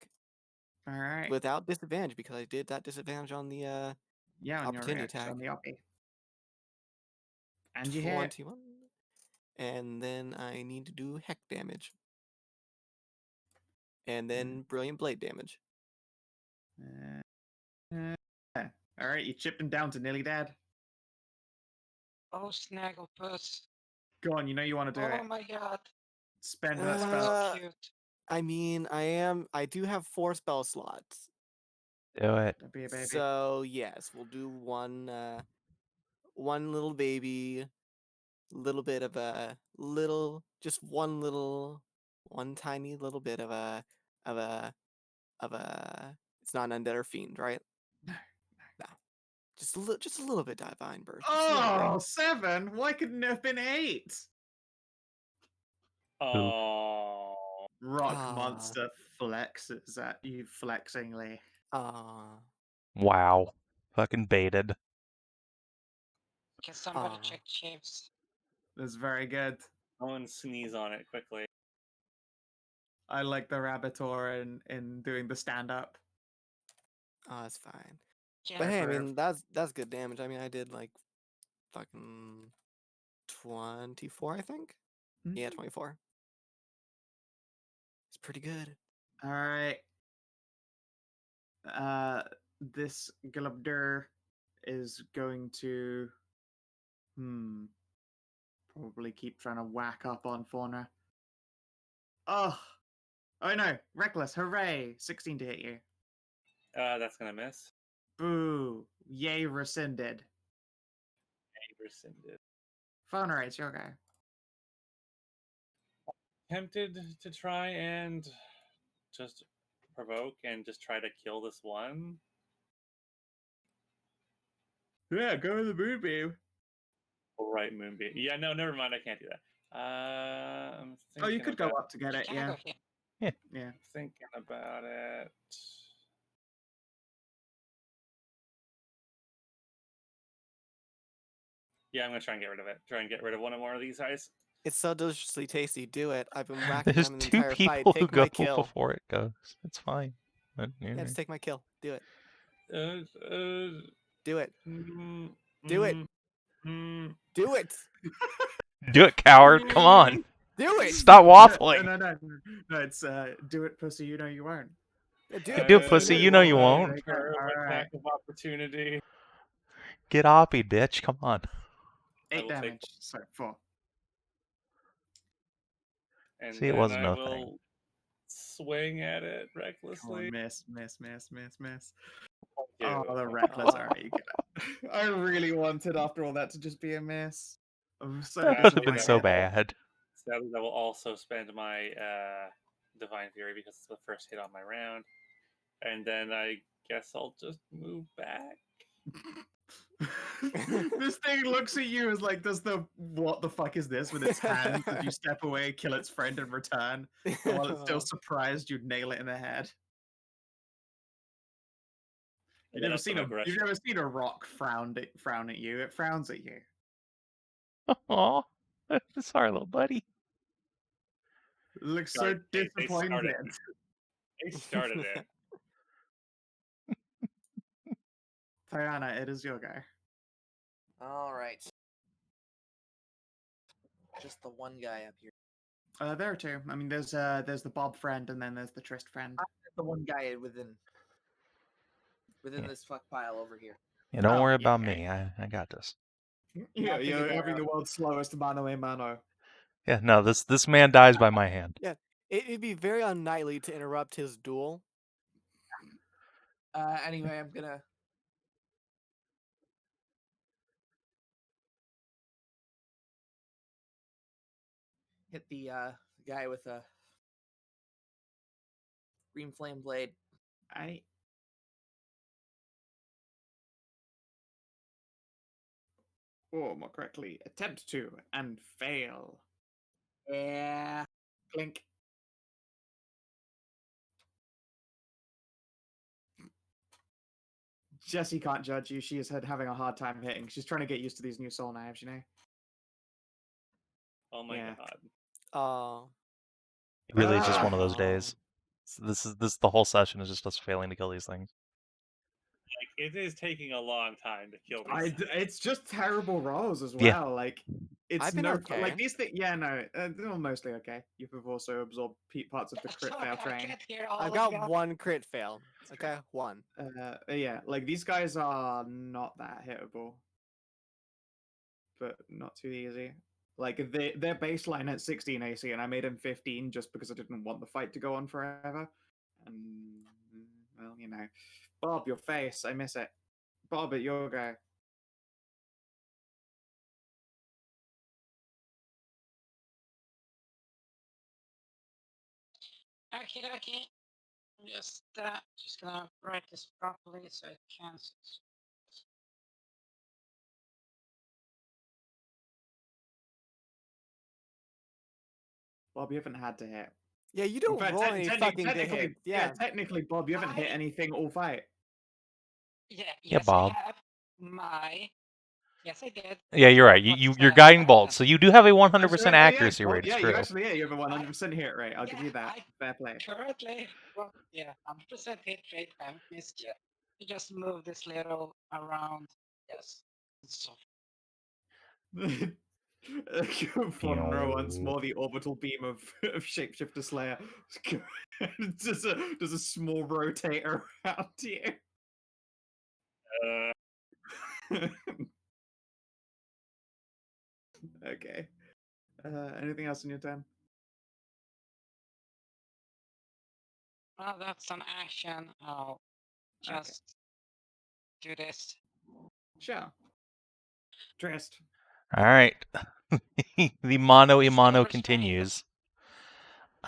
All right. without disadvantage because I did that disadvantage on the On your opportunity reaction, attack. on the oppie. And you hit. 21. And then I need to do heck damage. And then brilliant blade damage. All right, you chipped him down to nearly dead. Oh, Snagglepuss. Go on, you know you want to do it. Oh my god. Spend that That's spell. so cute. I mean, I do have 4 spell slots. Do it. Don't be a baby. So yes, we'll do one little baby, little bit of a just one tiny little bit of a it's not an undead or fiend, right? No. Just a little bit divine burst. Just a little bit. Oh, 7? Why couldn't it have been 8? Oh. Rock monster flexes at you flexingly. Wow. Fucking baited. Can somebody check chips? That's very good. Someone sneeze on it quickly. I like the Rabbitor in doing the stand up. Oh, that's fine. Yeah. But hey, I mean that's good damage. I mean I did like fucking 24, I think. Yeah, 24. It's pretty good. All right. This Glubdur is going to probably keep trying to whack up on Faunra. Oh no, reckless! Hooray! 16 to hit you. That's gonna miss. Boo! Yay, rescinded. Rescinded. Faunra, it's your guy. Tempted to try and just provoke and just try to kill this one. Yeah, go with the moonbeam. Right, moonbeam. Yeah, no, never mind. I can't do that. I'm Oh, you thinking could go about- up to get it. Yeah. Yeah. Yeah. Thinking about it. Yeah, I'm gonna try and get rid of it. Try and get rid of one or more of these guys. It's so deliciously tasty. Do it. I've been whacking There's them the 2 entire fight. people who Take go my kill. before it goes. It's fine. But, Yeah, just take my kill. Do it. Do it. Mm, Do it. mm. Do it. Do it, coward. Come on. Do it. Stop waffling. No, it's do it, pussy. You know you won't. Yeah, Do it, pussy. You know you won't. Attack of opportunity. Get oppied, bitch. Come on. 8 damage. So 4. And See, it then wasn't I no will thing. swing at it Come recklessly. on, miss. Ew. Oh, the reckless. Alright, you get it. I really wanted after all that to just be a miss. I'm so That would have been so disappointed. bad. Sadly, I will also spend my Divine Fury because it's the first hit on my round. And then I guess I'll just move back. This thing looks at you as like, what the fuck is this with its hands as you step away, kill its friend in return, and while it's still surprised you'd nail it in the head. You've never seen a rock frown at you. It frowns at you. Aw. Sorry, little buddy. It looks so disappointed. They started it. Tajana, it is your guy. All right. Just the one guy up here. There are 2. I mean, there's the Bob friend, and then there's the Trist friend. The one guy within this fuck pile over here. Yeah, don't worry about me. I got this. Yeah, you're having the world's slowest mano a mano. Yeah, no, this man dies by my hand. Yeah, it'd be very unknightly to interrupt his duel. Anyway, I'm gonna hit the guy with a Green Flame Blade. Or more correctly, attempt to and fail. Yeah. Clink. Jessie can't judge you. She is having a hard time hitting. She's trying to get used to these new soul knives, you know? Oh my Yeah. god. Oh. It really is just one of those Oh. days. This the whole session is just us failing to kill these things. Like, it is taking a long time to kill these things. It's just terrible rolls as well. Yeah. Like, it's I've been okay. like these things. Yeah, no, they're mostly okay. You've also absorbed parts of the crit fail train. I've got one crit fail. Okay, one. Yeah, like these guys are not that hittable, but not too easy. Like their baseline at 16 AC, and I made him 15 just because I didn't want the fight to go on forever. And well, you know, Bob, your face, I miss it. Bob, at your go. Okay. Just gonna write this properly so it can. Bob, you haven't had to hit. Yeah, you don't roll any fucking to hit. Yeah, technically, Bob, you haven't hit anything all fight. Yeah, Yeah, yes, Bob. I have my. Yes, I did. Yeah, you're right. You're guiding bolts, so you do have a 100% accuracy rate. It's Yeah, true. you actually you have a 100% hit rate. I'll give you that. Fair play. Currently, well, yeah, 100% hit rate. I haven't missed yet. You just move this little around. Yes. So Faunra once more, the orbital beam of Shapeshifter Slayer does a small rotator around you. Okay. Anything else in your turn? well, that's an action. I'll just do this. Sure. Dressed. All right. The mono Just imano overspray. continues.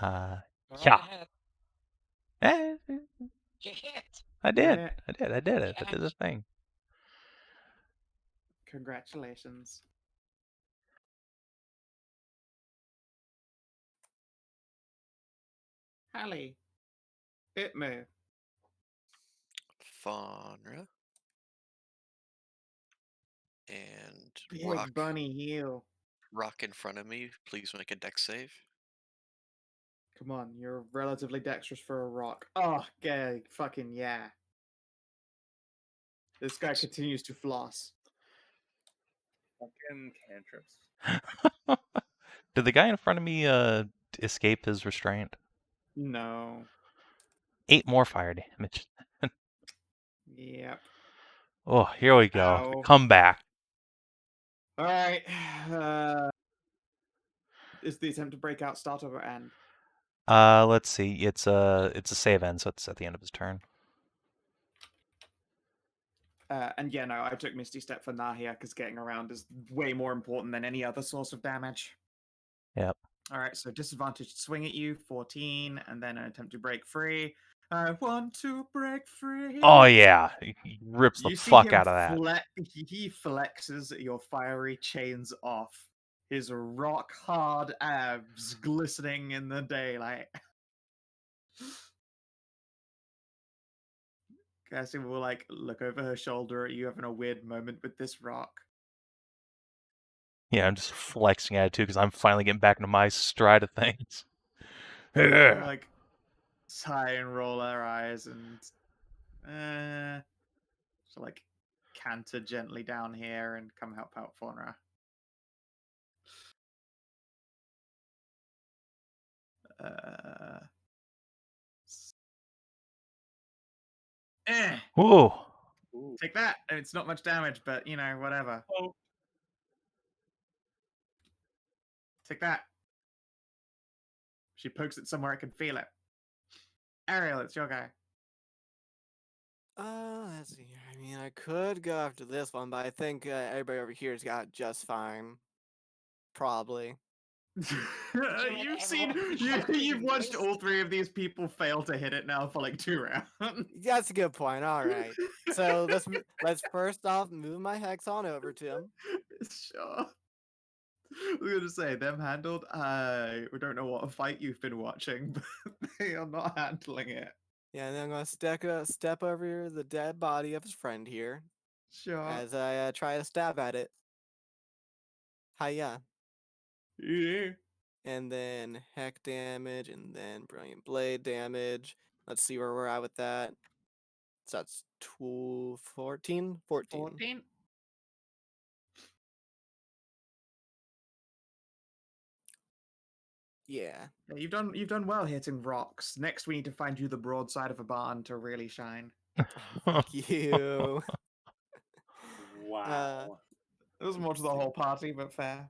Go Yeah. ahead. Eh, You hit. I did. Yeah. I did it. I did the thing. Congratulations. Hallie. Hit me. Faunra. And Big bunny heel. rock in front of me. Please make a dex save. Come on, you're relatively dexterous for a rock. Oh, okay, fucking yeah. This guy continues to floss. Fucking cantrips. Did the guy in front of me escape his restraint? No. 8 more fire damage. Yep. Oh, here we go. Ow. Come back. All right. Is the attempt to break out start or end? Let's see. It's a save end, so it's at the end of his turn. And yeah, no, I took Misty Step for Nahia because getting around is way more important than any other source of damage. Yep. All right, so disadvantaged swing at you, 14, and then an attempt to break free. I want to break free. Oh yeah, he rips the fuck out of that. He flexes your fiery chains off. His rock hard abs glistening in the daylight. Cassie will like look over her shoulder at you, having a weird moment with this rock. Yeah, I'm just flexing at it too because I'm finally getting back into my stride of things. Like sigh and roll her eyes and so like canter gently down here and come help out Faunra. Ooh. Take that. It's not much damage, but you know, whatever. Oh. Take that. She pokes it somewhere I can feel it. Ariel, it's your guy. Let's see. I mean, I could go after this one, but I think everybody over here's got just fine. Probably. You've seen, you've watched all 3 of these people fail to hit it now for like 2 rounds. That's a good point. All right. So let's first off move my hex on over to him. Sure. I was gonna say them handled. We don't know what fight you've been watching, but they are not handling it. Yeah, and then I'm gonna step over the dead body of his friend here Sure. as I try to stab at it. Hiya. Yeah. And then heck damage, and then brilliant blade damage. Let's see where we're at with that. So that's 14? 14. Yeah. Yeah, you've done well hitting rocks. Next, we need to find you the broadside of a barn to really shine. Fuck you. Wow. It was more to the whole party, but fair.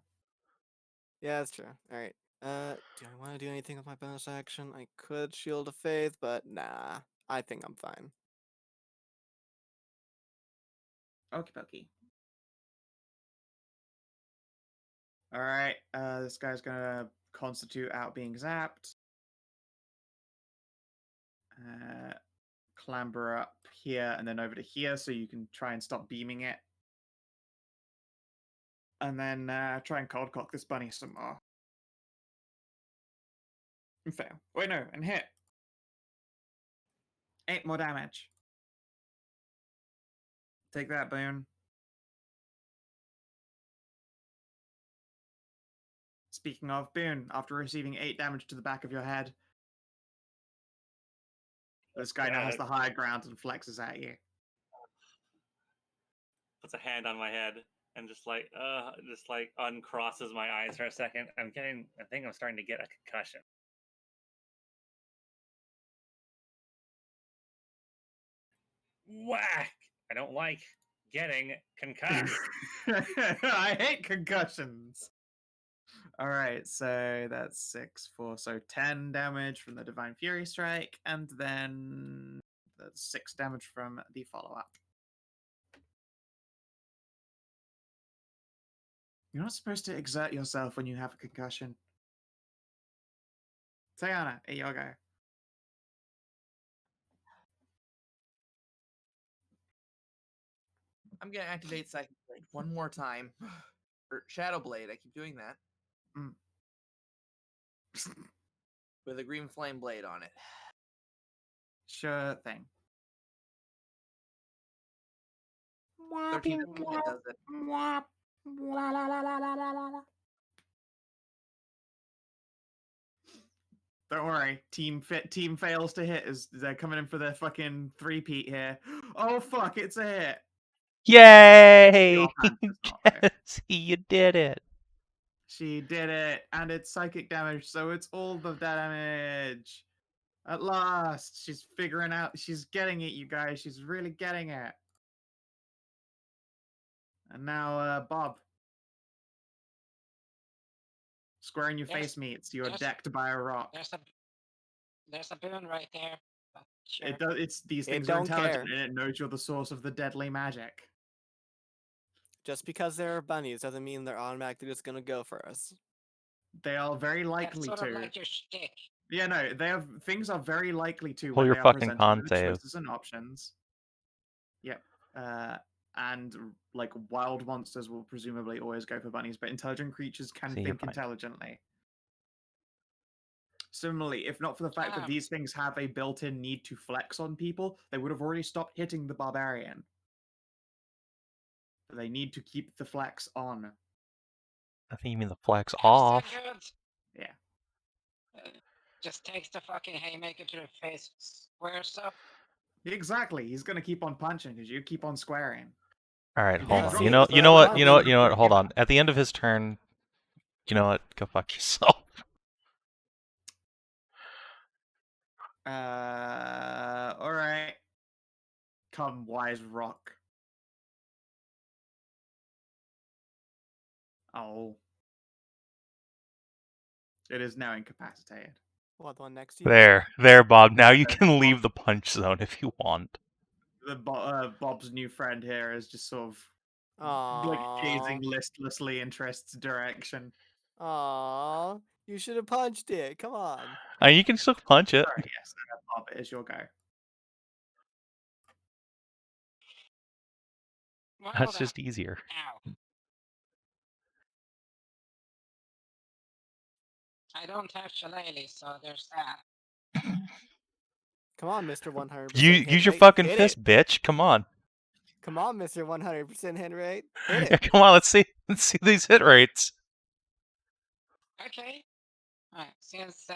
Yeah, that's true. All right. Do I want to do anything with my bonus action? I could Shield of Faith, but nah. I think I'm fine. Okie dokie. All right. This guy's gonna constitute out being zapped. Clamber up here and then over to here so you can try and stop beaming it. And then try and cold cock this bunny some more. And fail. Wait, no, and hit. 8 more damage. Take that, Boone. Speaking of, Boone, after receiving 8 damage to the back of your head, this guy now has the higher ground and flexes at you. Puts a hand on my head and just like uncrosses my eyes for a second. I think I'm starting to get a concussion. Whack! I don't like getting concussed. I hate concussions. All right, so that's 6, 4, so 10 damage from the Divine Fury Strike, and then that's 6 damage from the follow-up. You're not supposed to exert yourself when you have a concussion. Tajana, your go. I'm gonna activate Psychic Blade one more time. Or Shadow Blade, I keep doing that. With a green flame blade on it. Sure thing. 13 that does it. Don't worry, team fails to hit as they're coming in for their fucking 3-peat here. Oh fuck, it's a hit. Yay! Jesse, you did it. She did it, and it's psychic damage, so it's all the damage. At last, she's figuring out, she's getting it, you guys. She's really getting it. And now, Bob. Square in your face meets. You're decked by a rock. There's a boon right there. Sure. It does. It's these things are intelligent, and it knows you're the source of the deadly magic. Just because they're bunnies doesn't mean they're automatically just gonna go for us. They are very likely That's sort to. of like your shtick. Yeah, no, things are very likely to Pull when your they are fucking presented con with save. choices and options. Yep. And like wild monsters will presumably always go for bunnies, but intelligent creatures can think intelligently. Similarly, if not for the fact that these things have a built-in need to flex on people, they would have already stopped hitting the barbarian. But they need to keep the flex on. I think you mean the flex off. Yeah. Just takes the fucking haymaker to the face, squares up. Exactly. He's gonna keep on punching because you keep on squaring. All right, hold on. You know what? Hold on. At the end of his turn, you know what? Go fuck yourself. All right. Come, wise rock. Oh. It is now incapacitated. What, the one next to you? There, Bob. Now you can leave the punch zone if you want. Bob's new friend here is just sort of like gazing listlessly in Trist's direction. Aw, you should have punched it. Come on. You can still punch it. Sorry, yes, Bob, it is your go. Well, That's then. just easier. Ow. I don't have Shillelagh, so there's that. Come on, Mr. 100%. Use your fucking fist, bitch. Come on. Come on, Mr. 100% hit rate. Hit it. Yeah, come on, let's see these hit rates. Okay. Alright, since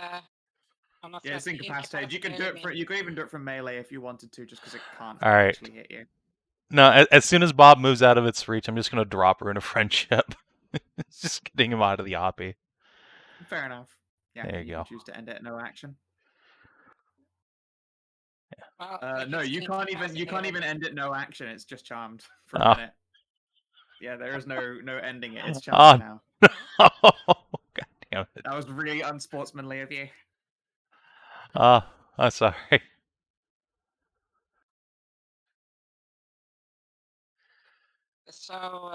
I'm not Yeah, it's incapacitated. You can do it. You can even do it from melee if you wanted to, just because it can't All right. actually hit you. No, as soon as Bob moves out of its reach, I'm just gonna drop Rune of Friendship. Just getting him out of the oppie. Fair enough. Yeah, There you go. can choose to end it no action. Well, No, you can't even end it no action. It's just charmed for a Oh. minute. Yeah, there is no ending it. It's charmed now. Oh, God damn it. That was really unsportsmanly of you. I'm sorry. So,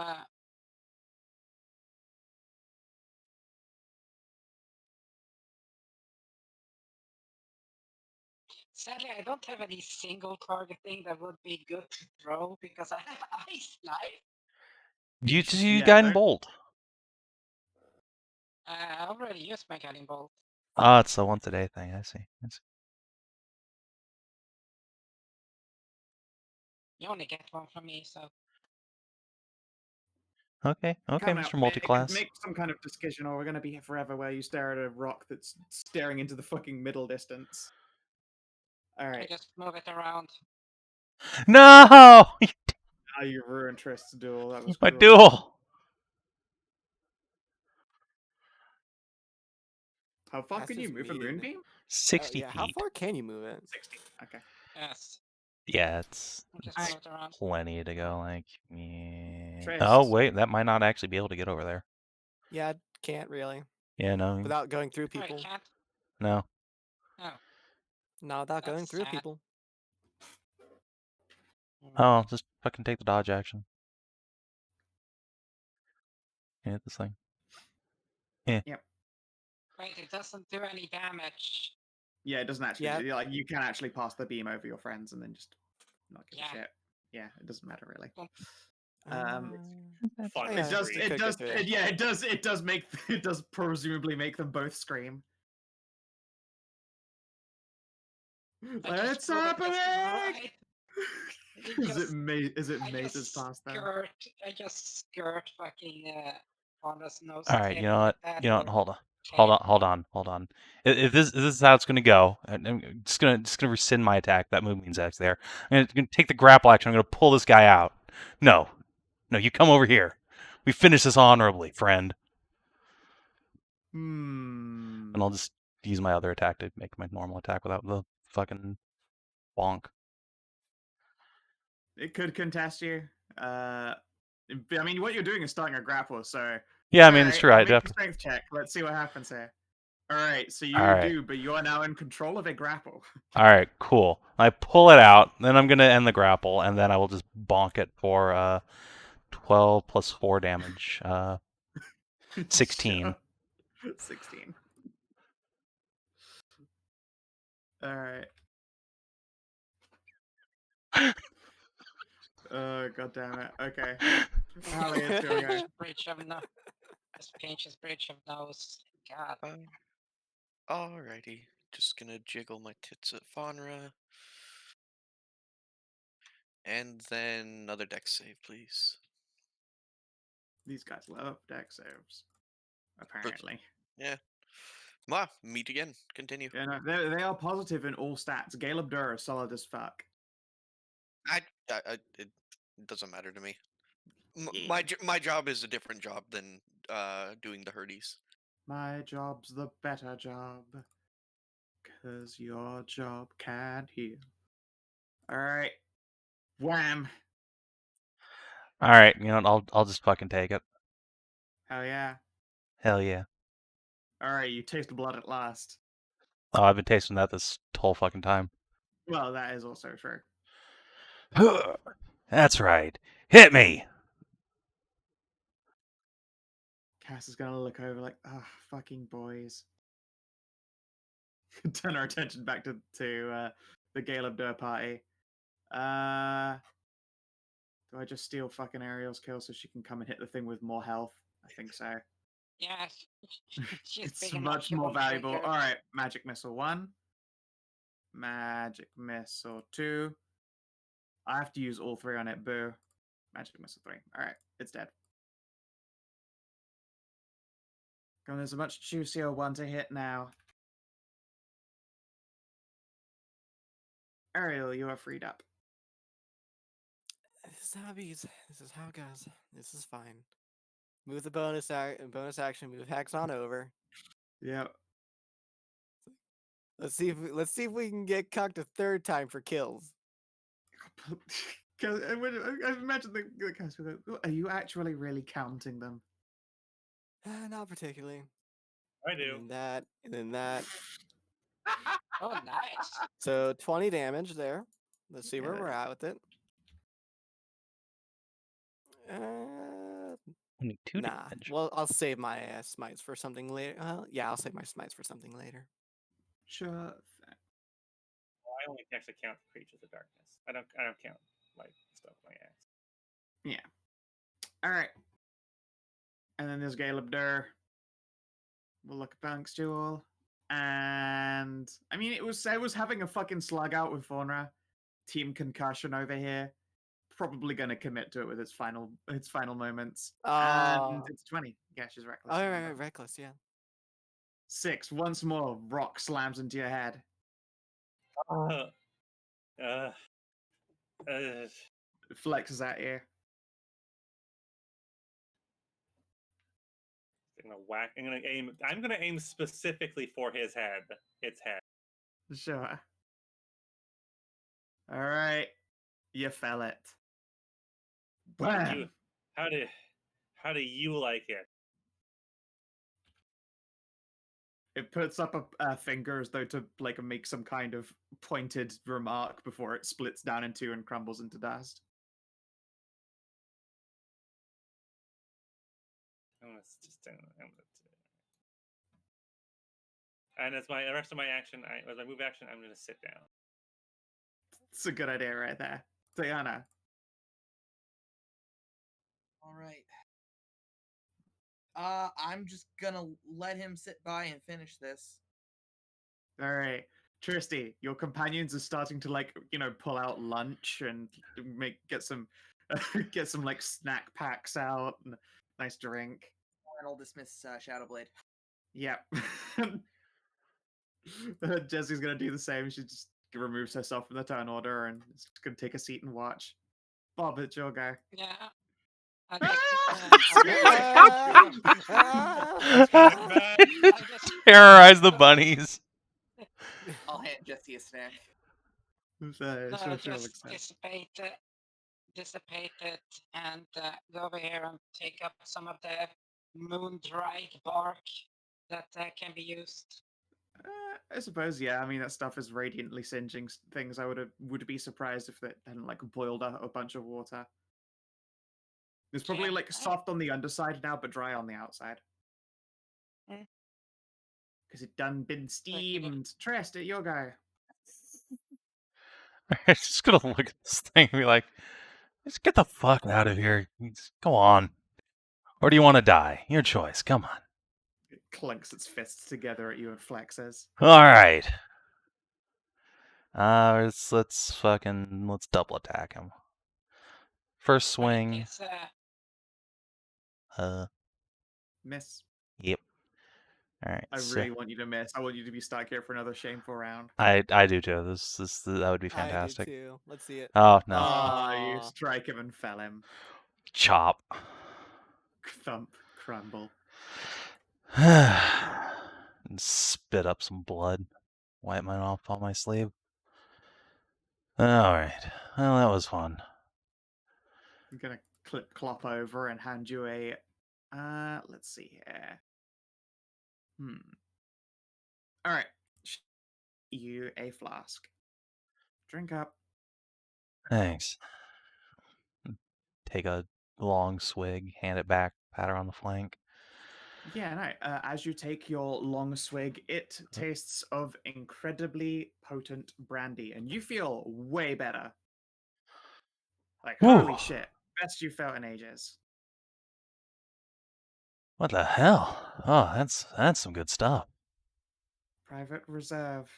sadly, I don't have any single target thing that would be good to throw because I have Ice Knife. You just use Guiding Bolt. I already used my Guiding Bolt. Oh, it's the once a day thing. I see. You only get one from me, so. Okay, Mr. Multiclass. Make some kind of decision, or we're gonna be here forever where you stare at a rock that's staring into the fucking middle distance. All right. I just move it around. No! Oh, you ruined Tristan's duel. That was My cruel. duel! How far That's can you just move a mean. moonbeam? 60 yeah, feet. how far can you move it? 60. Okay. Yes. Yeah, it's Just move it around. plenty to go. Like, yeah. Trist. Oh wait, that might not actually be able to get over there. Yeah, can't really. Yeah, no. Without going through Oh, people. I can't. No. Oh. Not without going That's through sad. people. Oh, just fucking take the dodge action. Hit this thing. Yeah. Yep. Wait, it doesn't do any damage. Yeah, it doesn't actually. Yeah. Like, you can actually pass the beam over your friends and then just not give Yeah. a shit. Yeah, it doesn't matter really. Fuck yeah, It does presumably make them both scream. It's happening! Right. Is it mazes past them? I just skirt fucking Faunra's nose. All right, you know what? That You know what? or Hold on. If this is how it's gonna go, I'm just gonna rescind my attack. That movement attack's there. I'm gonna take the grapple action. I'm gonna pull this guy out. No, you come over here. We finish this honorably, friend. And I'll just use my other attack to make my normal attack without the fucking bonk. It could contest you. I mean, what you're doing is starting a grapple, so. Yeah, I mean, it's true. I'll I make have a to. strength check. Let's see what happens here. All right, so you All right. do, but you are now in control of a grapple. All right, cool. I pull it out, then I'm gonna end the grapple, and then I will just bonk it for 12 plus 4 damage. 16. 16. All right. God damn it. Okay. Hallie, it's going to go. bridge of nose. This pinches bridge of nose. God. Alrighty. Just gonna jiggle my tits at Faunra. And then another dex save, please. These guys love dex saves. Apparently. Yeah. Meet again. Continue. Yeah, no, they are positive in all stats. Galeb Dur is solid as fuck. It doesn't matter to me. My job is a different job than doing the herdies. My job's the better job. 'Cause your job can't heal. Alright. Wham! Alright, you know what? I'll just fucking take it. Hell yeah. Hell yeah. Alright, you taste blood at last. Oh, I've been tasting that this whole fucking time. Well, that is also true. That's right. Hit me! Cass is gonna look over like, oh, fucking boys. Turn our attention back to the Gale of Dur party. Do I just steal fucking Ariel's kill so she can come and hit the thing with more health? I think so. Yeah, she's It's big enough. much She more won't valuable. trigger. All right, Magic Missile 1. Magic Missile 2. I have to use all 3 on it. Boo. Magic Missile 3. All right, it's dead. And there's a much juicier one to hit now. Ariel, you are freed up. This is how it is. This is how it goes. This is fine. Move the bonus action. Move Hex on over. Yep. Let's see if we can get cucked a third time for kills. Because I imagine the cast with it. Are you actually really counting them? Not particularly. I do. And then that. Oh, nice. So 20 damage there. Let's see where we're at with it. 22 nah. damage. Well, I'll save my smites for something later. Yeah, I'll save my smites for something later. Sure. Well, I only actually count creatures of darkness. I don't count light stuff like that. Yeah. All right. And then there's Gale of Dur. We'll look at Banks Duel. And I mean, I was having a fucking slug out with Faunra. Team concussion over here. Probably gonna commit to it with its final moments. And it's 20. Yeah, she's reckless. Oh, right, reckless, yeah. 6. Once more, rock slams into your head. Flexes at you. I'm gonna aim specifically for his head. Its head. Sure. All right. You fell it. Bam! How do you like it? It puts up a finger as though to like make some kind of pointed remark before it splits down in 2 and crumbles into dust. And as the rest of my action, as I move action, I'm gonna sit down. It's a good idea right there. Tajana. All right. I'm just gonna let him sit by and finish this. All right. Tristy, your companions are starting to pull out lunch and get some like snack packs out and nice drink. And I'll dismiss Shadowblade. Yep. Jesse's gonna do the same. She just removes herself from the turn order and is gonna take a seat and watch. Bob, it's your go. Yeah. Terrorize the bunnies. I'll hand Jesse a snack. Dissipate it and go over here and take up some of the moon-dried bark that can be used. I suppose, yeah. I mean, that stuff is radiantly singeing things. I would be surprised if it hadn't boiled a bunch of water. It's probably soft on the underside now, but dry on the outside. Because it done been steamed. Tristan, your go. I'm just gonna look at this thing and be like, "Just get the fuck out of here. Go on." Or do you want to die? Your choice. Come on. It clunks its fists together at you and flexes. All right. Let's double attack him. First swing. Miss. Yep. All right. I really want you to miss. I want you to be stuck here for another shameful round. I do too. That would be fantastic. I do too. Let's see it. Oh no! You strike him and fell him. Chop. Thump. Crumble. And spit up some blood. Wipe mine off on my sleeve. All right. Well, that was fun. I'm gonna clop over and hand you a. Let's see here. All right. You a flask. Drink up. Thanks. Take a long swig, hand it back, pat her on the flank. Yeah, no. As you take your long swig, it tastes of incredibly potent brandy, and you feel way better. Like, holy Whew. shit. Best you felt in ages. What the hell? Oh, that's some good stuff. Private reserve.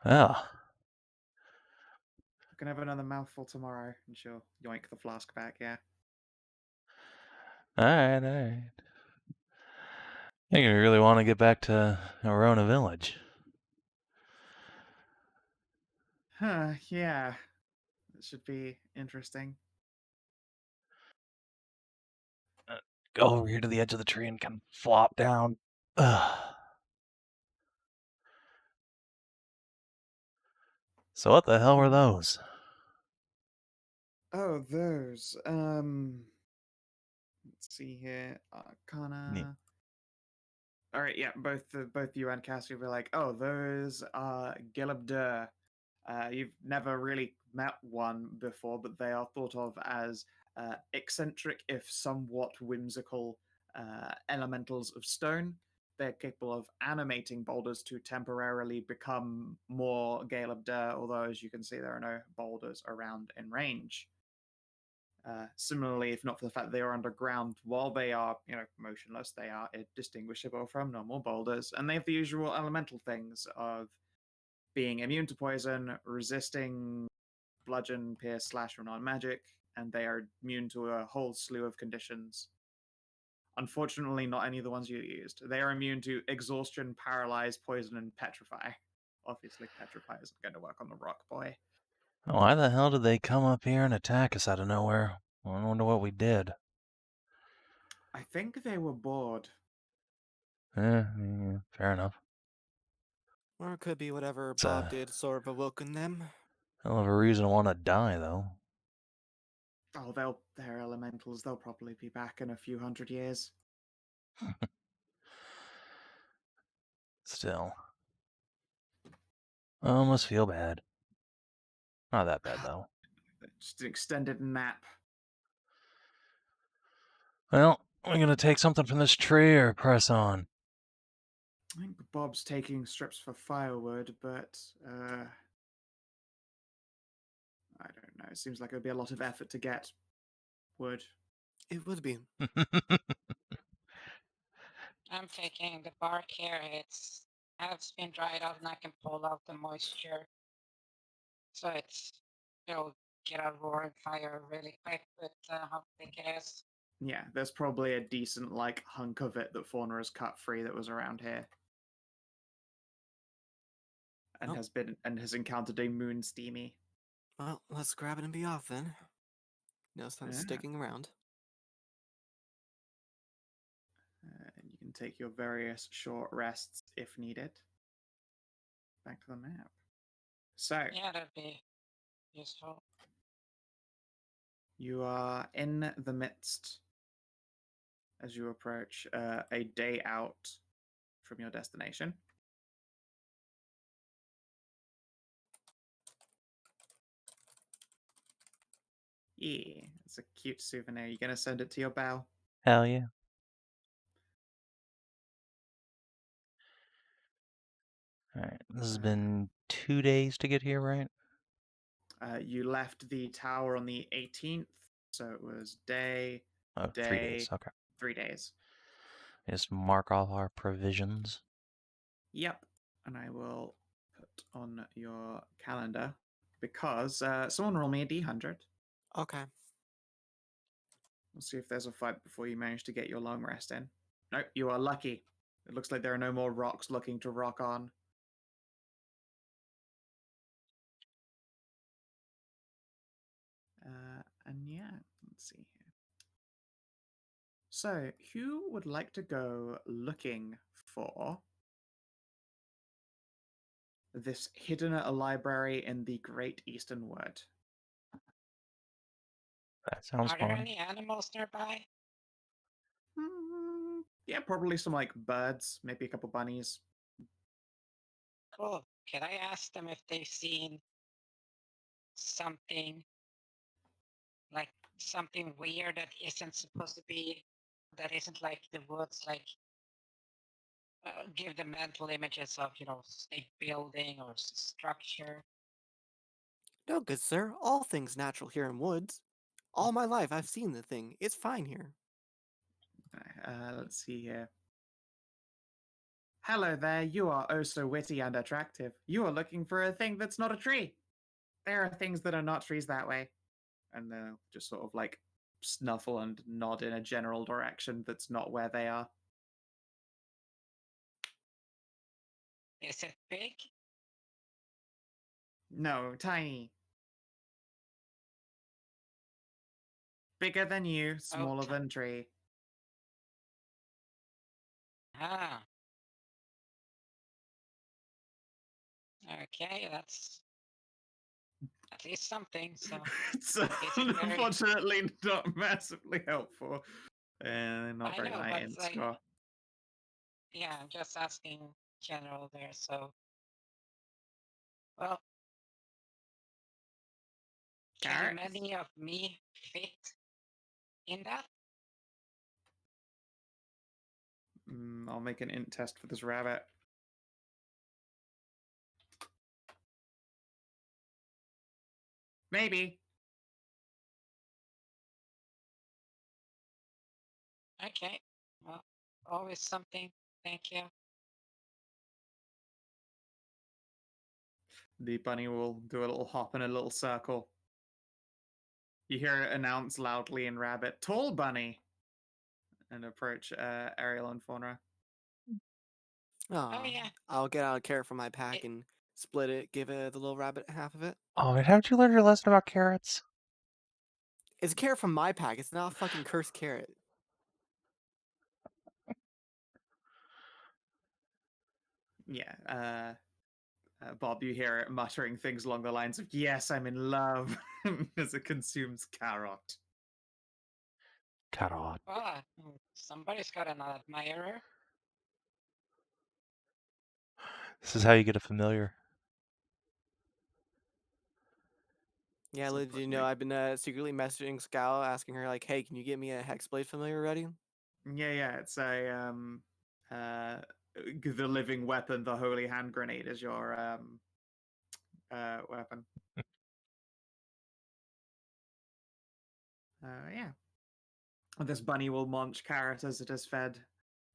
Yeah. You can have another mouthful tomorrow, and she'll yoink the flask back, yeah. Alright. I think we really want to get back to Arona Village. Huh, yeah. That should be interesting. Go over here to the edge of the tree and kind of flop down. Ugh. So what the hell were those? Oh, those. Let's see here. Arcana. All right, yeah, both you and Cassie were like, oh, those are Gilabdur. You've never really met one before, but they are thought of as eccentric, if somewhat whimsical, elementals of stone. They're capable of animating boulders to temporarily become more Gale-Abdur, although, as you can see, there are no boulders around in range. Similarly, if not for the fact that they are underground, while they are, motionless, they are indistinguishable from normal boulders, and they have the usual elemental things of being immune to poison, resisting bludgeon, pierce, slash, or non-magic, and they are immune to a whole slew of conditions. Unfortunately, not any of the ones you used. They are immune to exhaustion, paralyze, poison, and petrify. Obviously, petrify isn't going to work on the rock boy. Why the hell did they come up here and attack us out of nowhere? I wonder what we did. I think they were bored. Yeah, fair enough. Or it could be whatever It's Bob did sort of awoken them. Hell of a reason to want to die, though. Oh, they're elementals. They'll probably be back in a few hundred years. Still. I almost feel bad. Not that bad, though. Just an extended nap. Well, we're gonna take something from this tree or press on? I think Bob's taking strips for firewood, but I don't know. It seems like it would be a lot of effort to get wood. It would be. I'm taking the bark here. Has been dried out and I can pull out the moisture. So it'll get a roaring fire really quick with how thick it is. Yeah, there's probably a decent hunk of it that Faunra has cut free that was around here. And has encountered a moon steamy. Well, let's grab it and be off then. No sense sticking around. You can take your various short rests if needed. Back to the map. So yeah, that'd be useful. You are in the midst, as you approach, a day out from your destination. Yeah, it's a cute souvenir. You gonna send it to your bow? Hell yeah. Alright, this has been 2 days to get here, right? You left the tower on the 18th, so it was day, 3 days, okay. 3 days. Just mark off our provisions. Yep, and I will put on your calendar because someone roll me a D100. Okay. We'll see if there's a fight before you manage to get your long rest in. Nope, you are lucky. It looks like there are no more rocks looking to rock on. And yeah, let's see here. So, who would like to go looking for this hidden at a library in the Great Eastern Wood? That sounds Are there fun. any animals nearby? Yeah, probably some birds, maybe a couple bunnies. Cool. Can I ask them if they've seen something something weird that isn't supposed to be that isn't like the woods, like give the mental images of a building or structure. No, good sir. All things natural here in woods. All my life I've seen the thing. It's fine here. Let's see here. Hello there, you are oh so witty and attractive. You are looking for a thing that's not a tree. There are things that are not trees that way. And they'll just sort of like snuffle and nod in a general direction that's not where they are. Is it big? No, tiny. Bigger than you, smaller than tree. Ah. Okay, that's at least something. So It's is it very... unfortunately not massively helpful. And not very high in score. Yeah, I'm just asking general there, so well, can many of me fit in that? I'll make an int test for this rabbit. Maybe. Okay, well, always something. Thank you. The bunny will do a little hop in a little circle. You hear it announce loudly in rabbit, "Tall bunny!" and approach Ariel and Faunra. Oh, yeah. I'll get out a carrot from my pack and split it, give the little rabbit half of it. Oh, and haven't you learned your lesson about carrots? It's a carrot from my pack. It's not a fucking cursed carrot. Yeah, Bob, you hear it muttering things along the lines of, "Yes, I'm in love," as it consumes carrot. Carrot. Ah, somebody's got an admirer. This is how you get a familiar. Yeah, did you know I've been secretly messaging Skow, asking her like, "Hey, can you get me a Hexblade familiar ready?" Yeah, it's a the living weapon, the holy hand grenade is your weapon. Yeah. This bunny will munch carrot as it is fed.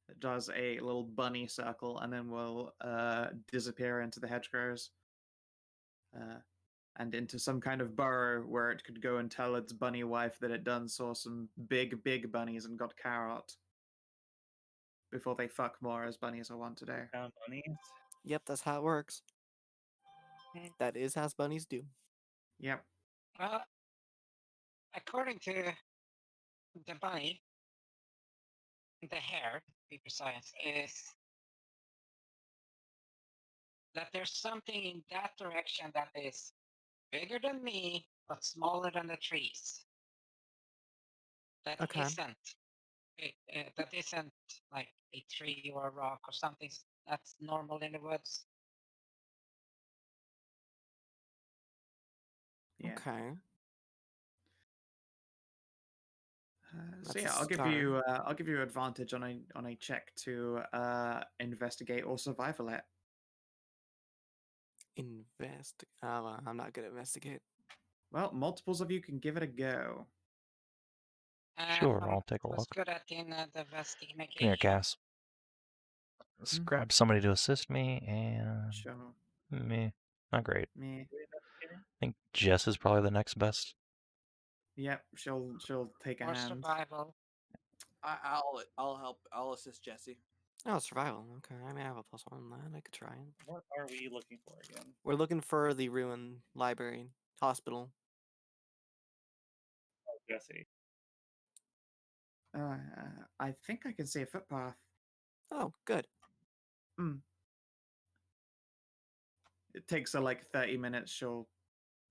It does a little bunny circle and then will disappear into the hedgerows and into some kind of burrow where it could go and tell its bunny wife that it done saw some big bunnies and got carrot before they fuck more, as bunnies are wont to do. Bunnies? Yep, that's how it works. That is how bunnies do. Yep. Well, according to the bunny, the hair, to be precise, is that there's something in that direction that is bigger than me, but smaller than the trees. That isn't like a tree or a rock or something that's normal in the woods. Yeah. Okay. So yeah, I'll give you advantage on a check to investigate or survival it. I'm not good at investigate. Well, multiples of you can give it a go. Sure, I'll take a was look. good at in the investigation. Come here, Cass. Let's grab somebody to assist me, and Sure. me. Not great. Me. I think Jess is probably the next best. Yep, she'll take a Or hand. survival. I'll help. I'll assist Jesse. Oh, survival. Okay, I may have a +1 on that. I could try it. What are we looking for again? We're looking for the ruin library hospital. Oh, Jesse. I think I can see a footpath. Oh, good. It takes her like 30 minutes. She'll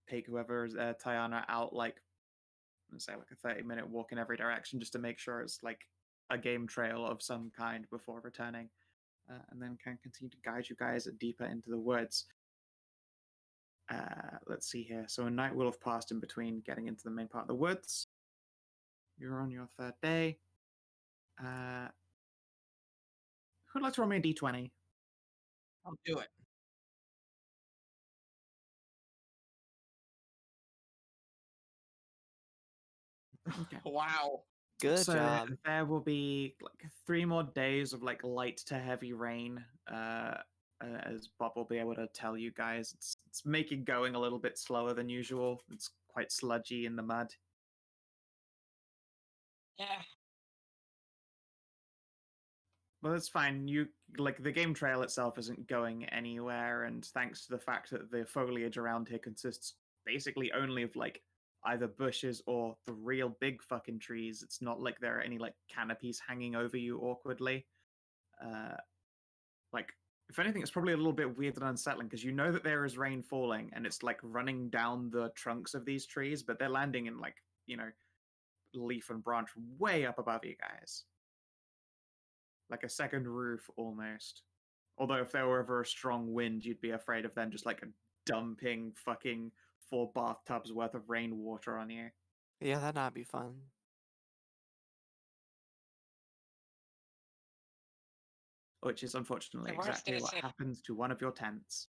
take whoever's Tajana out, like, let's say, like a 30-minute walk in every direction just to make sure it's like a game trail of some kind before returning, and then can continue to guide you guys deeper into the woods. Let's see here. So a night will have passed in between getting into the main part of the woods. You're on your third day. Who'd like to roll me a d20? I'll do it. Okay. Wow. Good So job. there will be like 3 more days of like light to heavy rain. As Bob will be able to tell you guys, it's making going a little bit slower than usual. It's quite sludgy in the mud. Yeah. Well, that's fine. You like the game trail itself isn't going anywhere, and thanks to the fact that the foliage around here consists basically only of like either bushes or the real big fucking trees. It's not like there are any like canopies hanging over you awkwardly. Like, if anything, it's probably a little bit weird and unsettling because you know that there is rain falling and it's like running down the trunks of these trees, but they're landing in like, leaf and branch way up above you guys. Like a second roof almost. Although if there were ever a strong wind, you'd be afraid of them just like dumping fucking 4 bathtubs worth of rainwater on you. Yeah, that'd not be fun. Which is unfortunately The worst exactly is what if- happens to one of your tents.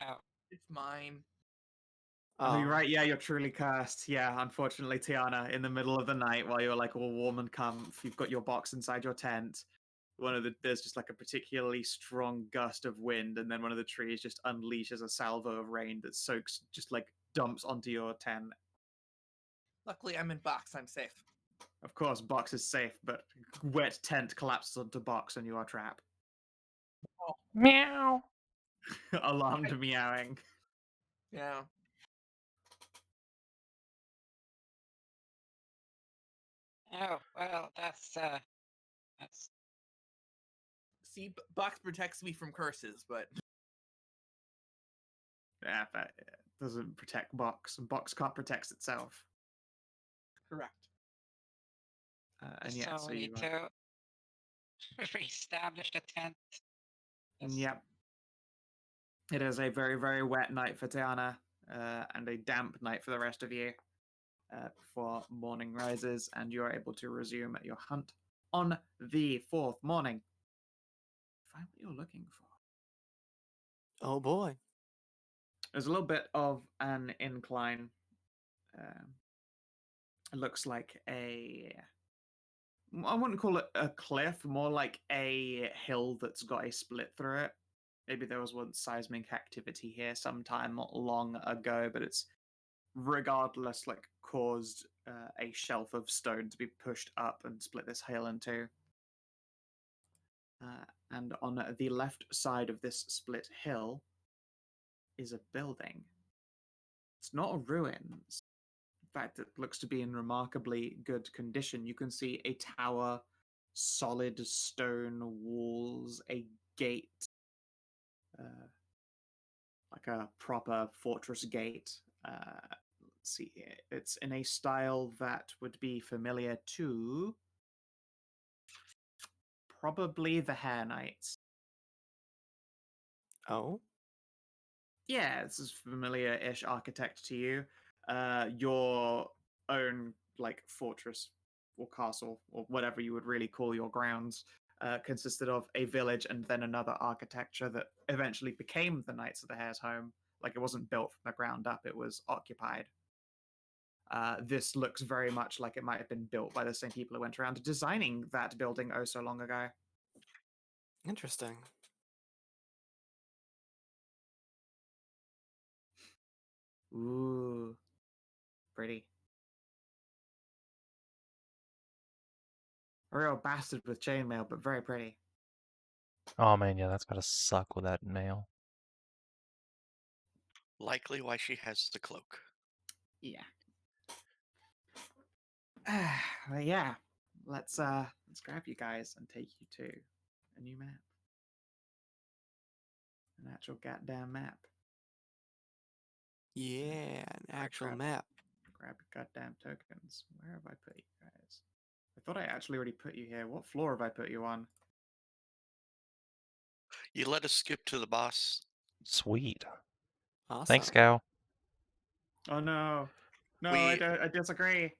Oh, It's mine. Oh, you're right. Yeah, you're truly cursed. Yeah, unfortunately, Tiana, in the middle of the night while you're like all warm and comfy, you've got your box inside your tent. There's just like a particularly strong gust of wind, and then one of the trees just unleashes a salvo of rain that soaks, just like dumps onto your tent. Luckily, I'm in box. I'm safe. Of course, box is safe, but wet tent collapses onto box, and you are trapped. Meow. Alarmed meowing. Yeah. oh, well, that's See, box protects me from curses, but Yeah, but it doesn't protect box, and box can't protect itself. correct. And yeah, so so we you need to reestablish the tent. Yes. Yep. It is a very, very wet night for Tiana, and a damp night for the rest of you before morning rises, and you're able to resume your hunt on the 4th morning. Find what you're looking for. Oh boy. There's a little bit of an incline. It looks like I wouldn't call it a cliff, more like a hill that's got a split through it. Maybe there was once seismic activity here sometime long ago, but it's regardless like caused a shelf of stone to be pushed up and split this hill in two. And on the left side of this split hill is a building. It's not a ruins. In fact, it looks to be in remarkably good condition. You can see a tower, solid stone walls, a gate, like a proper fortress gate. Let's see here. It's in a style that would be familiar to probably the Hair Knights. Oh. Yeah, this is familiar-ish architect to you. Your own like fortress or castle or whatever you would really call your grounds consisted of a village and then another architecture that eventually became the Knights of the Hare's home. Like it wasn't built from the ground up; it was occupied. This looks very much like it might have been built by the same people who went around designing that building oh so long ago. Interesting. Ooh, pretty. A real bastard with chainmail, but very pretty. Oh man, yeah, that's gotta suck with that mail. Likely why she has the cloak. Yeah. Well, yeah. Let's grab you guys and take you to a new map. An actual goddamn map. Yeah, an actual crap. map. Grab your goddamn tokens. Where have I put you guys? I thought I actually already put you here. What floor have I put you on? You let us skip to the boss. Sweet. Awesome. Thanks, Skow. Oh no. No, We- I disagree.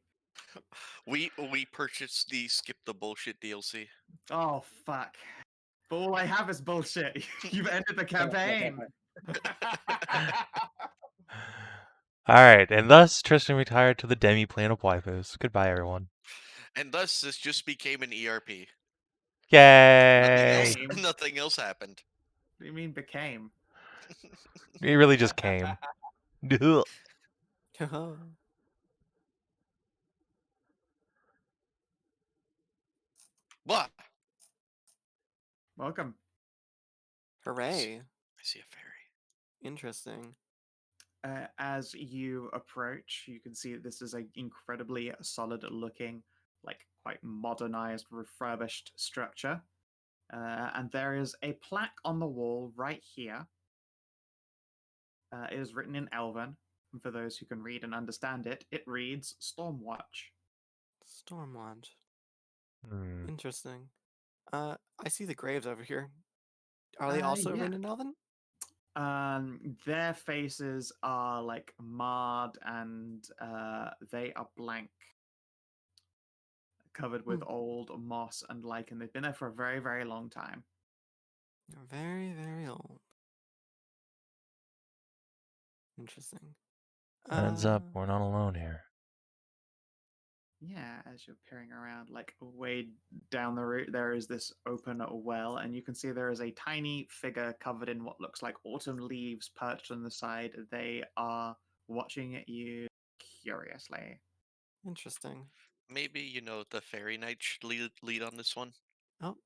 We purchased the Skip the Bullshit DLC. Oh fuck! But all I have is bullshit. You've ended the campaign. Alright, and thus Tristan retired to the demi-plane of waifus. Goodbye, everyone. And thus, this just became an ERP. Yay! Nothing else happened. What do you mean became? It really just came. Ugh. What? Welcome. Hooray. I see a fairy. Interesting. As you approach, you can see that this is an incredibly solid-looking, like quite modernized, refurbished structure. And there is a plaque on the wall right here. It is written in Elven. And for those who can read and understand it, it reads Stormwatch. Stormwatch. Hmm. Interesting. I see the graves over here. Are they also Yeah. written in Elven? Their faces are like marred and they are blank, covered with old moss and lichen. They've been there for a very, very long time. They're very, very old. Interesting. Heads up, we're not alone here. Yeah, as you're peering around, like way down the route, there is this open well, and you can see there is a tiny figure covered in what looks like autumn leaves perched on the side. They are watching at you curiously. Interesting. Maybe, the Fairy Knight should lead on this one. Oh,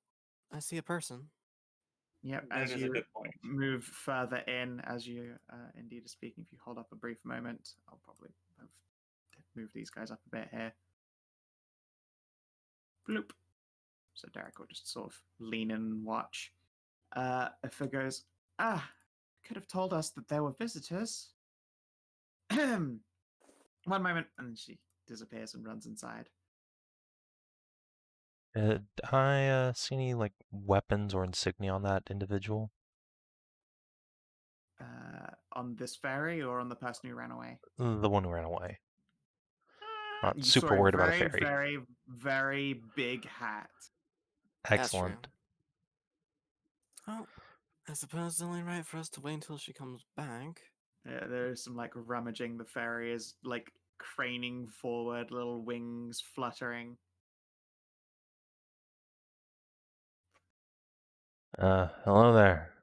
I see a person. Yep, That as is a you good point. move further in, as you indeed are speaking, if you hold up a brief moment, I'll probably move these guys up a bit here. Bloop. So Derek will just sort of lean in and watch. Iffa goes, could have told us that there were visitors. One moment, and she disappears and runs inside. Did I see any like weapons or insignia on that individual? On this ferry or on the person who ran away? The one who ran away. Not You super saw a worried about a very, fairy. very, very big hat. Excellent. Oh, I suppose it's only right for us to wait until she comes back. There's some like rummaging. The ferry is like craning forward, little wings fluttering. Hello there.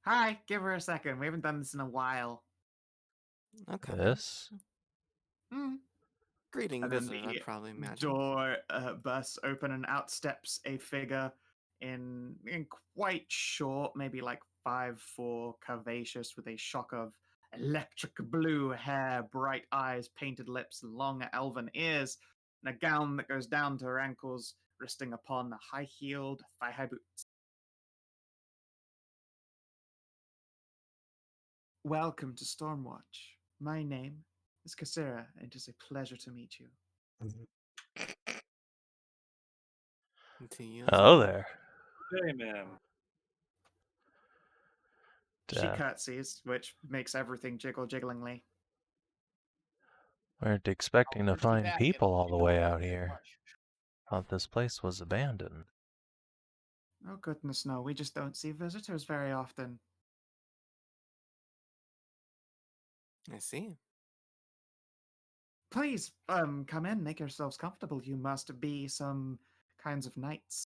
Hi, give her a second. We haven't done this in a while. Okay. This? Greeting And then visitor, the I'd probably imagine. door bursts open and out steps a figure in quite short, maybe like 5'4", curvaceous, with a shock of electric blue hair, bright eyes, painted lips, long elven ears, and a gown that goes down to her ankles, resting upon high-heeled thigh-high boots. Welcome to Stormwatch. My name is Kassira, and it is a pleasure to meet you. To you. Hello there. Hey, ma'am. She curtsies, which makes everything jiggle jigglingly. Weren't expecting to Where'd you find back people it? all the You know way what? out here. Thought this place was abandoned. Oh goodness no, we just don't see visitors very often. I see. Please, come in, make yourselves comfortable. You must be some kinds of knights.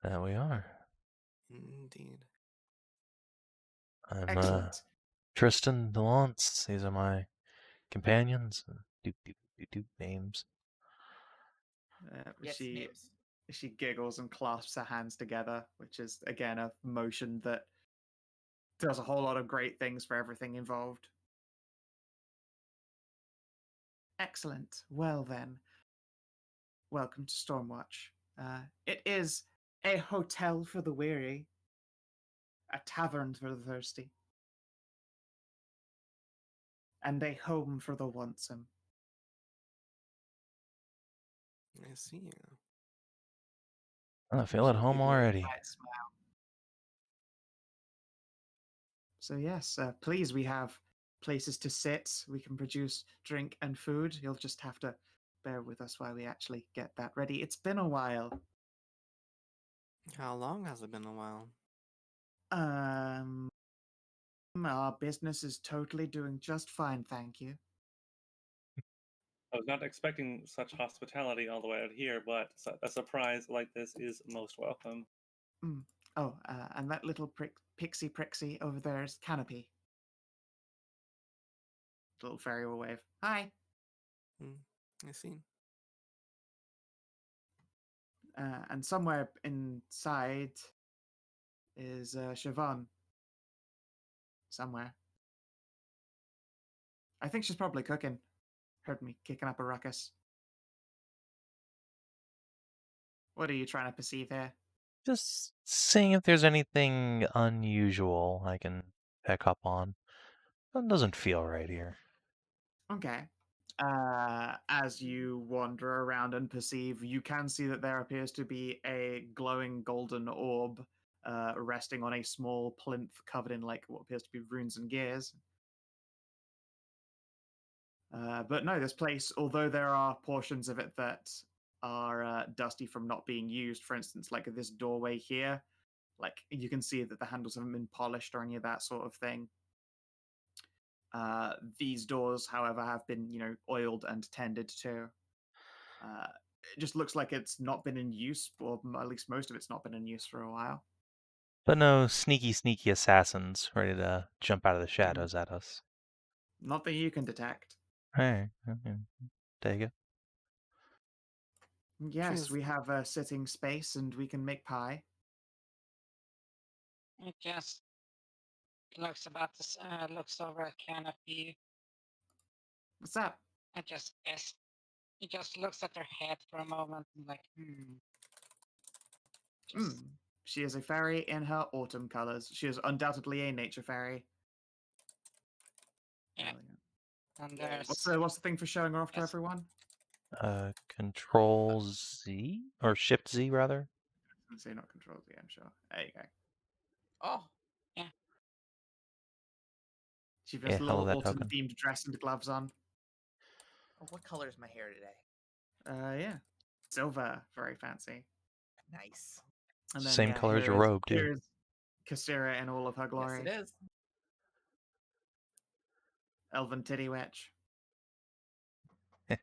There we are. Indeed. I'm Excellent. Tristan DeLance. These are my companions. Names. Yes, She names. she giggles and clasps her hands together, which is again a motion that does a whole lot of great things for everything involved. Excellent. Well then, welcome to Stormwatch. It is a hotel for the weary, a tavern for the thirsty, and a home for the wantsome. I see. I feel at She'll home give you a already. quiet smile. So yes, please, we have places to sit. We can produce drink and food. You'll just have to bear with us while we actually get that ready. It's been a while. How long has it been a while? Our business is totally doing just fine, thank you. I was not expecting such hospitality all the way out here, but a surprise like this is most welcome. Oh, and that little pixie Prixie over there is Canopy. Little fairy will wave. Hi. I see. And somewhere inside is Siobhan. Somewhere. I think she's probably cooking. Heard me kicking up a ruckus. What are you trying to perceive here? Just seeing if there's anything unusual I can pick up on. That doesn't feel right here. Okay. As you wander around and perceive, you can see that there appears to be a glowing golden orb resting on a small plinth covered in like what appears to be runes and gears. But no, this place, although there are portions of it that are dusty from not being used, for instance, like this doorway here, like you can see that the handles haven't been polished or any of that sort of thing. These doors, however, have been, oiled and tended to. It just looks like it's not been in use, or at least most of it's not been in use for a while. But no sneaky assassins ready to jump out of the shadows at us. Not that you can detect. Hey, take it. Yes, we have a sitting space and we can make pie. It just looks looks over at Canopy. What's up? It just looks at her head for a moment and like, She is a fairy in her autumn colors. She is undoubtedly a nature fairy. Yeah. And there's what's the thing for showing her off to everyone? Control Z or Shift Z rather. Let's say not Control Z. I'm sure. There you go. Oh. Yeah. She has a follow little that autumn token. themed dress and gloves on. Oh, what color is my hair today? Yeah. Silver. Very fancy. Nice. And then, Same color as your robe, too. Here's Kasira in all of her glory. Yes, it is. Elven titty witch.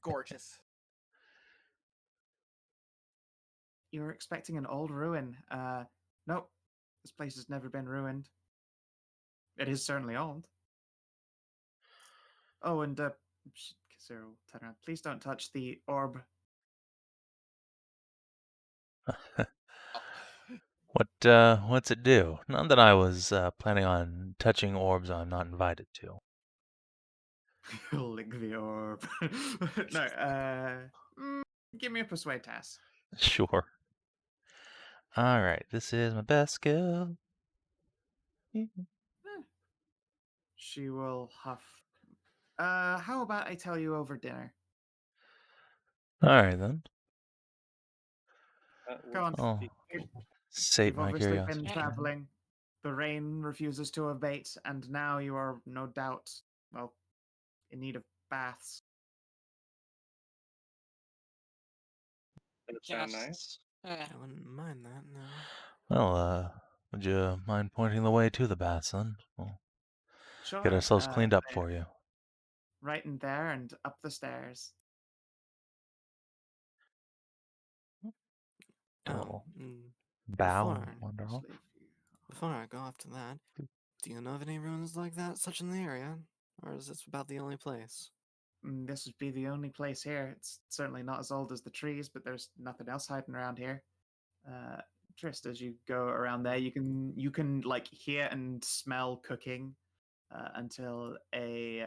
Gorgeous. You were expecting an old ruin. Nope. This place has never been ruined. It is certainly old. Oh, and Kasira will turn around. Please don't touch the orb. What's it do? Not that I was planning on touching orbs I'm not invited to. Lick the orb. No, give me a persuade test. Sure. Alright, this is my best skill. She will huff. How about I tell you over dinner? Alright then. Go on. Oh, sate You've my obviously curiosity. been traveling. The rain refuses to abate, and now you are no doubt, well, in need of baths. Does it sound nice? I wouldn't mind that, no. Well, would you mind pointing the way to the baths then? We'll Sure. get ourselves cleaned up for you. Right in there and up the stairs. Oh, bow and wander off. Before I go off to that, do you know of any ruins like that such in the area? Or is this about the only place? This would be the only place here. It's certainly not as old as the trees, but there's nothing else hiding around here. Trist, as you go around there, you can like hear and smell cooking until a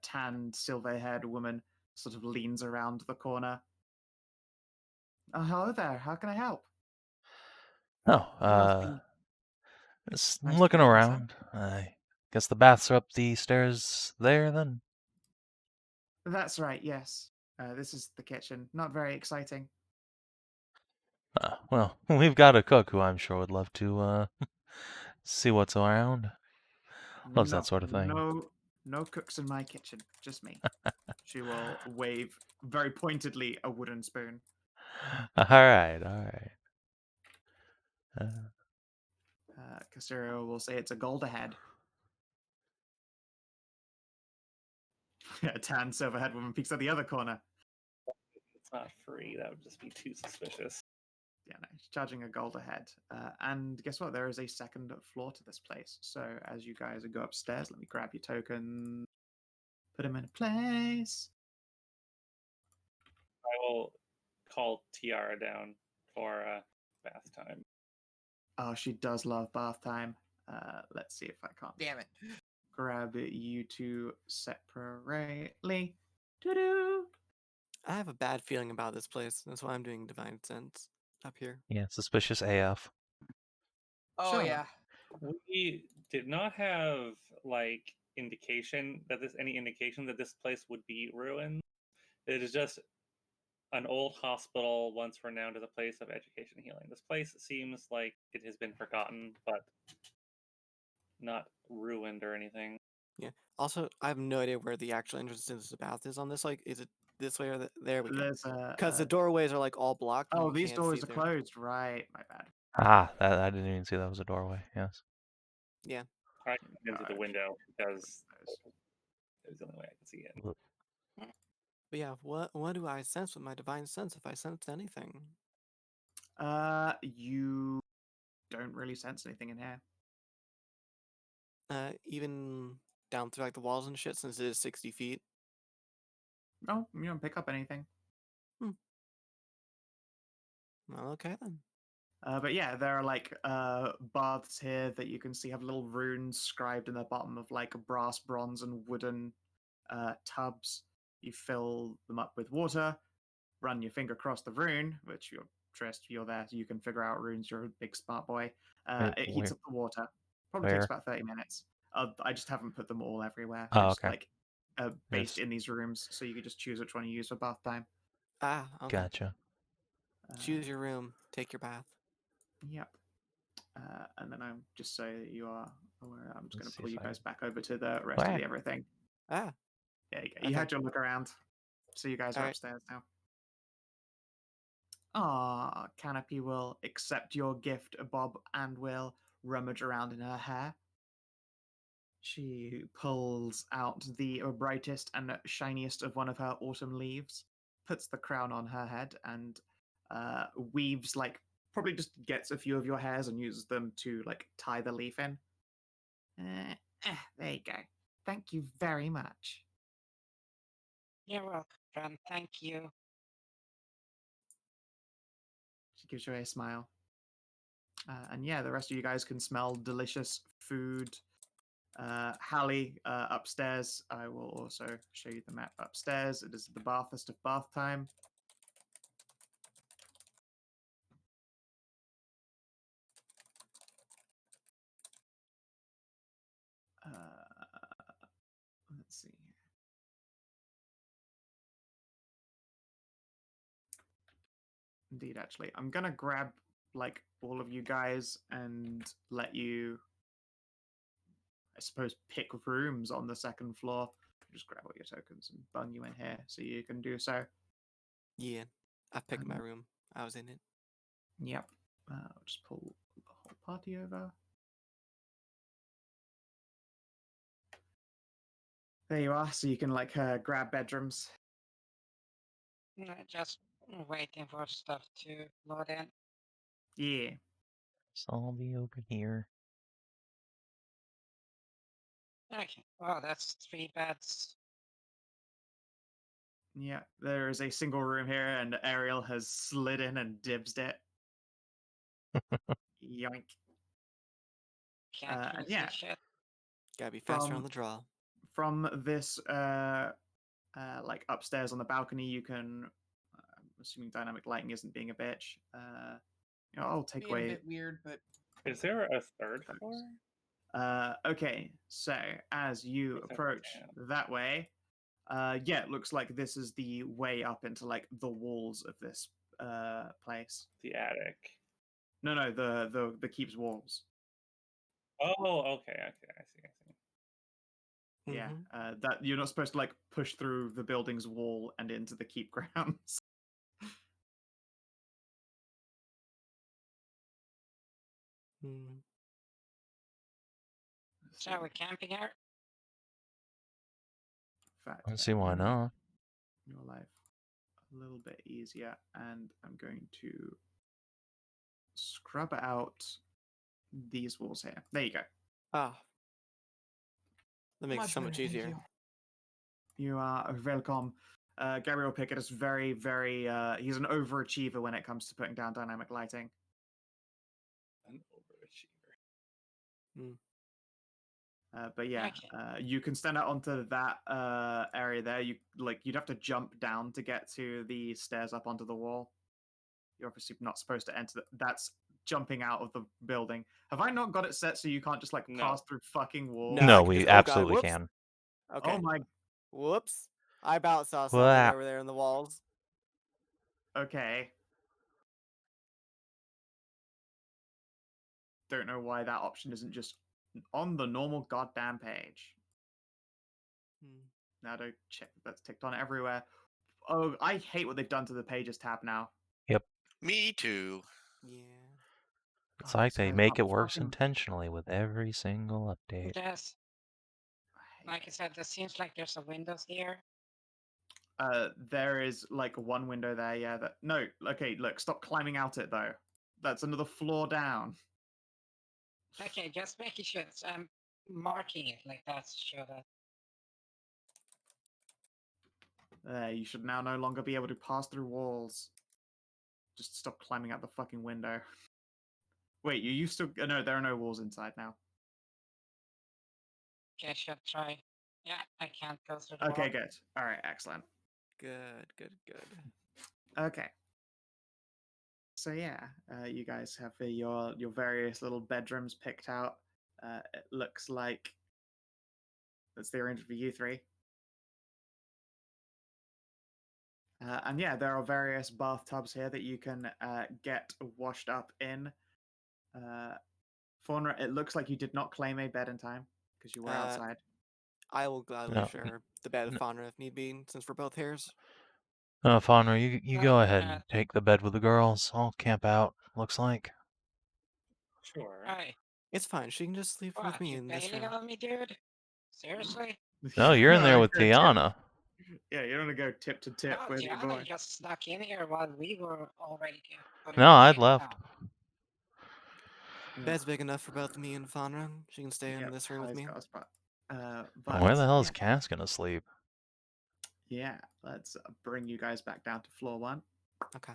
tanned, silver-haired woman sort of leans around the corner. Oh, hello there. How can I help? Oh, just Nice to looking meet you, sir. around. I guess the baths are up the stairs there then. That's right, yes. This is the kitchen. Not very exciting. Well, we've got a cook who I'm sure would love to see what's around. Loves that sort of thing. No cooks in my kitchen, just me. She will wave very pointedly a wooden spoon. All right. Casero will say it's a gold ahead. A tan silverhead woman peeks at the other corner. It's not free. That would just be too suspicious. Yeah, no, she's charging a gold ahead. And guess what? There is a second floor to this place. So as you guys go upstairs, let me grab your token, put them in place. I will call Tiara down for bath time. Oh, she does love bath time. Let's see if I can't. Damn it. Grab you two separately. Doo-doo. I have a bad feeling about this place. That's why I'm doing Divine Sense up here. Yeah, suspicious AF. Oh Sure. yeah. We did not have like any indication that this place would be ruined. It is just an old hospital once renowned as a place of education and healing. This place seems like it has been forgotten, but not ruined or anything. Yeah. Also, I have no idea where the actual entrance to the bath is on this. Like, is it this way or there we go? There's a. Because the doorways are like all blocked. and Oh, you these can't see doors are through. closed. Right, my bad. Ah, that I didn't even see that was a doorway. Yes. Yeah. I went to the Gosh. window because it was the only way I could see it. But yeah, what do I sense with my Divine Sense if I sense anything? You don't really sense anything in here. Even down through like the walls and shit, since it is 60 feet. No, you don't pick up anything. Well, okay then. But yeah, there are like baths here that you can see have little runes scribed in the bottom of like brass, bronze, and wooden tubs. You fill them up with water, run your finger across the rune, which you're there, so you can figure out runes. You're a big smart boy. It heats up the water. Probably takes about 30 minutes. I just haven't put them all everywhere. Oh, They're just okay. like based in these rooms, so you can just choose which one you use for bath time. Ah, okay. Gotcha. Choose your room. Take your bath. Yep. And then I'm just so that you are aware, I'm just going Let's to pull see you if I- guys back over to the rest of Wow. the everything. Ah, There you go. You Okay. had your look around. So you guys are Alright. upstairs now. Ah, Canopy will accept your gift, Bob, and will rummage around in her hair. She pulls out the brightest and shiniest of one of her autumn leaves, puts the crown on her head, and weaves, like, probably just gets a few of your hairs and uses them to, like, tie the leaf in. There you go. Thank you very much. You're welcome, friend. Thank you. She gives you a smile. And yeah, the rest of you guys can smell delicious food. Hallie, upstairs. I will also show you the map upstairs. It is the bathest of bath time. Let's see. Indeed, actually, I'm gonna grab like all of you guys and let you, I suppose, pick rooms on the second floor. Just grab all your tokens and bung you in here so you can do so. yeah. I picked my room. I was in it. Yep. I'll just pull the whole party over. There you are. So you can like grab bedrooms. Just waiting for stuff to load in. Yeah. So I'll be over here. Okay. Oh, that's 3 beds. Yeah, there is a single room here, and Ariel has slid in and dibsed it. Yoink. Can't And really yeah, see shit. Gotta be faster on from the draw. from this like upstairs on the balcony, you can. I'm assuming dynamic lighting isn't being a bitch. I'll take Being a away. bit weird, but Is there a third floor? Okay, so as you What's that approach sound? that way, yeah, it looks like this is the way up into like the walls of this place. The attic. No, the keep's walls. Oh, okay, I see. Yeah, Mhm. that you're not supposed to like push through the building's wall and into the keep grounds. Mm. Shall we camping here? In fact, I don't see why make not. your life a little bit easier, and I'm going to scrub out these walls here. There you go. Ah. That makes it Much so better, much thank easier. you. You are welcome. Gabriel Pickett is very, very. He's an overachiever when it comes to putting down dynamic lighting. An overachiever. Mm. But yeah, Okay. you can stand out onto that area there. You'd have to jump down to get to the stairs up onto the wall. You're obviously not supposed to enter. That's jumping out of the building. Have I not got it set so you can't just like No. pass through fucking walls? No, I No, can we just. Oh god! absolutely Whoops. can. Okay. Oh my. Whoops! I about saw something Wow. over there in the walls. Okay. Don't know why that option isn't just on the normal goddamn page. Hmm. Now to check that's ticked on everywhere. Oh, I hate what they've done to the pages tab now. Me too. Yeah. It's God, like these they guys make aren't it worse fucking- intentionally with every single update. There's, I hate like I it. said, there seems like there's a windows here. There is like one window there, yeah. That no, okay, look, stop climbing out it though. That's another floor down. Okay, just making sure. I'm marking it like that to show that. You should now no longer be able to pass through walls. Just stop climbing out the fucking window. Wait, you used to? No, there are no walls inside now. Okay, I should try. Yeah, I can't go through the Okay, wall. good. All right, excellent. Good. Good. Good. Okay. So yeah, you guys have your various little bedrooms picked out. It looks like that's the arrangement for you three. And yeah, there are various bathtubs here that you can get washed up in. Faunra, it looks like you did not claim a bed in time because you were outside. I will gladly No. share the bed with No. Faunra if need be, since we're both hairs. Faunra, you go ahead Uh, and take the bed with the girls. I'll camp out, looks like. Sure. Hi. It's fine. She can just sleep What, with me you in this bailing room. on me, dude? Seriously? No, you're in there I with go tip- Tajana. Yeah, you don't want to go tip to tip Oh, with your Gianna boy. just snuck in here while we were already putting No, the I'd table left. down. Bed's big enough for both me and Faunra. She can stay in Yep, this room with Hallie's me. got a spot. Where But the hell is yeah, Cass gonna sleep? yeah, let's bring you guys back down to floor one. Okay.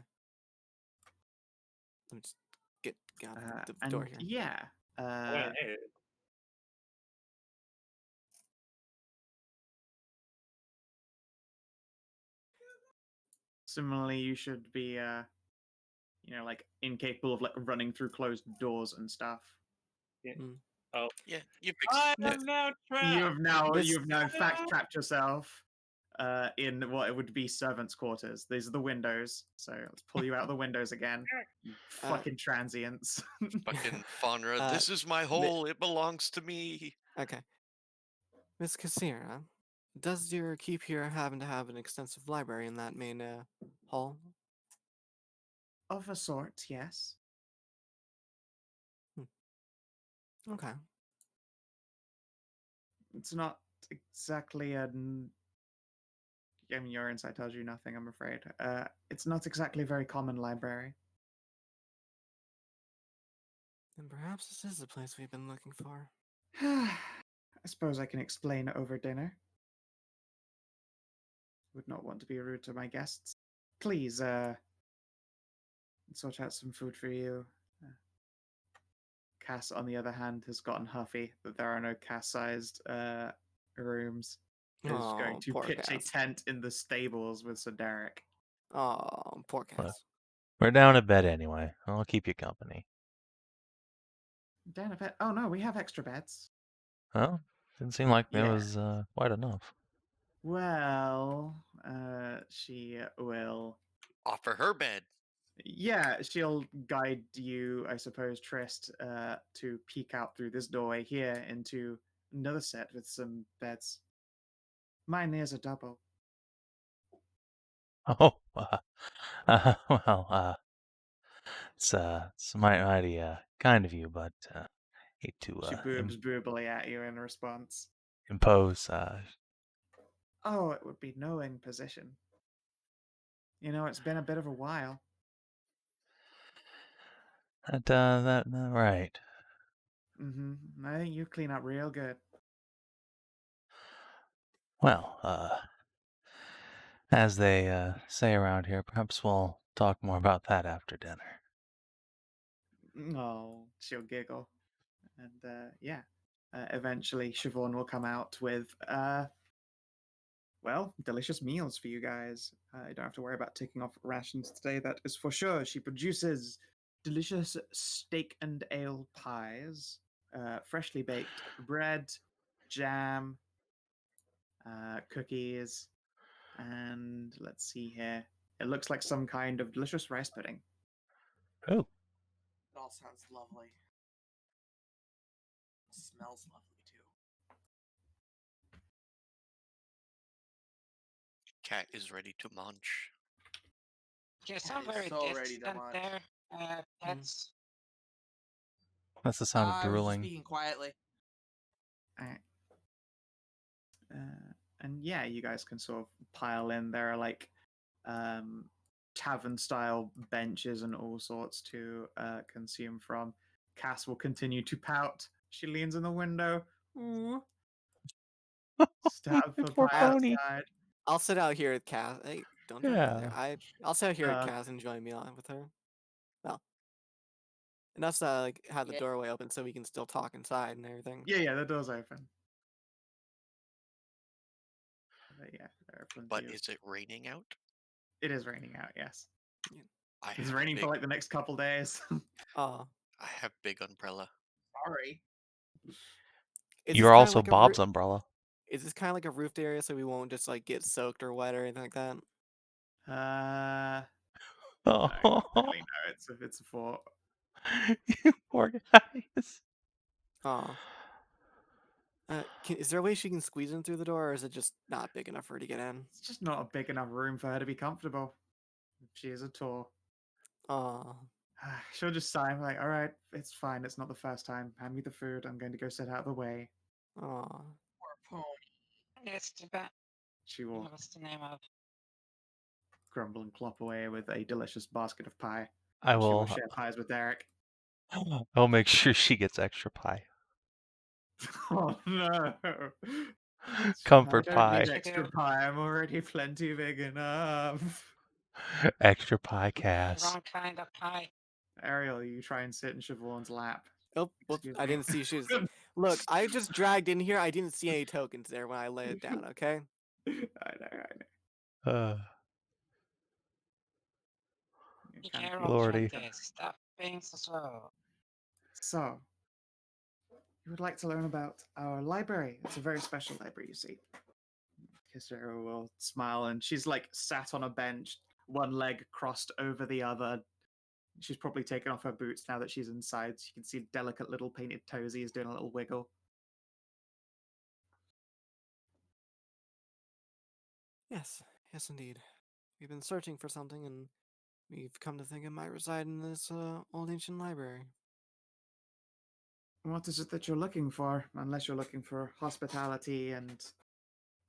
Let me just get out the And door here. yeah, Wait, hey, similarly, you should be, like incapable of like running through closed doors and stuff. oh, Yeah, you fixed I it. am now You trapped. have now, This- you have now in fact trapped yourself in what it would be servants' quarters. These are the windows, so let's pull you out of the windows again. You fucking transients. Fucking Faunra, Uh, this is my hole. It belongs to me. Okay. Miss Cassira, does your keep here happen to have an extensive library in that main hall? Of a sort, yes. Okay. It's not exactly I mean, your insight tells you nothing, I'm afraid. It's not exactly a very common library. Then perhaps this is the place we've been looking for. I suppose I can explain over dinner. Would not want to be rude to my guests. Please, sort out some food for you. Cass, on the other hand, has gotten huffy that there are no Cass-sized rooms. Is going Oh, to poor pitch a Cass. tent in the stables with Sir Derek. Oh, poor Cass. We're down at bed anyway. I'll keep you company. Down a bed. Oh no, we have extra beds. Well, didn't seem like there Yeah. was quite enough. Well, she will. Offer her bed. Yeah, she'll guide you, I suppose, Trist, to peek out through this doorway here into another set with some beds. Mine is a double. Oh, well, it's mighty kind of you, but hate to She boobs boobily at you in response. impose. Oh, it would be no imposition. You know, it's been a bit of a while. That right. Mm-hmm. I think you clean up real good. Well, as they say around here, perhaps we'll talk more about that after dinner. Oh, she'll giggle. And yeah, eventually Siobhan will come out with, well, delicious meals for you guys. You don't have to worry about taking off rations today, that is for sure. She produces delicious steak and ale pies, freshly baked bread, jam, cookies, and let's see here. It looks like some kind of delicious rice pudding. Oh, It all sounds lovely. Smells lovely too. Cat is ready to munch. You Cat sound is very so ready to distant munch. there, pets. that's the sound of I was just drooling. speaking quietly. Alright. And yeah, you guys can sort of pile in. There are like tavern style benches and all sorts to consume from. Cass will continue to pout. She leans in the window. Ooh. Stab for Poor pie pony. outside. I'll sit out here with Cass. Hey, don't jump in there. Yeah. I'll sit out here with Uh, Cass and enjoy a meal with her. Well, and that's like have the Yeah. doorway open so we can still talk inside and everything. Yeah, the door's open. But yeah, there are plenty But of... is it raining out? It is raining out, yes. I It's have raining big, for like the next couple days. Oh, I have big umbrella. Sorry. is You're this kinda also like a Bob's umbrella. Is this kind of like a roofed area so we won't just like get soaked or wet or anything like that? I Oh, don't really know. It's a fort. you poor guys. Oh. Is there a way she can squeeze in through the door, or is it just not big enough for her to get in? It's just not a big enough room for her to be comfortable. She is a tour. Oh. She'll just sigh, like, all right, it's fine. It's not the first time. Hand me the food. I'm going to go sit out of the way. Oh. Poor pony. It's too bad. She will What's the name of? grumble and clop away with a delicious basket of pie. I She will will. share pies with Derek. I'll make sure she gets extra pie. Oh no! I Comfort don't pie. need extra pie. I'm already plenty big enough. Extra pie, Cass. Wrong kind of pie. Ariel, you try and sit in Siobhan's lap. Oh, whoops, Excuse I me. didn't see she was. Look, I just dragged in here. I didn't see any tokens there when I laid it down, okay? I know. Uh, Be Kind of careful, Lordy. Shantae. Stop being so slow. So, you would like to learn about our library. It's a very special library, you see. Kisara will smile, and she's like sat on a bench, one leg crossed over the other. She's probably taken off her boots now that she's inside. So you can see delicate little painted toesies doing a little wiggle. Yes, yes, indeed. We've been searching for something, and we've come to think it might reside in this old ancient library. What is it that you're looking for? Unless you're looking for hospitality and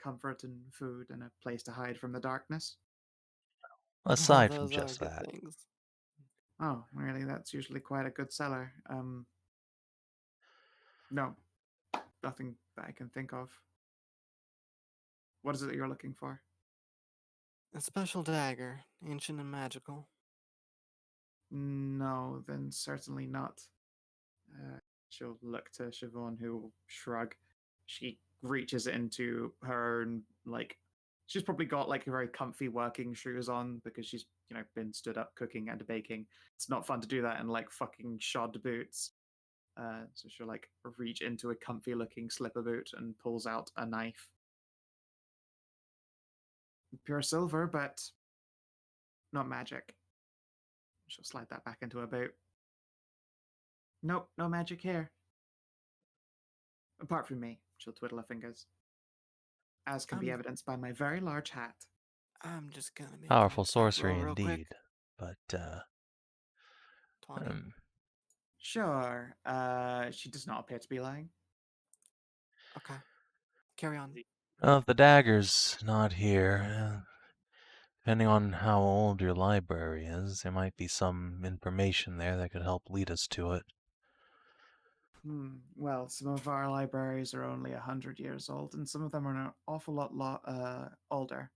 comfort and food and a place to hide from the darkness. Aside from Those are just good that. things. Oh, really? That's usually quite a good seller. No, nothing that I can think of. What is it that you're looking for? A special dagger, ancient and magical. No, then certainly not. She'll look to Siobhan, who will shrug. She reaches into her own, like, she's probably got like very comfy working shoes on because she's, been stood up cooking and baking. It's not fun to do that in like fucking shod boots. So she'll like reach into a comfy looking slipper boot and pulls out a knife. Pure silver, but not magic. She'll slide that back into her boot. Nope, no magic here. Apart from me. She'll twiddle her fingers. As can be evidenced by my very large hat. I'm just gonna make Powerful an attack sorcery roll real indeed. quick. But, 20. Sure. She does not appear to be lying. Okay. Carry on. well, if the dagger's not here, depending on how old your library is, there might be some information there that could help lead us to it. Well, some of our libraries are only 100 years old, and some of them are an awful lot older.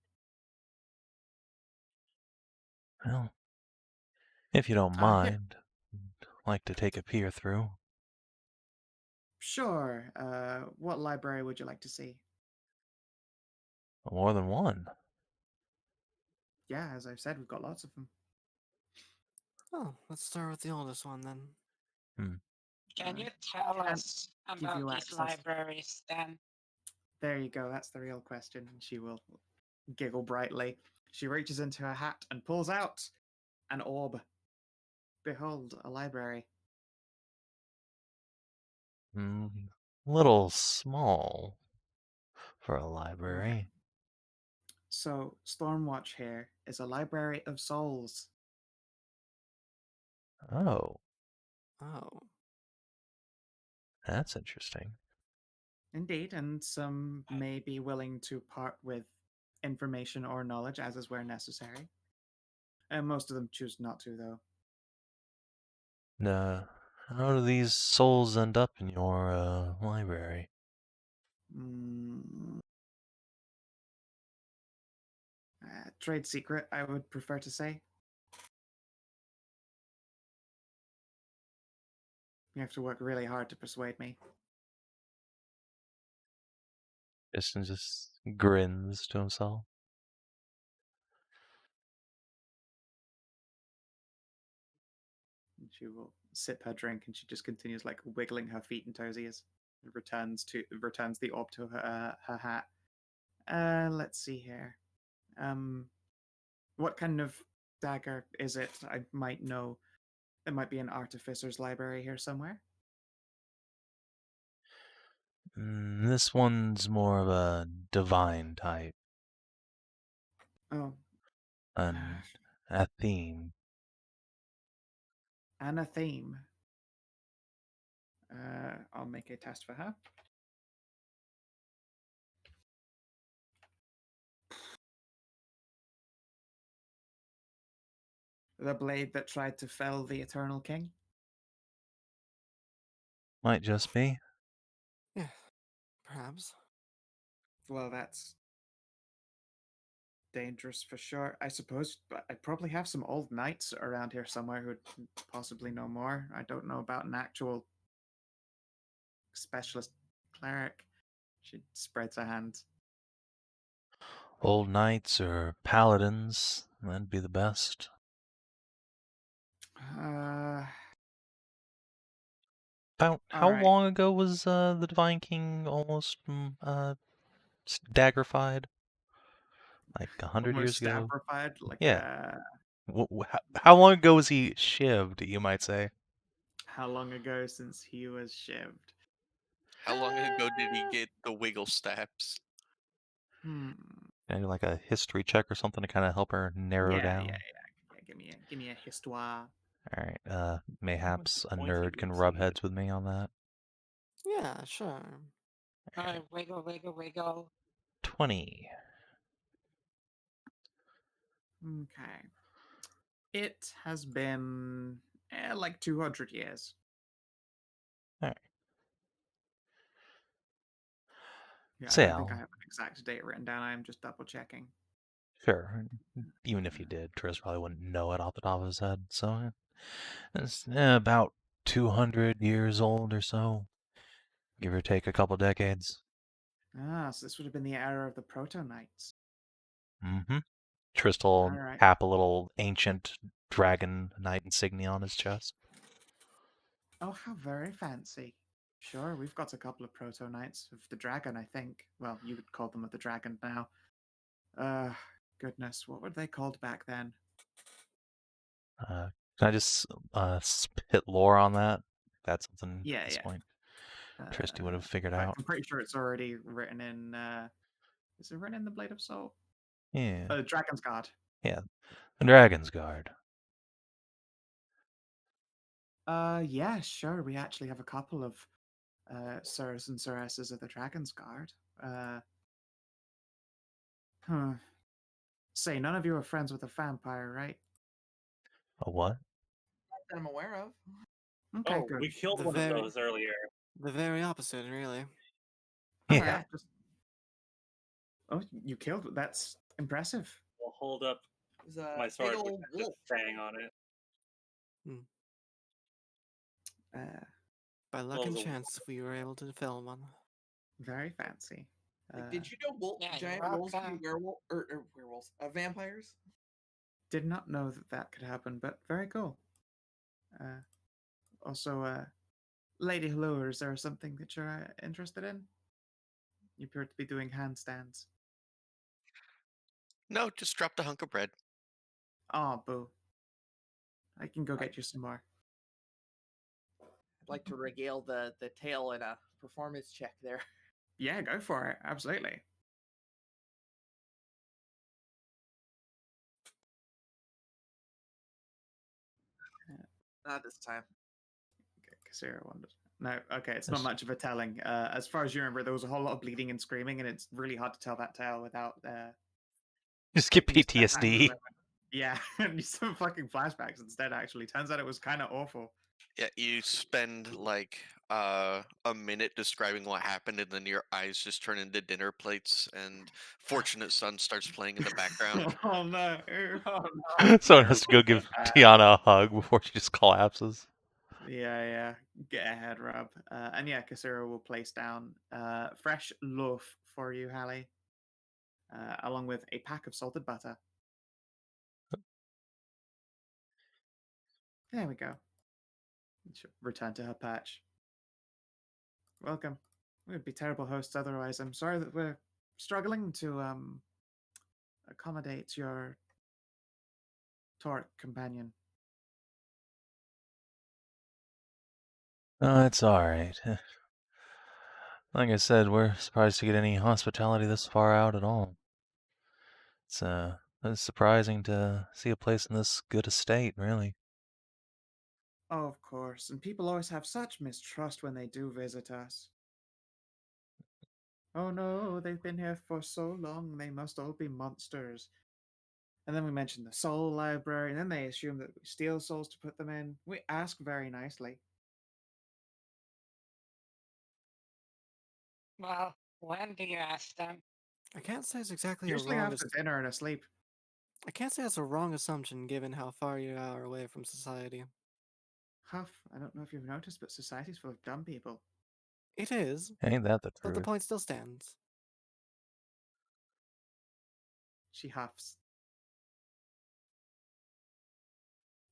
Well, if you don't Here. mind, I'd like to take a peer through. Sure. What library would you like to see? More than one. Yeah, as I've said, we've got lots of them. Oh, let's start with the oldest one then. Can you tell us give about you these access. libraries then? There you go. That's the real question. And she will giggle brightly. She reaches into her hat and pulls out an orb. Behold, a library. Little small for a library. So, Stormwatch here is a library of souls. Oh, Oh. that's interesting. Indeed, and some may be willing to part with information or knowledge as is where necessary. And most of them choose not to, though. How do these souls end up in your library? Trade secret, I would prefer to say. You have to work really hard to persuade me. Tristan just grins to himself. And she will sip her drink, and she just continues like wiggling her feet and toesies. Returns the orb to her hat. Let's see here. What kind of dagger is it? I might know. There might be an artificer's library here somewhere. This one's more of a divine type. Oh. A theme. And a theme. I'll make a test for her. The blade that tried to fell the Eternal King? Might just be. Yeah, perhaps. Well, that's dangerous for sure, I suppose. But I probably have some old knights around here somewhere who'd possibly know more. I don't know about an actual specialist cleric. She spreads her hands. Old knights or paladins, that'd be the best. About how long ago was the Divine King almost daggerfied? Like 100 years ago? Like, yeah. How long ago was he shivved, you might say? How long ago since he was shivved? How long ago did he get the wiggle stabs? And like a history check or something to kind of help her narrow down. Yeah. Give me a histoire. All right. Mayhaps a nerd can rub heads with me on that. Yeah, sure. Wiggle. 20. Okay. It has been like 200 years. All right. Yeah, I don't think I have an exact date written down. I'm just double checking. Sure. Even if you did, Tris probably wouldn't know it off the top of his head. So it's about 200 years old or so. Give or take a couple decades. So this would have been the era of the Proto-Knights. Mm-hmm. Tris will tap a little ancient dragon knight insignia on his chest. Oh, how very fancy. Sure, we've got a couple of Proto-Knights of the dragon, I think. Well, you would call them of the dragon now. Goodness, what were they called back then? Can I just spit lore on that? That's something at this point. Tristy would have figured In fact, out. I'm pretty sure it's already written in. Is it written in the Blade of Soul? Yeah. Dragon's Guard. Yeah. The Dragon's Guard. Yeah, sure. We actually have a couple of Sirs and Soresses of the Dragon's Guard. Say, none of you are friends with a vampire, right? A what? That I'm aware of. Okay, Oh, good. we killed The one very- of those earlier. The very opposite, really. All Yeah. right, Oh, you killed. That's impressive. We'll hold up It was a my big sword with old the wolf. fang on it. By luck Well, and it was a chance, we were able to film one. Very fancy. Like, did you know Yeah, you're giant wolves can be welcome. werewolf or werewolves? Vampires? Did not know that that could happen, but very cool. Also, Lady Halua, is there something that you're interested in? You appear to be doing handstands. No, just dropped a hunk of bread. Oh, boo. I can go get you some more. I'd like to regale the tail in a performance check there. Yeah, go for it. Absolutely. Not this time. Okay, Kasira wondered. No, okay, it's not much of a telling. As far as you remember, there was a whole lot of bleeding and screaming, and it's really hard to tell that tale without. Just get you step back and PTSD. remember. Yeah, and you some fucking flashbacks instead. Actually, turns out it was kind of awful. Yeah, you spend like a minute describing what happened, and then your eyes just turn into dinner plates, and Fortunate Son starts playing in the background. Oh no! Oh no. Someone has to go give Tiana a hug before she just collapses. Yeah. Get a head rub. And yeah, Kasira will place down fresh loaf for you, Hallie, along with a pack of salted butter. There we go. She'll return to her perch. Welcome. We'd be terrible hosts otherwise. I'm sorry that we're struggling to accommodate your Torque companion. Oh, it's alright. Like I said, we're surprised to get any hospitality this far out at all. It's surprising to see a place in this good a state, really. Oh, of course. And people always have such mistrust when they do visit us. Oh no, they've been here for so long, they must all be monsters. And then we mention the soul library, and then they assume that we steal souls to put them in. We ask very nicely. Well, when do you ask them? I can't say it's exactly Usually a wrong. after dinner and asleep. I can't say it's a wrong assumption given how far you are away from society. Huff, I don't know if you've noticed, but society's full of dumb people. It is, Ain't that the but the truth? point still stands. She huffs.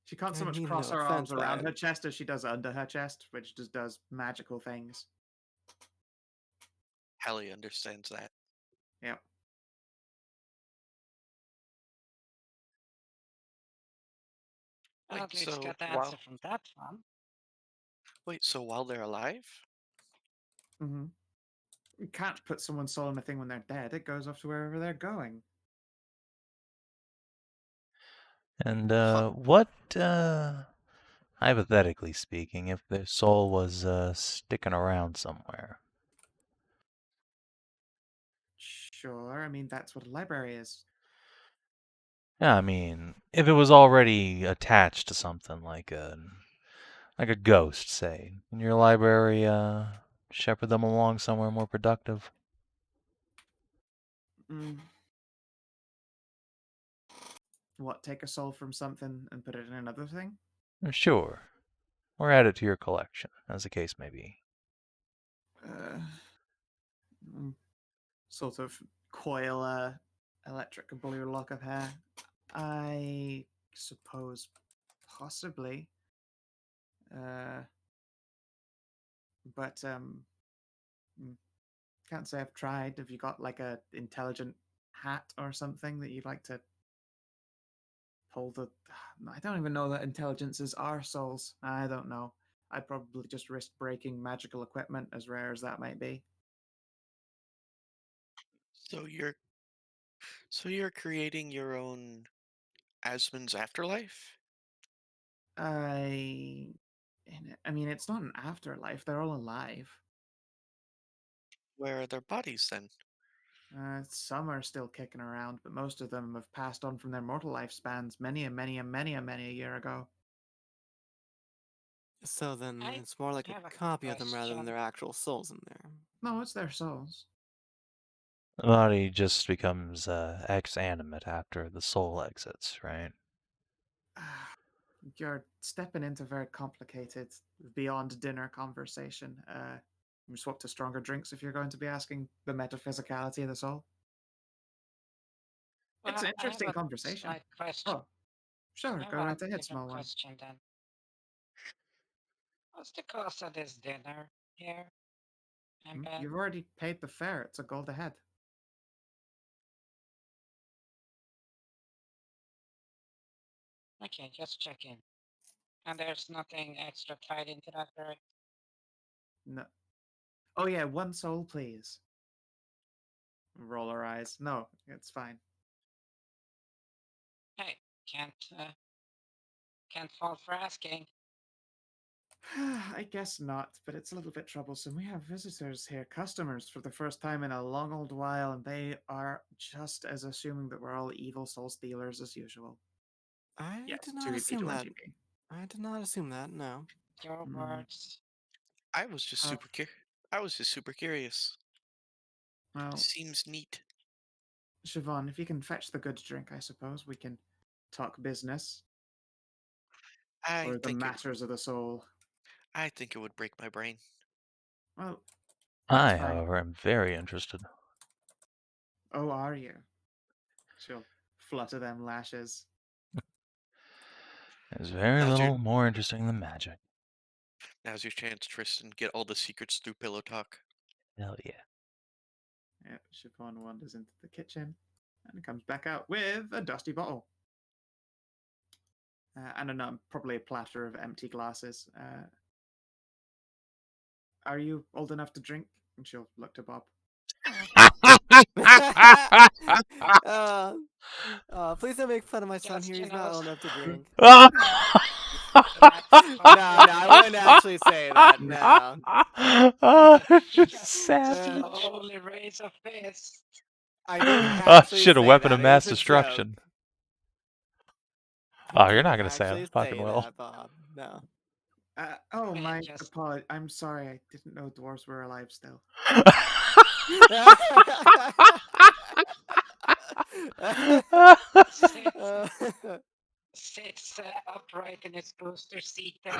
She can't so I much mean cross no her arms offense, around but her chest as she does under her chest, which just does magical things. Hallie understands that. Yep. I'll Wait, at least so get the while answer from that one. while they're alive? Mm-hmm. You can't put someone's soul in a thing when they're dead. It goes off to wherever they're going. And Huh. what, hypothetically speaking, if their soul was sticking around somewhere? Sure, I mean, that's what a library is. Yeah, I mean, if it was already attached to something like a ghost, say, in your library, shepherd them along somewhere more productive. Mm. What, take a soul from something and put it in another thing? Sure. Or add it to your collection, as the case may be. Sort of coil electric blue lock of hair. I suppose possibly. But can't say I've tried. Have you got like a intelligent hat or something that you'd like to pull the? I don't even know that intelligences are souls. I don't know. I'd probably just risk breaking magical equipment, as rare as that might be. So you're creating your own Asmon's afterlife? I mean, it's not an afterlife. They're all alive. Where are their bodies then? Some are still kicking around, but most of them have passed on from their mortal lifespans many a year ago. So then I it's more like have a a copy of them rather than question. their actual souls in there. No, it's their souls. The body just becomes ex-animate after the soul exits, right? You're stepping into very complicated, beyond dinner conversation. You swap to stronger drinks if you're going to be asking the metaphysicality of the soul. Well, It's an I have interesting a conversation. slight question. Oh, sure, I have go a right ahead, different small one. question then. What's the cost of this dinner here? And then, You've already paid the fare. It's a gold ahead. okay, just checking. And there's nothing extra tied into that, right? No. Oh yeah, one soul, please. Roll her eyes. No, it's fine. Hey, can't fault for asking. I guess not, but it's a little bit troublesome. We have visitors here, customers for the first time in a long old while, and they are just as assuming that we're all evil soul stealers as usual. I Yes, did not 2 EP assume to 1 that. GP. I did not assume that, no. Your Mm. words. I was just Huh. super curious. Well, Seems neat. Siobhan, if you can fetch the good drink, I suppose we can talk business or the matters of the soul. I think it would break my brain. Well, I, that's fine. however, am very interested. Oh, are you? She'll flutter them lashes. It's very Now's your little more interesting than magic. now's your chance, Tristan. Get all the secrets through pillow talk. Hell yeah. Yeah, Siobhan wanders into the kitchen and comes back out with a dusty bottle. And probably a platter of empty glasses. Are you old enough to drink? And she'll look to Bob. Please don't make fun of my son Just, here. you He's not know, old enough to drink. that's No, I wouldn't actually say that. No. Just just savage. slowly raise a fist. I didn't Oh actually shit, a say weapon that. of It mass was a destruction. joke. Oh, I you're not didn't gonna say I actually fucking say will. that, Bob. No. Oh, Man, my just- apologies. I'm sorry. I didn't know dwarves were alive still. Sits upright in his booster seat there.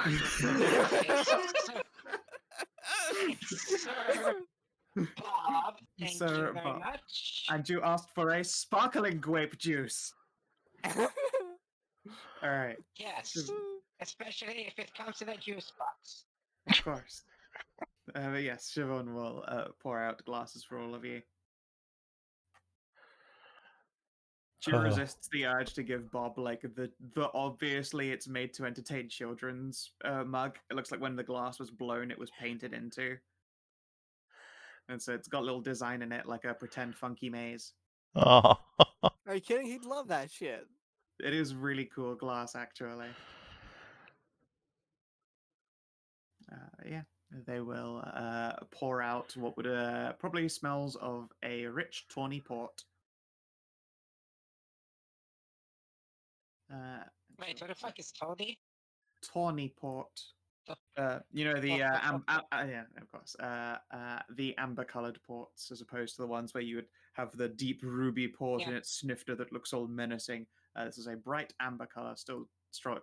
Sir, Sir Bob, thank you Sir very Bob. much. And you asked for a sparkling grape juice. All right, Yes, especially if it comes in a juice box. of course. But yes, Siobhan will pour out glasses for all of you. She resists the urge to give Bob like the obviously it's made to entertain children's mug. It looks like when the glass was blown, it was painted into, and so it's got a little design in it, like a pretend funky maze. Oh. Are you kidding? He'd love that shit. It is really cool glass, actually. Yeah, they will pour out what would probably smells of a rich tawny port. Wait, what the fuck is Tony? Tawny port. The- You know the Yeah. of course. The amber-colored ports, as opposed to the ones where you would have the deep ruby port Yeah. in its snifter that looks all menacing. This is a bright amber color, still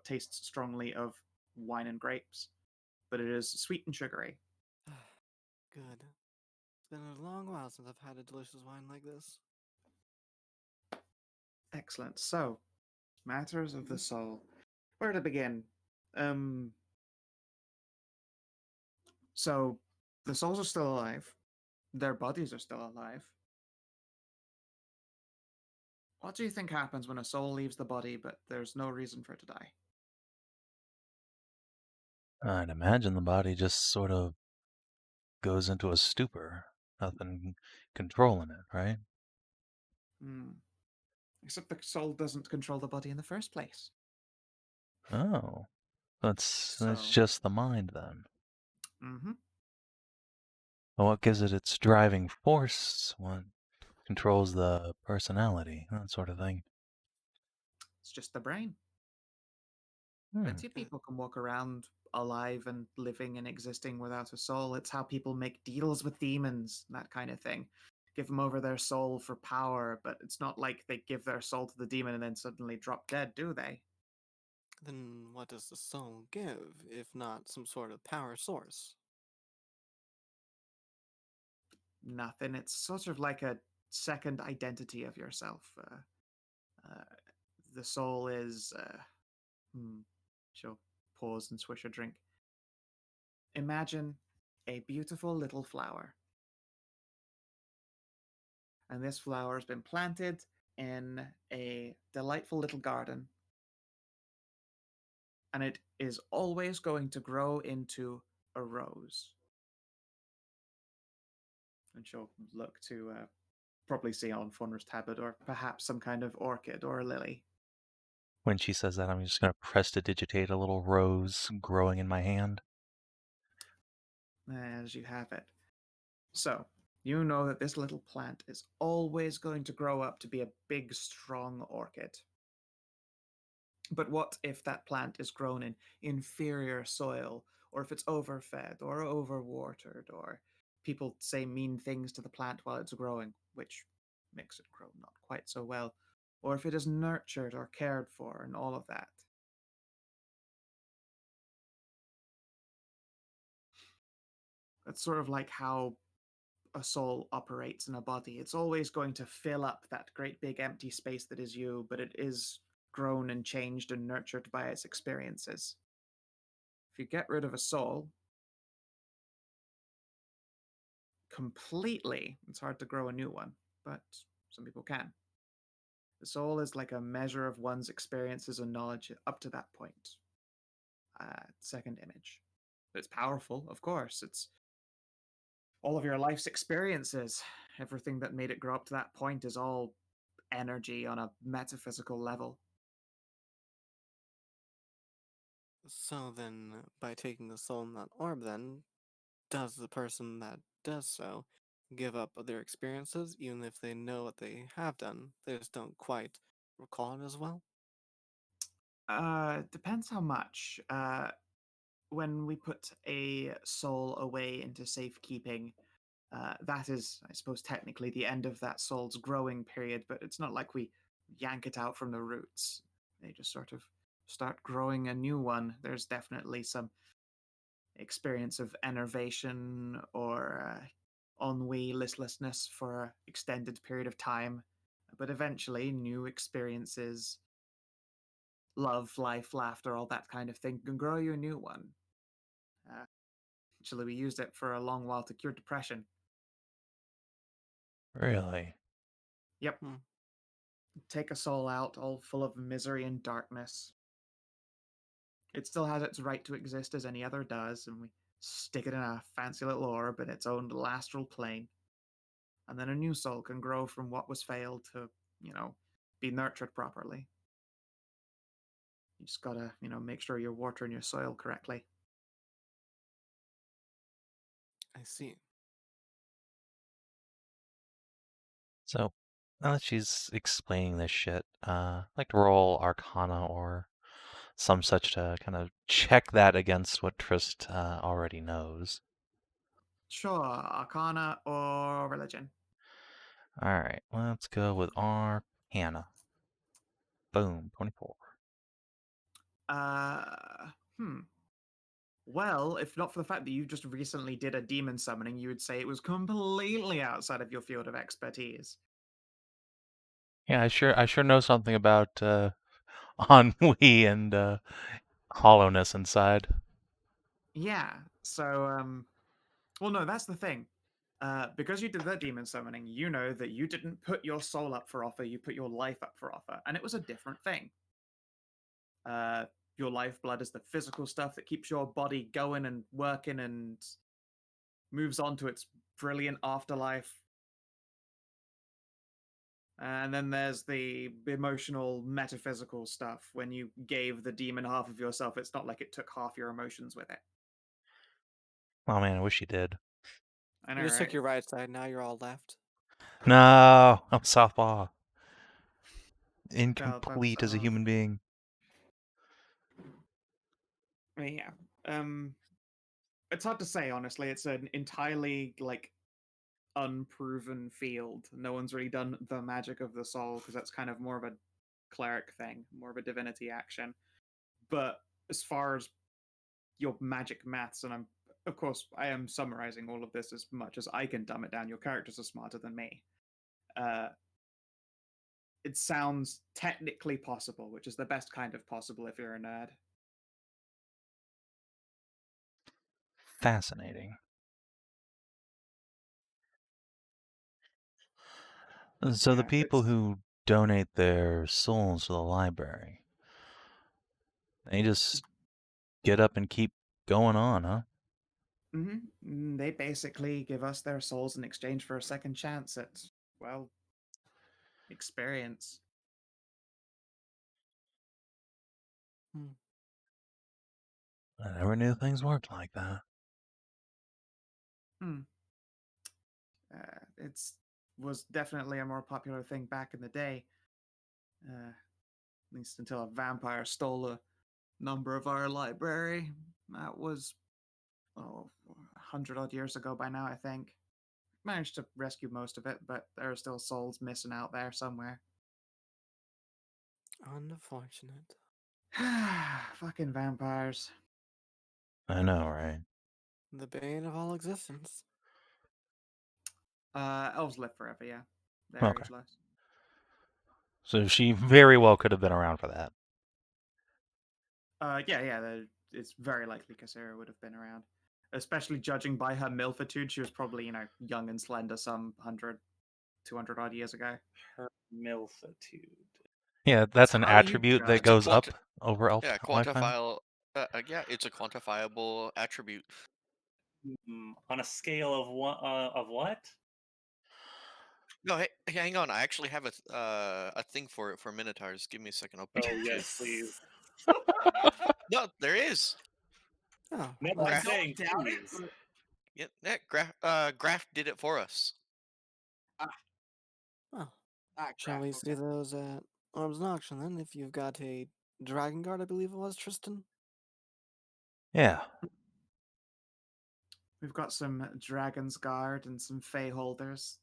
tastes strongly of wine and grapes, but it is sweet and sugary. Good. It's been a long while since I've had a delicious wine like this. Excellent. So, matters of the soul. Where to begin? So, the souls are still alive. Their bodies are still alive. What do you think happens when a soul leaves the body, but there's no reason for it to die? I'd imagine the body just sort of goes into a stupor. Nothing controlling it, right? Hmm. Except the soul doesn't control the body in the first place. Oh. That's So, just the mind then. mm-hmm. Well, what gives it its driving force? What controls the personality? That sort of thing. It's just the brain. Hmm. Plenty of people can walk around alive and living and existing without a soul. It's how people make deals with demons, that kind of thing. Give them over their soul for power, but it's not like they give their soul to the demon and then suddenly drop dead, do they? Then what does the soul give, if not some sort of power source? Nothing. It's sort of like a second identity of yourself. The soul is. She'll pause and swish a drink. Imagine a beautiful little flower. And this flower has been planted in a delightful little garden. And it is always going to grow into a rose. And she'll look to probably see on Faunra's tablet, or perhaps some kind of orchid or a lily. When she says that, I'm just going to prestidigitate a little rose growing in my hand. As you have it. So, you know that this little plant is always going to grow up to be a big, strong orchid. But what if that plant is grown in inferior soil, or if it's overfed, or overwatered, or people say mean things to the plant while it's growing, which makes it grow not quite so well, or if it is nurtured or cared for, and all of that? It's sort of like how a soul operates in a body. It's always going to fill up that great big empty space that is you, but it is grown and changed and nurtured by its experiences. If you get rid of a soul completely, it's hard to grow a new one, but some people can. The soul is like a measure of one's experiences and knowledge up to that point. Second image. It's powerful, of course. It's all of your life's experiences. Everything that made it grow up to that point is all energy on a metaphysical level. So then, by taking the soul in that orb, then, does the person that does so give up their experiences, even if they know what they have done? They just don't quite recall it as well? Depends how much. When we put a soul away into safekeeping, that is, I suppose, technically the end of that soul's growing period, but it's not like we yank it out from the roots. They just sort of start growing a new one. There's definitely some experience of enervation or ennui, listlessness for an extended period of time, but eventually new experiences, love, life, laughter, all that kind of thing can grow you a new one. Actually, we used it for a long while to cure depression. Really? Yep. Hmm. Take a soul out, all full of misery and darkness. It still has its right to exist as any other does, and we stick it in a fancy little orb in its own little astral plane. And then a new soul can grow from what was failed to, be nurtured properly. You just gotta, make sure you're watering your soil correctly. I see. So, now that she's explaining this shit, I'd like to roll Arcana or some such to kind of check that against what Trist already knows. Sure, Arcana or Religion. Alright, let's go with Arcana. Boom, 24. Uh, hmm. Well, if not for the fact that you just recently did a demon summoning, you would say it was completely outside of your field of expertise. Yeah, I sure know something about ennui and hollowness inside. Yeah. So, well, no, that's the thing. Because you did that demon summoning, you know that you didn't put your soul up for offer, you put your life up for offer, and it was a different thing. your lifeblood is the physical stuff that keeps your body going and working and moves on to its brilliant afterlife. And then there's the emotional, metaphysical stuff. When you gave the demon half of yourself, it's not like it took half your emotions with it. Oh man, I wish he did. I know, You just right? took your right side, now you're all left. No, I'm southpaw. Well, that's Incomplete as a sort of- human being. Yeah. It's hard to say, honestly. It's an entirely like unproven field. No one's really done the magic of the soul because that's kind of more of a cleric thing, more of a divinity action. But as far as your magic maths, and of course I am summarizing all of this as much as I can dumb it down. Your characters are smarter than me. It sounds technically possible, which is the best kind of possible if you're a nerd. Fascinating. So the Yeah, people it's- who donate their souls to the library, they just get up and keep going on, huh? They basically give us their souls in exchange for a second chance at, well, experience. I never knew things worked like that. It's was definitely a more popular thing back in the day. At least until a vampire stole a number of our library. That was 100 odd years ago by now, I think. Managed to rescue most of it, but there are still souls missing out there somewhere. Unfortunate. Fucking vampires. I know, right? The bane of all existence. Elves live forever, yeah. They're Okay. ageless. So she very well could have been around for that. Yeah, it's very likely Kassira would have been around. Especially judging by her milfitude, she was probably, young and slender some 100, 200 odd years ago. Her milfitude. Yeah, that's an How you attribute that judge? goes up over Yeah, lifetime. quantifiable. Yeah, it's a quantifiable attribute. On a scale of what? No, hey, hang on. I actually have a thing for it for Minotaurs. Give me a second. I'll put Oh it to you. yes, please. No, there is. Oh, No, well, I'm I saying don't doubt it. please. Yeah, Graf did it for us. well, Ah, shall crap. we Okay. see those at Arms and Auction then? If you've got a Dragon Guard, I believe it was, Tristan? Yeah. We've got some Dragon's Guard and some Fey holders.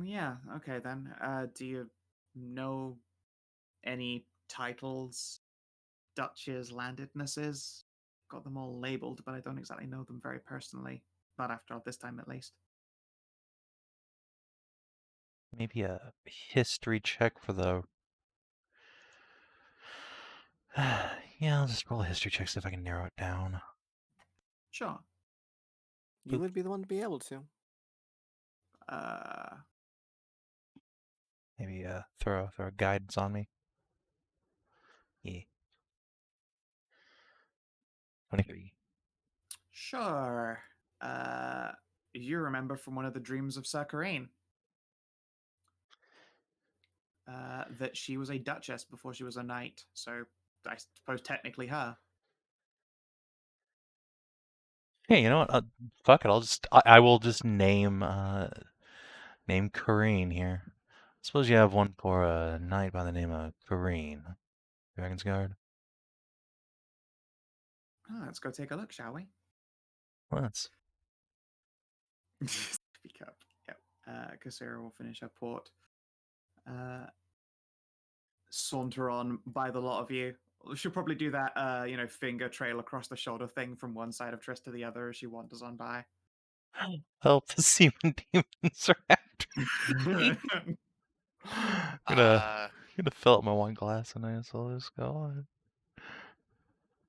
Yeah, okay then. Do you know any titles, duchies, landednesses? Got them all labeled, but I don't exactly know them very personally. Not after this time, at least. Maybe a history check for the... Yeah, I'll just roll a history check, see if I can narrow it down. Sure. You Boop. would be the one to be able to. Maybe throw a guidance on me. Yeah. 23. Sure. You remember from one of the dreams of Sir Karain that she was a duchess before she was a knight. So I suppose technically her. Hey, you know what? Fuck it. I will just name Kareen here. Suppose you have one for a knight by the name of Kareen. Dragon's Guard. Let's go take a look, shall we? Let's. Speak up. Yep. Kassira will finish her port. Saunter on by the lot of you. She'll probably do that, finger trail across the shoulder thing from one side of Triss to the other as she wanders on by. Help to see when demons are after me. gonna fill up my wine glass and I'll just go on.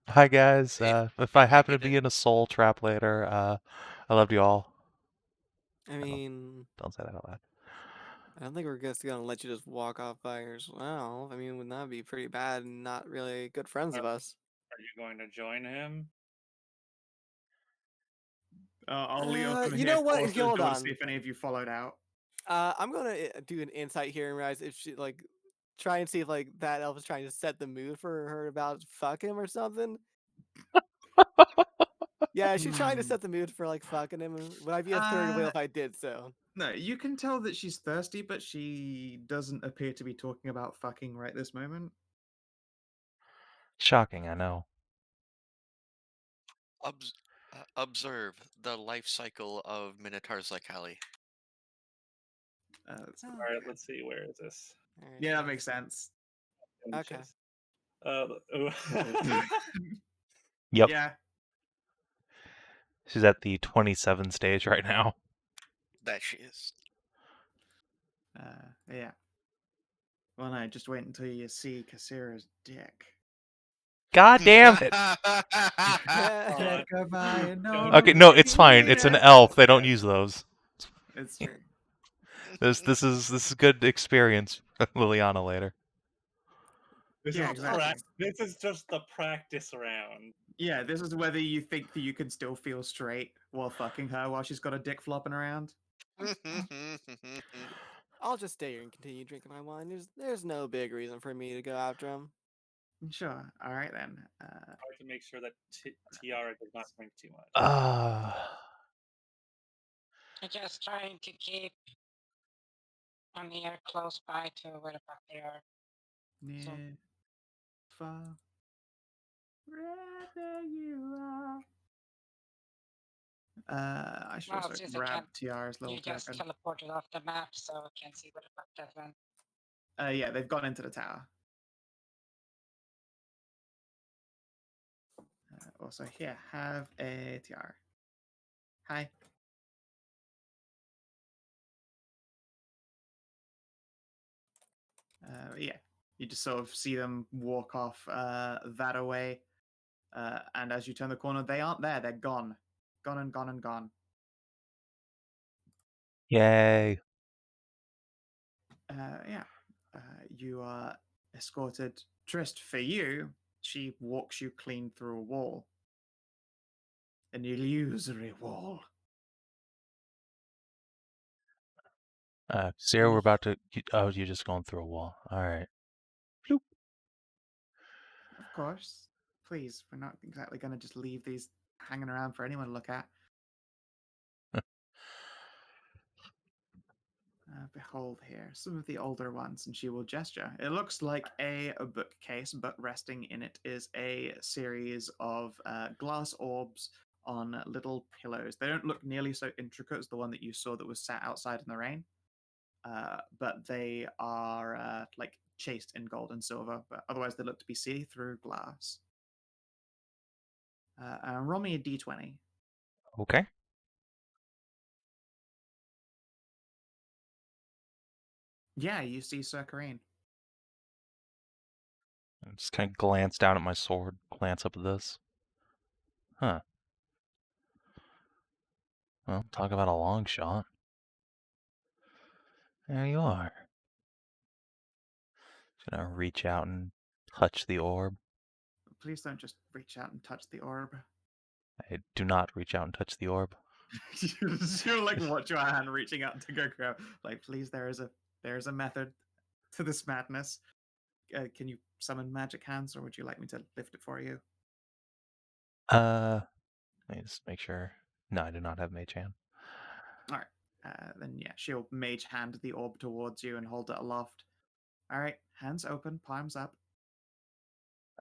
Hi guys. If I happen to be in a soul trap later, I loved you all. I mean, Don't say that out loud. I don't think we're just gonna let you just walk off by yourself. I mean, wouldn't that be pretty bad and not really good friends of us? Are you going to join him? I'll leave open You here, know what? close the Hold door to on. see if any of you followed out. I'm gonna do an insight here and realize if she like try and see if like that elf is trying to set the mood for her about fuck him or something. Yeah, she's trying to set the mood for like fucking him. Would I be a third wheel if I did so? No, you can tell that she's thirsty, but she doesn't appear to be talking about fucking right this moment. Shocking, I know. Observe the life cycle of Minotaurs like Hallie. That's Oh, All right, let's see. Where is this? alright, Yeah, that yes. makes sense. Okay. Ooh. Yep. Yeah. She's at the 27 stage right now. That she is. Yeah. Well, no, just wait until you see Kasira's dick. God damn it! Goodbye, Okay, no, it's fine. It's an elf. They don't use those. It's true. This is good experience, Liliana later. Yeah, exactly. This is just the practice round. Yeah, this is whether you think that you can still feel straight while fucking her while she's got a dick flopping around. I'll just stay here and continue drinking my wine. There's no big reason for me to go after him. Sure. All right then. Try to make sure that Tiara does not drink too much. Uh, I'm just trying to keep an ear close by to where the fuck they are. Near, far, wherever you are. I should Well, also since I grab can't, Tiara's little you just token. teleported off the map, so I can't see where the fuck that went. Yeah, they've gone into the tower. Also, here, have a tiara. Hi. Yeah, you just sort of see them walk off that away. And as you turn the corner, they aren't there. They're gone. Gone and gone and gone. yay. Yeah. You are escorted. Trist, for you, she walks you clean through a wall. An illusory wall. Sarah, we're about to. Oh, you're just going through a wall. All right. Bloop. Of course. Please, we're not exactly going to just leave these hanging around for anyone to look at. Behold here, some of the older ones, and she will gesture. It looks like a bookcase, but resting in it is a series of glass orbs on little pillows. They don't look nearly so intricate as the one that you saw that was sat outside in the rain, but they are like chased in gold and silver, but otherwise they look to be see-through glass. Roll me a d20. Okay. Yeah, you see Sir Kareen. I just kind of glance down at my sword, glance up at this. Huh. Well, talk about a long shot. There you are. Just gonna reach out and touch the orb. Please don't just reach out and touch the orb. I do not reach out and touch the orb. You're like watch your hand reaching out to go grab. Like, please, there is a method to this madness. Can you summon magic hands, or would you like me to lift it for you? Let me just make sure. No, I do not have Mage Hand. All right. Then yeah, she'll mage hand the orb towards you and hold it aloft. All right, hands open, palms up.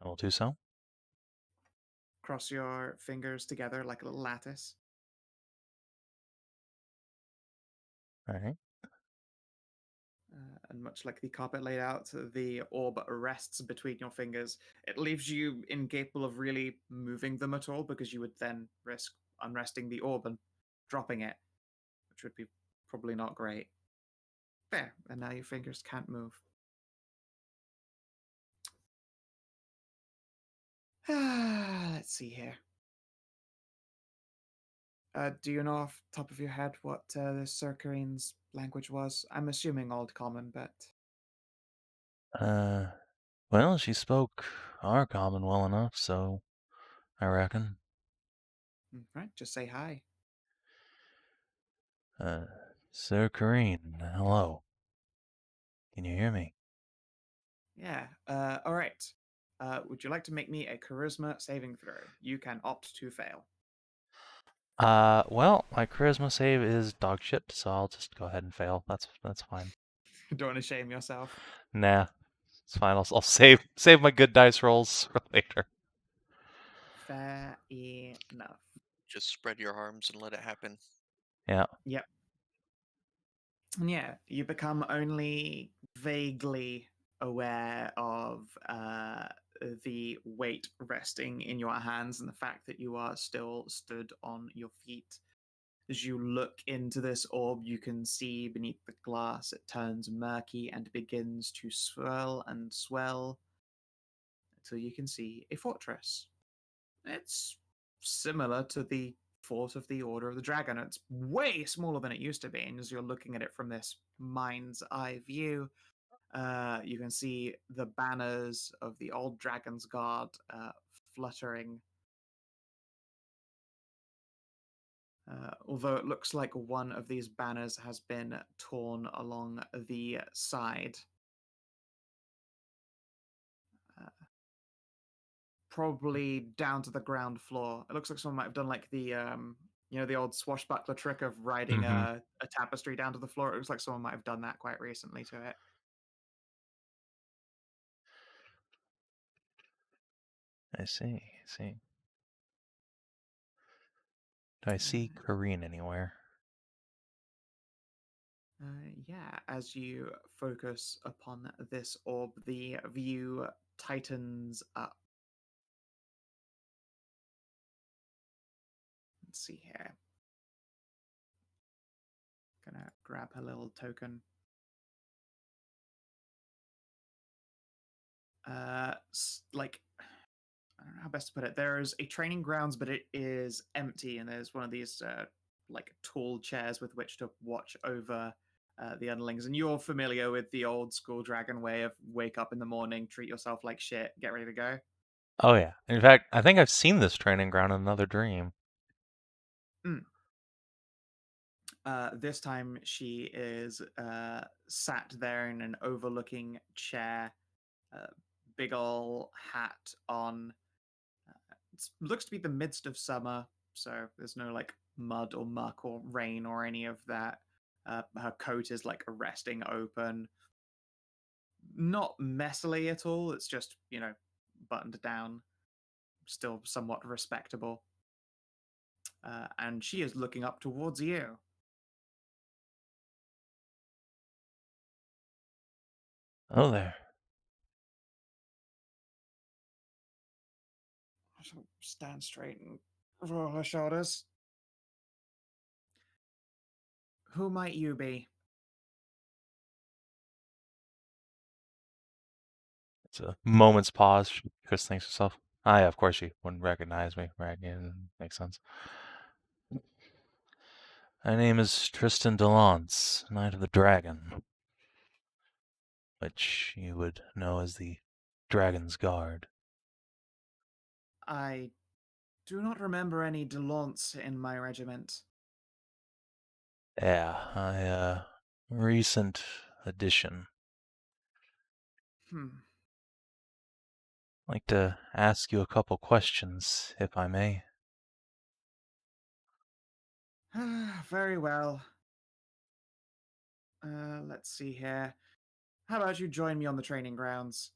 I will do so. Cross your fingers together like a little lattice. All right. And much like the carpet laid out, the orb rests between your fingers. It leaves you incapable of really moving them at all because you would then risk unresting the orb and dropping it, which would be probably not great. There, and now your fingers can't move. Let's see here. Do you know off the top of your head what the Circarine's language was? I'm assuming Old Common, but Well, she spoke our common well enough, so I reckon. right, just say hi. Sir Kareen, hello. Can you hear me? Yeah. All right. Would you like to make me a charisma saving throw? You can opt to fail. Well, my charisma save is dog shit, so I'll just go ahead and fail. That's fine. Don't want to shame yourself. Nah, it's fine. I'll save my good dice rolls for later. Fair enough. Just spread your arms and let it happen. Yeah. Yep. And yeah, you become only vaguely aware of the weight resting in your hands and the fact that you are still stood on your feet. As you look into this orb, you can see beneath the glass it turns murky and begins to swirl and swell until you can see a fortress. It's similar to the fort of the Order of the Dragon. It's way smaller than it used to be, and as you're looking at it from this mind's eye view, you can see the banners of the old Dragon's Guard fluttering. Although it looks like one of these banners has been torn along the side. Uh, Probably down to the ground floor. It looks like someone might have done like the old swashbuckler trick of riding Mhm. a tapestry down to the floor. It looks like someone might have done that quite recently to it. I see. Do I see Kareen anywhere? Yeah, as you focus upon this orb, the view tightens up. Let's see here. Gonna grab her little token. Like, I don't know how best to put it. There's a training grounds, but it is empty, and there's one of these like tall chairs with which to watch over the underlings. And you're familiar with the old school dragon way of wake up in the morning, treat yourself like shit, get ready to go. Oh yeah. In fact, I think I've seen this training ground in another dream. This time she is sat there in an overlooking chair, big ol' hat on. It looks to be the midst of summer, so there's no like mud or muck or rain or any of that. Her coat is like resting open, not messily at all. It's just buttoned down, still somewhat respectable. And she is looking up towards you. Oh there. She'll stand straight and roll her shoulders. Who might you be? It's a moment's pause. Chris thinks to herself, "Ah, yeah, of course she wouldn't recognize me, right? Yeah, makes sense." My name is Tristan DeLance, Knight of the Dragon, which you would know as the Dragon's Guard. I do not remember any Delance in my regiment. Yeah, recent addition. Hmm. I'd like to ask you a couple questions, if I may. Very well. Let's see here. How about you join me on the training grounds?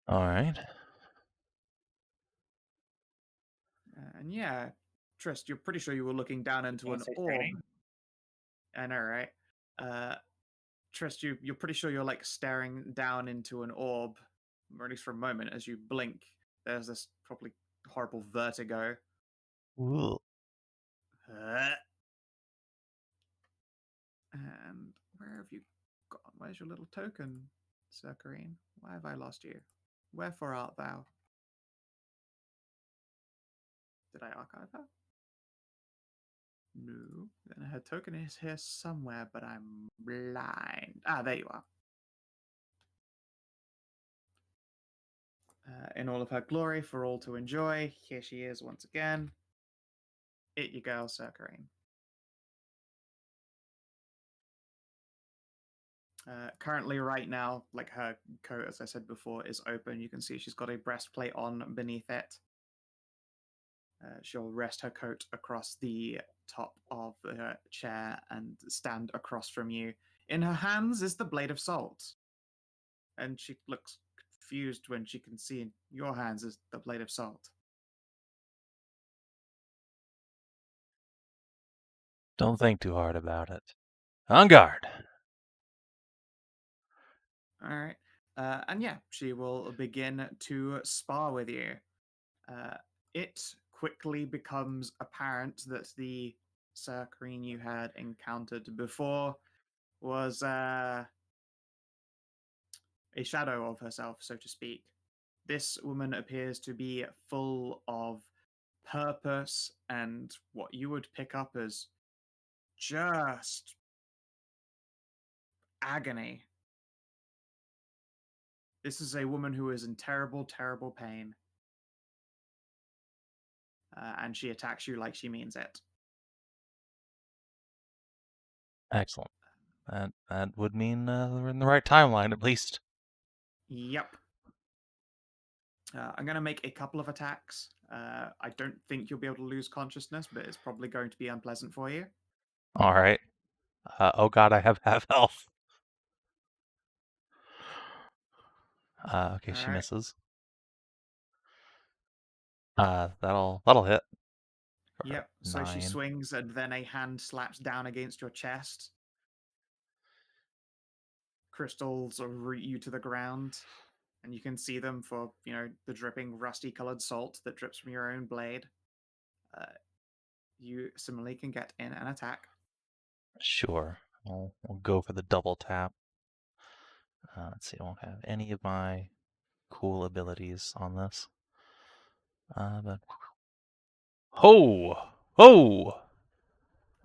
All right. And yeah, Trist, you're pretty sure you were looking down into Wanna an say orb. training? I know, right? Trist, you're pretty sure you're like staring down into an orb, or at least for a moment. As you blink, there's this probably horrible vertigo. Ooh. Uh, And where have you gone? Where's your little token, Sir Kareen? Why have I lost you? Wherefore art thou? Did I archive her? No. Then her token is here somewhere, but I'm blind. Ah, there you are. In all of her glory for all to enjoy, here she is once again. It you go, Circarine. Currently, right now, like her coat, as I said before, is open. You can see she's got a breastplate on beneath it. She'll rest her coat across the top of her chair and stand across from you. In her hands is the blade of salt. And she looks confused when she can see in your hands is the blade of salt. Don't think too hard about it. On guard. All right. And yeah, she will begin to spar with you. It quickly becomes apparent that the Circarine you had encountered before was a shadow of herself, so to speak. This woman appears to be full of purpose and what you would pick up as just agony. This is a woman who is in terrible, terrible pain. And she attacks you like she means it. Excellent. That would mean we're in the right timeline, at least. Yep. I'm going to make a couple of attacks. I don't think you'll be able to lose consciousness, but it's probably going to be unpleasant for you. All right. Oh god, I have half health. Okay, All she right. misses. That'll hit. For Yep. So she 9. swings, and then a hand slaps down against your chest. Crystals root you to the ground, and you can see them for the dripping, rusty-colored salt that drips from your own blade. You similarly can get in an attack. Sure. We'll go for the double tap. Let's see, I won't have any of my cool abilities on this. But ho! Ho!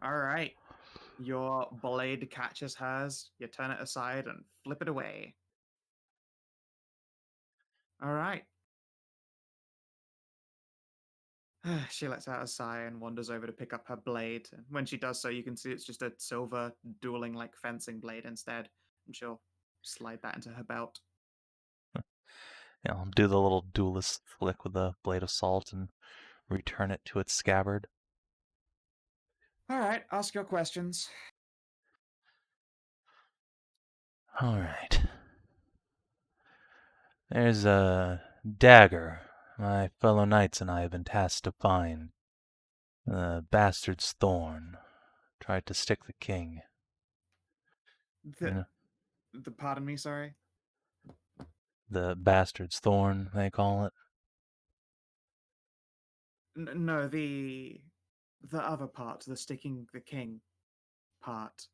All right. Your blade catches hers. You turn it aside and flip it away. All right. She lets out a sigh and wanders over to pick up her blade. And when she does so, you can see it's just a silver dueling like fencing blade instead. And she'll slide that into her belt. I'll do the little duelist flick with the blade of salt and return it to its scabbard. All right, ask your questions. All right. There's a dagger my fellow knights and I have been tasked to find. The bastard's thorn tried to stick the king. Pardon me, sorry? The bastard's thorn, they call it. No, the other part, the sticking the king part.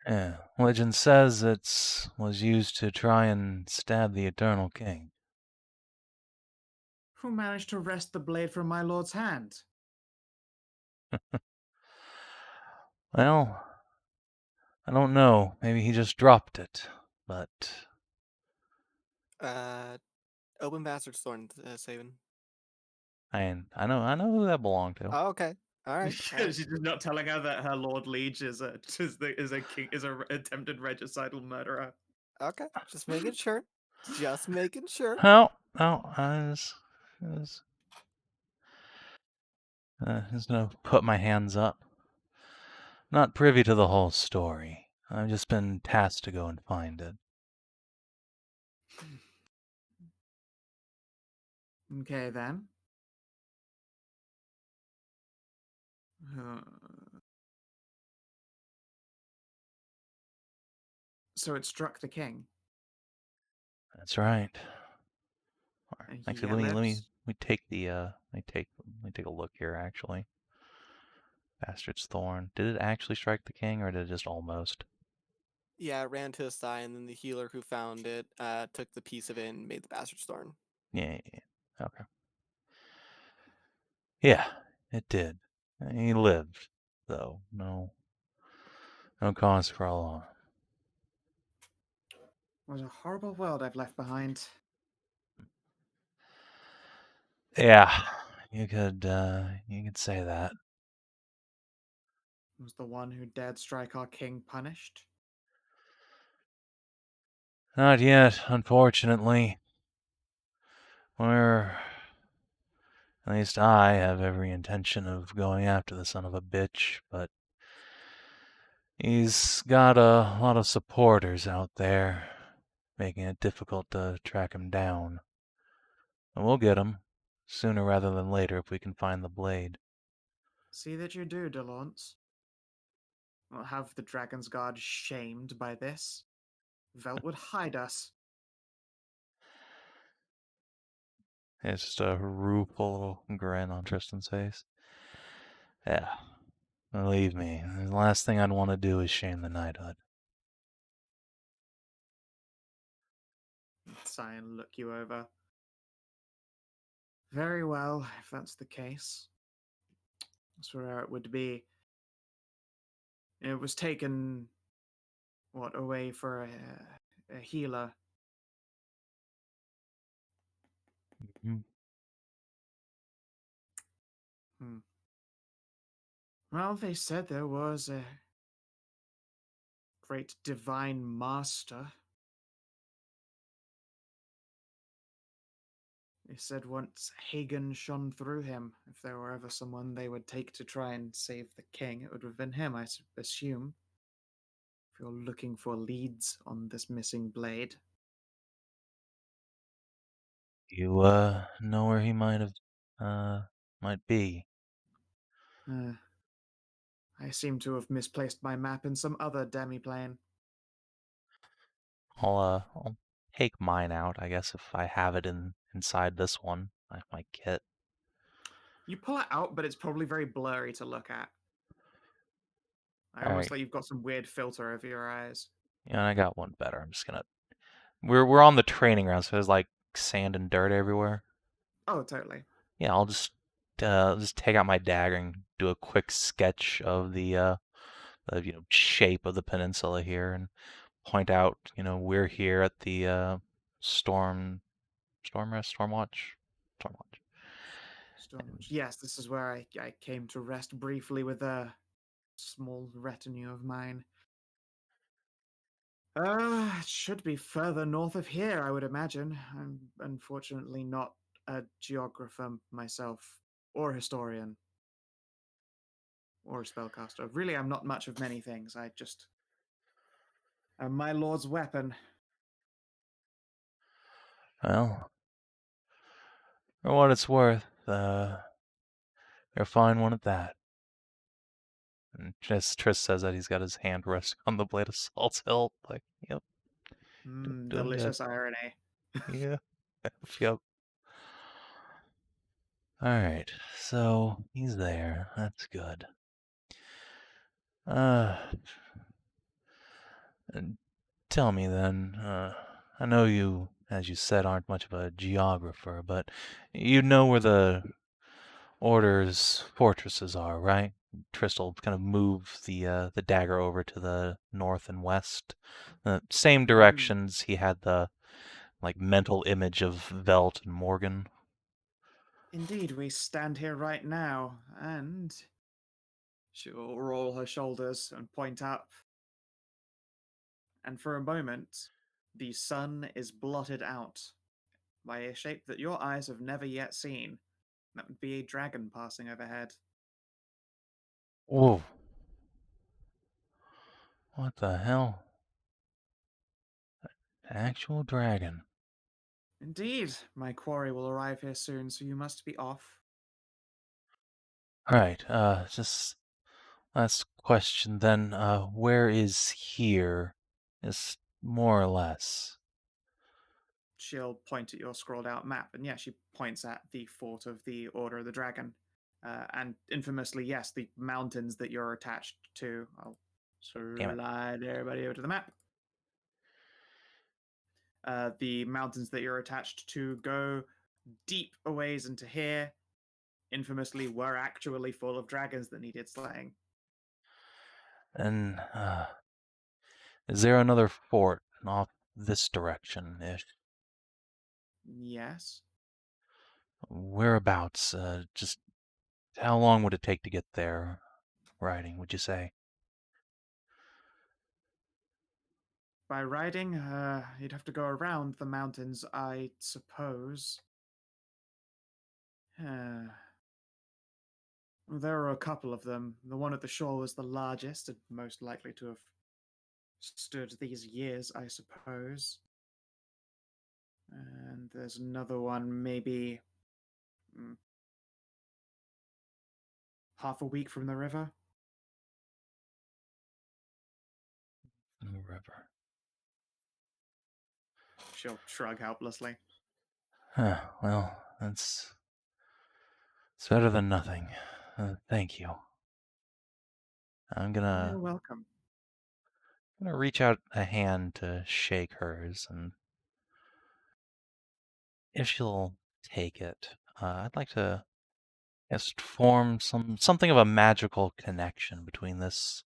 Yeah, legend says it was used to try and stab the eternal king. Who managed to wrest the blade from my lord's hand? Well, I don't know. Maybe he just dropped it, but Open Bastard's Thorn, Savin. I know who that belonged to. Oh, okay. All right. She's just not telling her that her lord liege is a attempted regicidal murderer. Okay, just making sure. Just making sure. No, I was just gonna put my hands up. Not privy to the whole story. I've just been tasked to go and find it. Okay, then. So it struck the king. That's right. And he Actually, let lives? me take the let me take a look here. Actually, Bastard's Thorn. Did it actually strike the king, or did it just almost? Yeah, it ran to his thigh, and then the healer who found it took the piece of it and made the Bastard's Thorn. Yeah. Okay. Yeah, it did. He lived, though. No cause for alarm. What a horrible world I've left behind. Yeah, you could say that. Was the one who dared strike our king punished? Not yet, unfortunately. At least I have every intention of going after the son of a bitch, but he's got a lot of supporters out there, making it difficult to track him down. And we'll get him, sooner rather than later if we can find the blade. See that you do, Delance. We'll have the Dragon's Guard shamed by this. Velt would hide us. It's just a rueful little grin on Tristan's face. Yeah, believe me, the last thing I'd want to do is shame the knighthood. Sigh and look you over. Very well, if that's the case. That's where it would be. It was taken, away for a healer. Mhm. Well, they said there was a great divine master. They said once Hagen shone through him. If there were ever someone they would take to try and save the king, it would have been him, I assume. If you're looking for leads on this missing blade. You, know where he might be. I seem to have misplaced my map in some other demiplane. I'll take mine out, I guess, if I have it inside this one, my kit. You pull it out, but it's probably very blurry to look at. I almost Alright. like you've got some weird filter over your eyes. Yeah, I got one better. I'm just gonna. We're on the training ground, so there's like sand and dirt everywhere. Oh, totally. Yeah, I'll just take out my dagger and do a quick sketch of the shape of the peninsula here, and point out, we're here at the Stormwatch. Yes, this is where I came to rest briefly with a small retinue of mine. It should be further north of here, I would imagine. I'm unfortunately not a geographer myself, or historian, or a spellcaster. Really, I'm not much of many things. I just am my lord's weapon. Well, for what it's worth, you're a fine one at that. And Triss says that he's got his hand resting on the blade of Salt's hilt. Like, yep. Doing good. Delicious irony. Yeah. Yep. Alright, so he's there. That's good. And tell me then, I know you, as you said, aren't much of a geographer, but you know where the Order's fortresses are, right? Tristan kind of move the dagger over to the north and west. The same directions he had the mental image of Velt and Morgan. Indeed, we stand here right now, and she'll roll her shoulders and point up. And for a moment, the sun is blotted out by a shape that your eyes have never yet seen. That would be a dragon passing overhead. Whoa. What the hell? An actual dragon. Indeed, my quarry will arrive here soon, so you must be off. Alright, just last question then. Where is here? Just more or less. She'll point at your scrolled out map, and yeah, she points at the fort of the Order of the Dragon. And infamously, yes, the mountains that you're attached to. I'll slide everybody over to the map. The mountains that you're attached to go deep a ways into here, infamously were actually full of dragons that needed slaying. And is there another fort off this direction-ish? Yes. Whereabouts? Just how long would it take to get there riding, would you say? By riding, you'd have to go around the mountains, I suppose. There are a couple of them. The one at the shore was the largest and most likely to have stood these years, I suppose. And there's another one, maybe half a week from the river. The river. She'll shrug helplessly. Well, it's better than nothing. Thank you. I'm You're welcome. gonna reach out a hand to shake hers, and if she'll take it, I'd like to just form something of a magical connection between this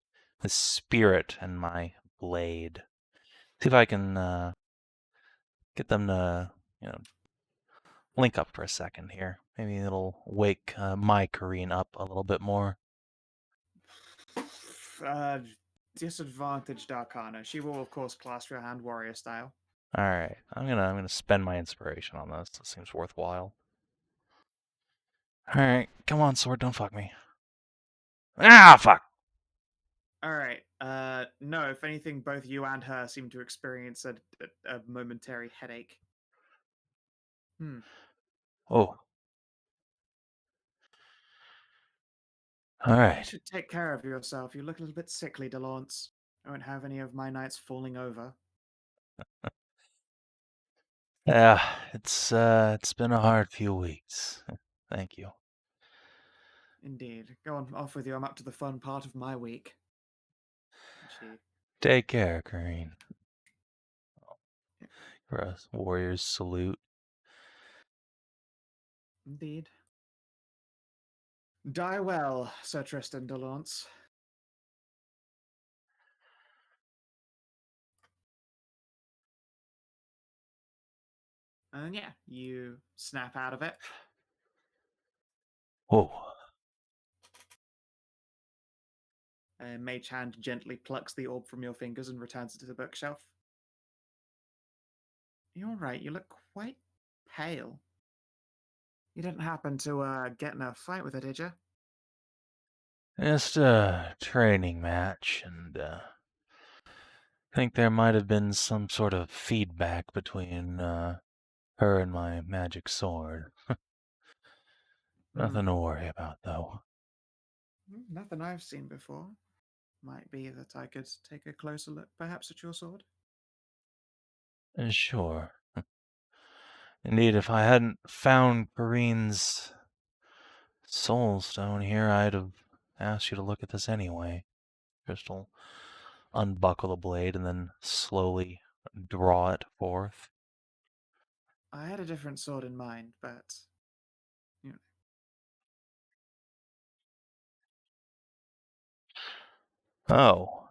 spirit and my blade. See if I can get them to, link up for a second here. Maybe it'll wake my Kareen up a little bit more. Disadvantaged Arcana. She will, of course, clasp your hand warrior style. All right, I'm gonna spend my inspiration on this. It seems worthwhile. All right, come on, sword, don't fuck me. Ah, fuck. All right. No, if anything, both you and her seem to experience a momentary headache. Oh. All You right. should take care of yourself. You look a little bit sickly, Delance. I won't have any of my nights falling over. Yeah, it's been a hard few weeks. Thank you. Indeed. Go on, off with you. I'm up to the fun part of my week. She. Take care, Kareen. For a warrior's salute. Indeed. Die well, Sir Tristan Delance. And yeah, you snap out of it. Whoa. Mage Hand gently plucks the orb from your fingers and returns it to the bookshelf. You're right, you look quite pale. You didn't happen to get in a fight with her, did you? Just a training match, and I think there might have been some sort of feedback between her and my magic sword. Nothing to worry about, though. Nothing I've seen before. Might be that I could take a closer look, perhaps, at your sword. Sure. Indeed, if I hadn't found Kareen's soul stone here, I'd have asked you to look at this anyway. Crystal, unbuckle the blade and then slowly draw it forth. I had a different sword in mind, but Oh,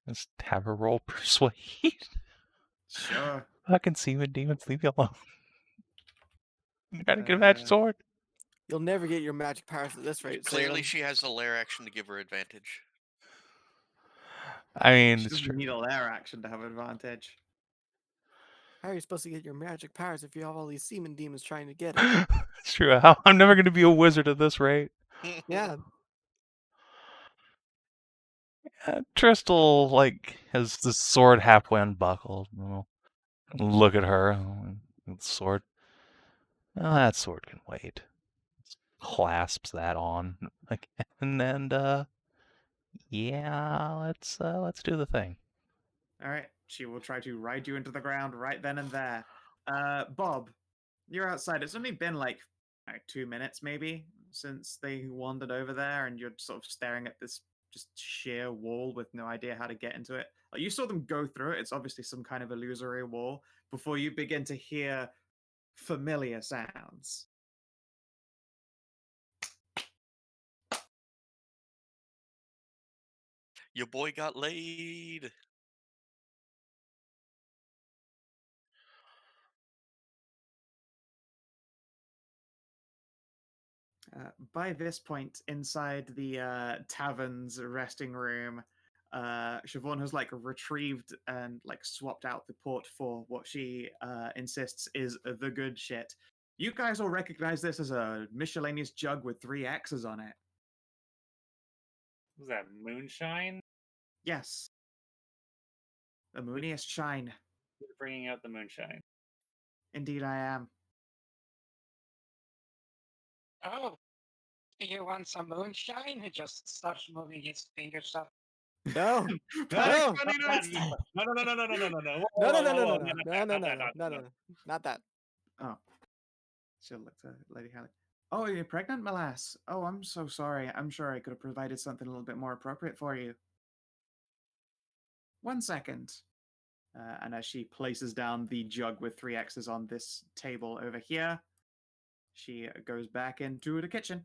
just have her roll persuade. Sure. Fucking Seaman demons, leave me alone. You gotta get a magic sword. You'll never get your magic powers at this rate. Clearly, Savin. she has a lair action to give her advantage. I mean, She it's doesn't true. need a lair action to have advantage. How are you supposed to get your magic powers if you have all these seaman demons trying to get it? It's true. I'm never gonna be a wizard at this rate. Yeah. Tristal, has the sword halfway unbuckled. Look at her. Sword. Well, that sword can wait. Clasps that on again, and yeah, let's do the thing. All right. She will try to ride you into the ground right then and there. Bob, you're outside. It's only been like 2 minutes maybe since they wandered over there, and you're sort of staring at this just sheer wall with no idea how to get into it. Like, you saw them go through it. It's obviously some kind of illusory wall before you begin to hear familiar sounds. Your boy got laid. By this point, inside the tavern's resting room, Siobhan has like retrieved and like swapped out the port for what she insists is the good shit. You guys all recognize this as a miscellaneous jug with 3 X's on it. Was that moonshine? Yes. The mooniest shine. You're bringing out the moonshine. Indeed, I am. Oh, you want some moonshine? He just starts moving his fingers up. No, Panic no, money Not notes! that no, no, no, no, no, no, no, no, no, no, whoa, no, whoa, no, no, whoa, no, whoa, no, no, not no, that, no, no, not that. Oh. She'll look to Lady Hallie. Oh, you're pregnant, Melass? Oh, I'm so sorry. I'm sure I could have provided something a little bit more appropriate for you. 1 second. And as she places down the jug with 3 X's on this table over here, she goes back into the kitchen.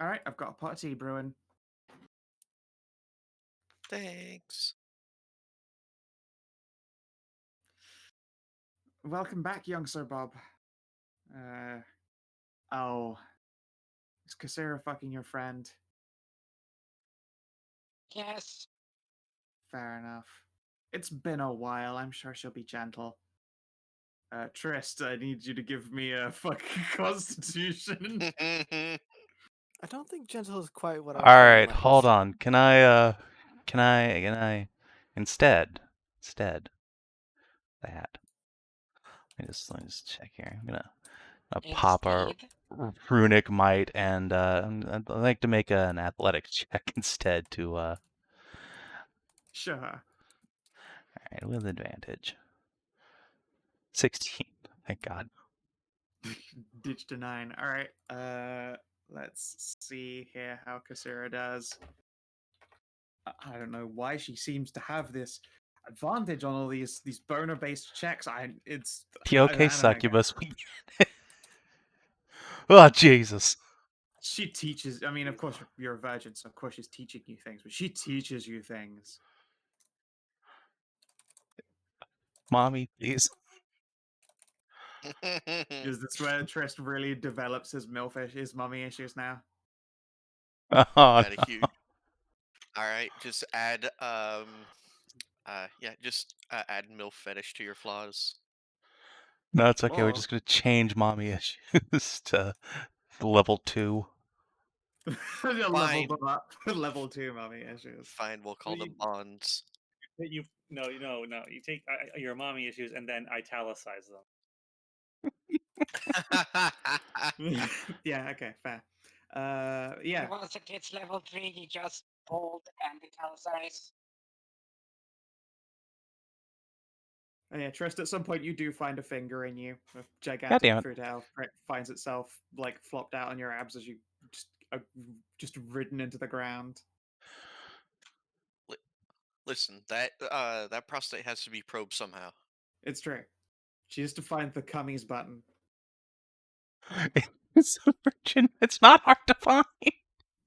All right, I've got a pot of tea brewing. Thanks. Welcome back, young Sir Bob. Oh, is Kasera fucking your friend? Yes. Fair enough. It's been a while. I'm sure she'll be gentle. Trist, I need you to give me a fucking constitution. I don't think gentle is quite what our All friend right, likes. hold on. Can I instead that. Let me just check here. I'm gonna pop our Instead. runic might, and I'd like to make an athletics check instead to Sure. All right, with advantage. 16. Thank God. Ditched a 9. All right. Let's see here how Kasera does. I don't know why she seems to have this advantage on all these boner-based checks. It's The I okay don't get it. succubus. Oh Jesus. She teaches. I mean, of course, you're a virgin, so of course she's teaching you things. But she teaches you things. Mommy, please. Is this where Trist really develops his his mummy issues now? Oh, Got a no. huge. All right, just add add MILF fetish to your flaws. No, it's okay. We're Or- just gonna change mommy issues to level 2. level them up. Level 2 mummy issues. Fine, we'll call them bonds. You take your mommy issues and then italicize them. Yeah. Okay. Fair. And Yeah. once it hits level 3, you just bold and italicize. Yeah, Trist, at some point you do find a finger in you. A God gigantic damn it. food elf finds itself like flopped out on your abs as you just ridden into the ground. Listen, that prostate has to be probed somehow. It's true. She has to find the cummies button. It's a virgin. It's not hard to find.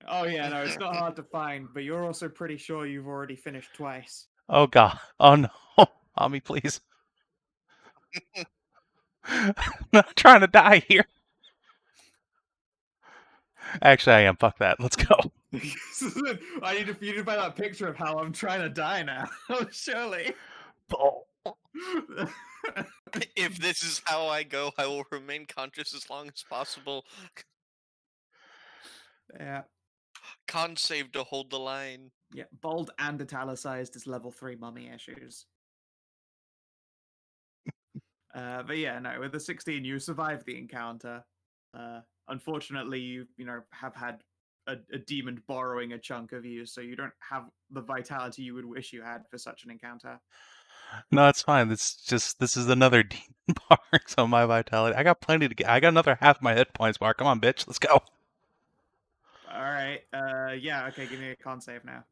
Oh yeah, no, it's not hard to find, but you're also pretty sure you've already finished twice. Oh God. Oh no. Mommy, please. I'm not trying to die here. Actually, I am. Fuck that. Let's go. I need you to find that picture of how I'm trying to die now. Surely. If this is how I go, I will remain conscious as long as possible. Yeah. Con save to hold the line. Yeah, bold and italicized is level 3 mummy issues. But yeah, no, with the 16, you survived the encounter. Unfortunately, you have had a demon borrowing a chunk of you, so you don't have the vitality you would wish you had for such an encounter. No, it's fine. This is another demon bar, so my vitality. I got plenty to get. I got another half my hit points, Mark. Come on, bitch. Let's go. All right. Yeah. Okay. Give me a con save now.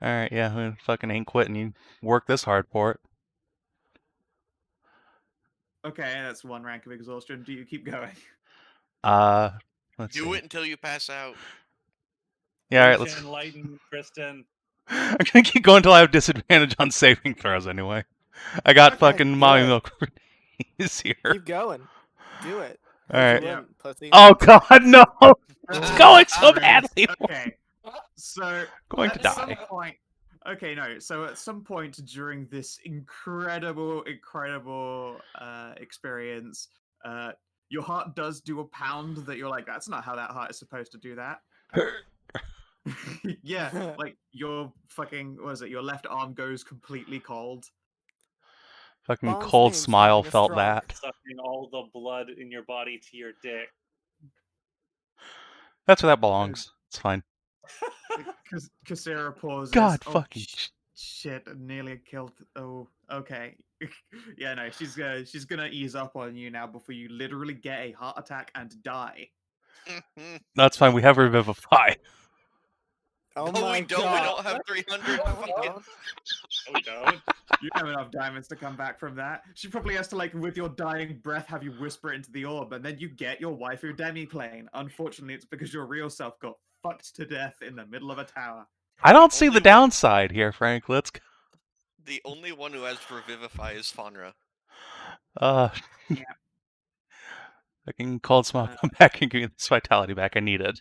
All right. Yeah. I fucking ain't quitting. You work this hard for it. Okay, that's 1 rank of exhaustion. Do you keep going? Let's Do see. it until you pass out. Yeah, all right, Need let's. to enlighten Tristan. I'm gonna keep going until I have disadvantage on saving throws anyway. I got Okay, fucking do mommy it. milk is here. Keep going. Do it. All Heard right. you Yeah. wouldn't, pussy. Oh god, no! It's Oh, going so Christ. badly. Okay, so Going to at some die. point, okay, no. So at some point during this incredible experience, your heart does do a pound that you're like, that's not how that heart is supposed to do that. Yeah, like your fucking, what is it? Your left arm goes completely cold. Fucking Bond's cold name's smile having a felt stroke. that. Sucking all the blood in your body to your dick. That's where that belongs. It's fine. Kasera pauses. God Oh, fucking. shit! Nearly killed. Oh, okay. Yeah, no, she's gonna ease up on you now before you literally get a heart attack and die. That's fine. We have Revivify. Oh No, my we don't. god. We don't have 300. No, we fucking- don't. No, we don't. You have enough diamonds to come back from that. She probably has to, like, with your dying breath, have you whisper it into the orb, and then you get your waifu demiplane. Unfortunately, it's because your real self got fucked to death in the middle of a tower. I don't see Only the one- downside here, Frank. Let's go. The only one who has Revivify is Faunra. Uh, Yeah. fucking cold smile. Come back and give me this vitality back. I need it.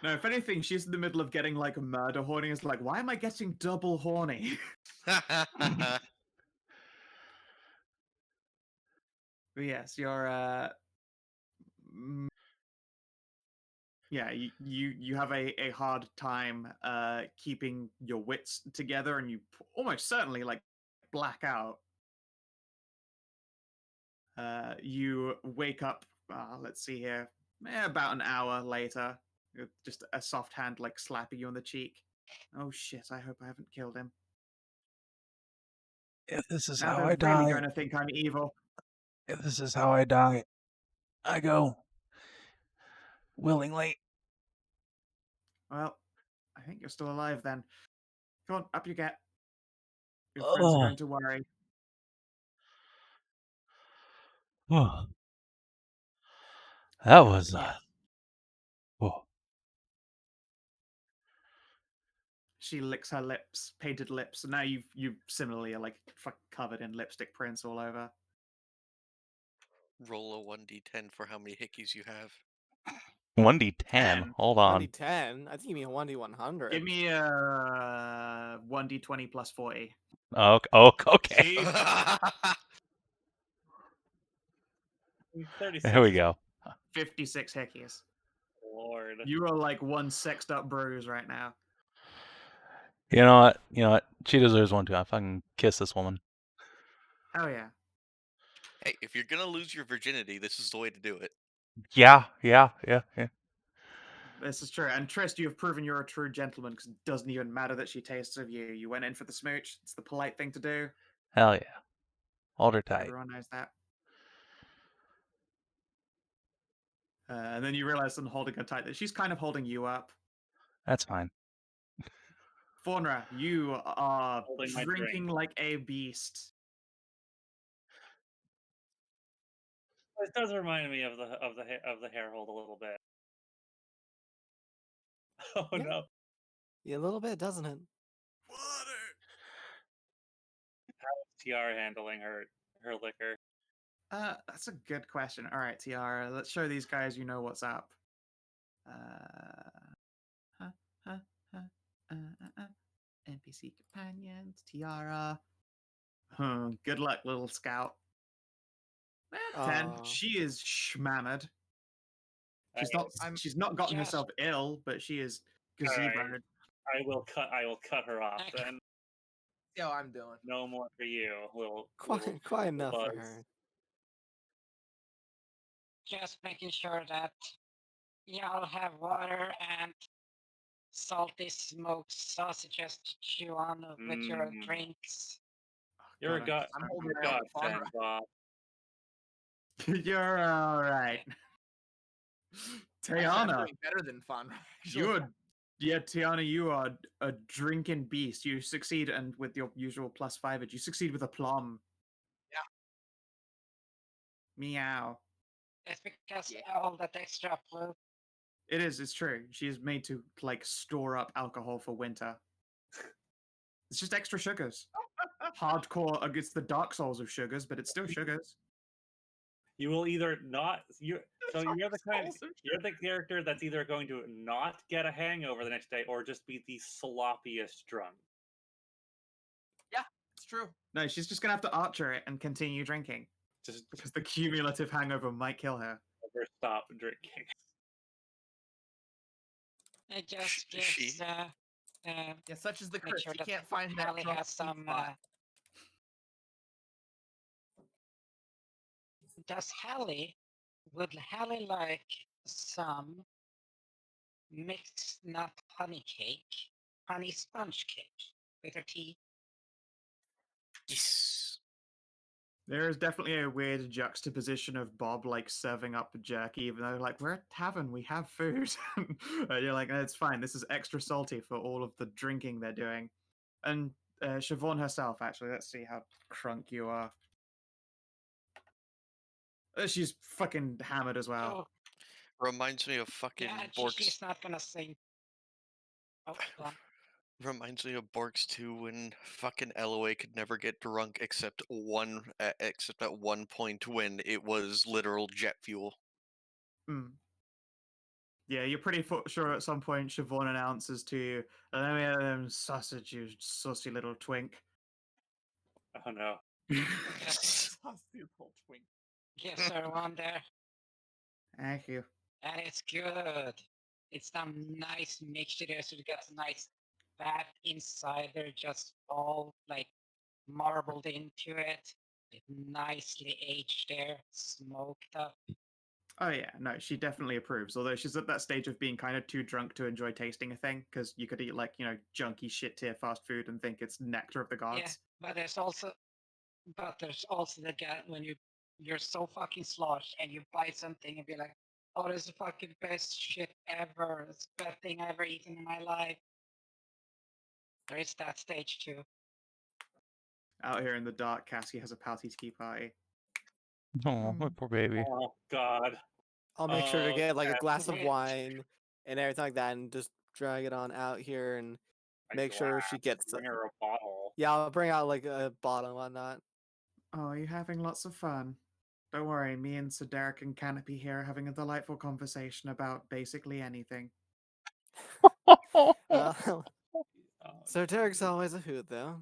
No, if anything, she's in the middle of getting, like, murder horny. It's like, why am I getting double horny? But yes, you're yeah, you have a hard time keeping your wits together, and you almost certainly like black out. You wake up. Let's see here, about an hour later. Just a soft hand like slapping you on the cheek. Oh shit! I hope I haven't killed him. If this is Now how they're I really die, going to think I'm evil. if this is how I die, I go willingly. Well, I think you're still alive then. Come on, up you get. Your friends are going to worry. That was Yeah. whoa. She licks her lips, painted lips. So now you similarly are like covered in lipstick prints all over. Roll a 1d10 for how many hickeys you have. 1d10. 10. Hold on. 1d10? I think you mean a 1d100. Give me a 1d20 plus 40. Oh, okay. See? 36. There we go. 56 hickeys. Lord. You are like one sexed up bruise right now. You know what? You know what? She deserves one too. I fucking kiss this woman. Oh yeah. Hey, if you're gonna lose your virginity, this is the way to do it. Yeah. This is true. And Trist, you have proven you're a true gentleman because it doesn't even matter that she tastes of you. You went in for the smooch. It's the polite thing to do. Hell yeah. Hold her tight. Everyone knows that. And then you realize on holding her tight that she's kind of holding you up. That's fine. Faunra, you are Holding my drinking drink. like a beast. It does remind me of the hair hold a little bit. Oh Yeah. no. Yeah, a little bit, doesn't it? Tiara handling her liquor. That's a good question. All right, Tiara, let's show these guys you know what's up. NPC companions, Tiara. Good luck, little scout. 10. Aw. She is schmammered. Alright, She's not gotten Just- herself ill, but she is gazeboed. I will cut her off then. See how I'm doing. No more for you, little Quite enough for buzz. her. Just making sure that y'all have water and salty smoked sausages to chew on with your Mm. drinks. You're a God, god. I'm I'm holding You're a her out godsend, with Bob. You're all right. Actually, I'm Tiana, doing better than Faunra. Tiana, you are a drinking beast. You succeed, and with your usual +5, you succeed with aplomb. Yeah. Meow. It's because Yeah. all that extra fluid. It is. It's true. She is made to like store up alcohol for winter. It's just extra sugars. Hardcore against the Dark Souls of sugars, but it's still sugars. You will either not you. So Dark you're the kind. Souls of You're the character that's either going to not get a hangover the next day, or just be the sloppiest drunk. It's true. No, she's just gonna have to archer it and continue drinking Just because the cumulative hangover might kill her. never stop drinking. It just gives. She Yeah, such is the Make curse. sure You that can't find that Hallie drunk has sweet some. spot. Would Hallie like some mixed nut honey cake, honey sponge cake with her tea? yes. There is definitely a weird juxtaposition of Bob like serving up the jerky, even though like we're at tavern, we have food. And you're like, it's fine. This is extra salty for all of the drinking they're doing. And Siobhan herself, actually, let's see how crunk you are. She's fucking hammered as well. Oh, Reminds me of fucking yeah, Bork's. she's not gonna sing. Oh, go on. Reminds me of Bork's too, when fucking LOA could never get drunk except at one point when it was literal jet fuel. Hmm. Yeah, you're pretty sure at some point Siobhan announces to you, let me have them sausage, you saucy little twink. Oh no. Saucy little twink. Gives her one there, Thank you. and it's good. It's some nice mixture there, so it gets nice fat inside there, just all like marbled into it. It's nicely aged there, smoked up. Oh yeah, no, she definitely approves. Although she's at that stage of being kind of too drunk to enjoy tasting a thing, because you could eat like junky shit tier fast food and think it's nectar of the Yeah, gods. but there's also the guy when you're so fucking sloshed and you buy something and be like, oh, this is the fucking best shit ever. It's the best thing I ever eaten in my life. There is that stage too. Out here in the dark, Cassie has a pouty tea party. Oh, my poor baby. Oh god. I'll make sure to Oh, get like a yeah. glass of Yeah. wine and everything like that, and just drag it on out here and A make sure she glass, gets. bring her a bottle. Yeah, I'll bring out like a bottle and whatnot. Oh, are you having lots of fun? Don't worry, me and Sir Derek and Canopy here are having a delightful conversation about basically anything. Well, Oh, Sir Derek's always a hoot, though.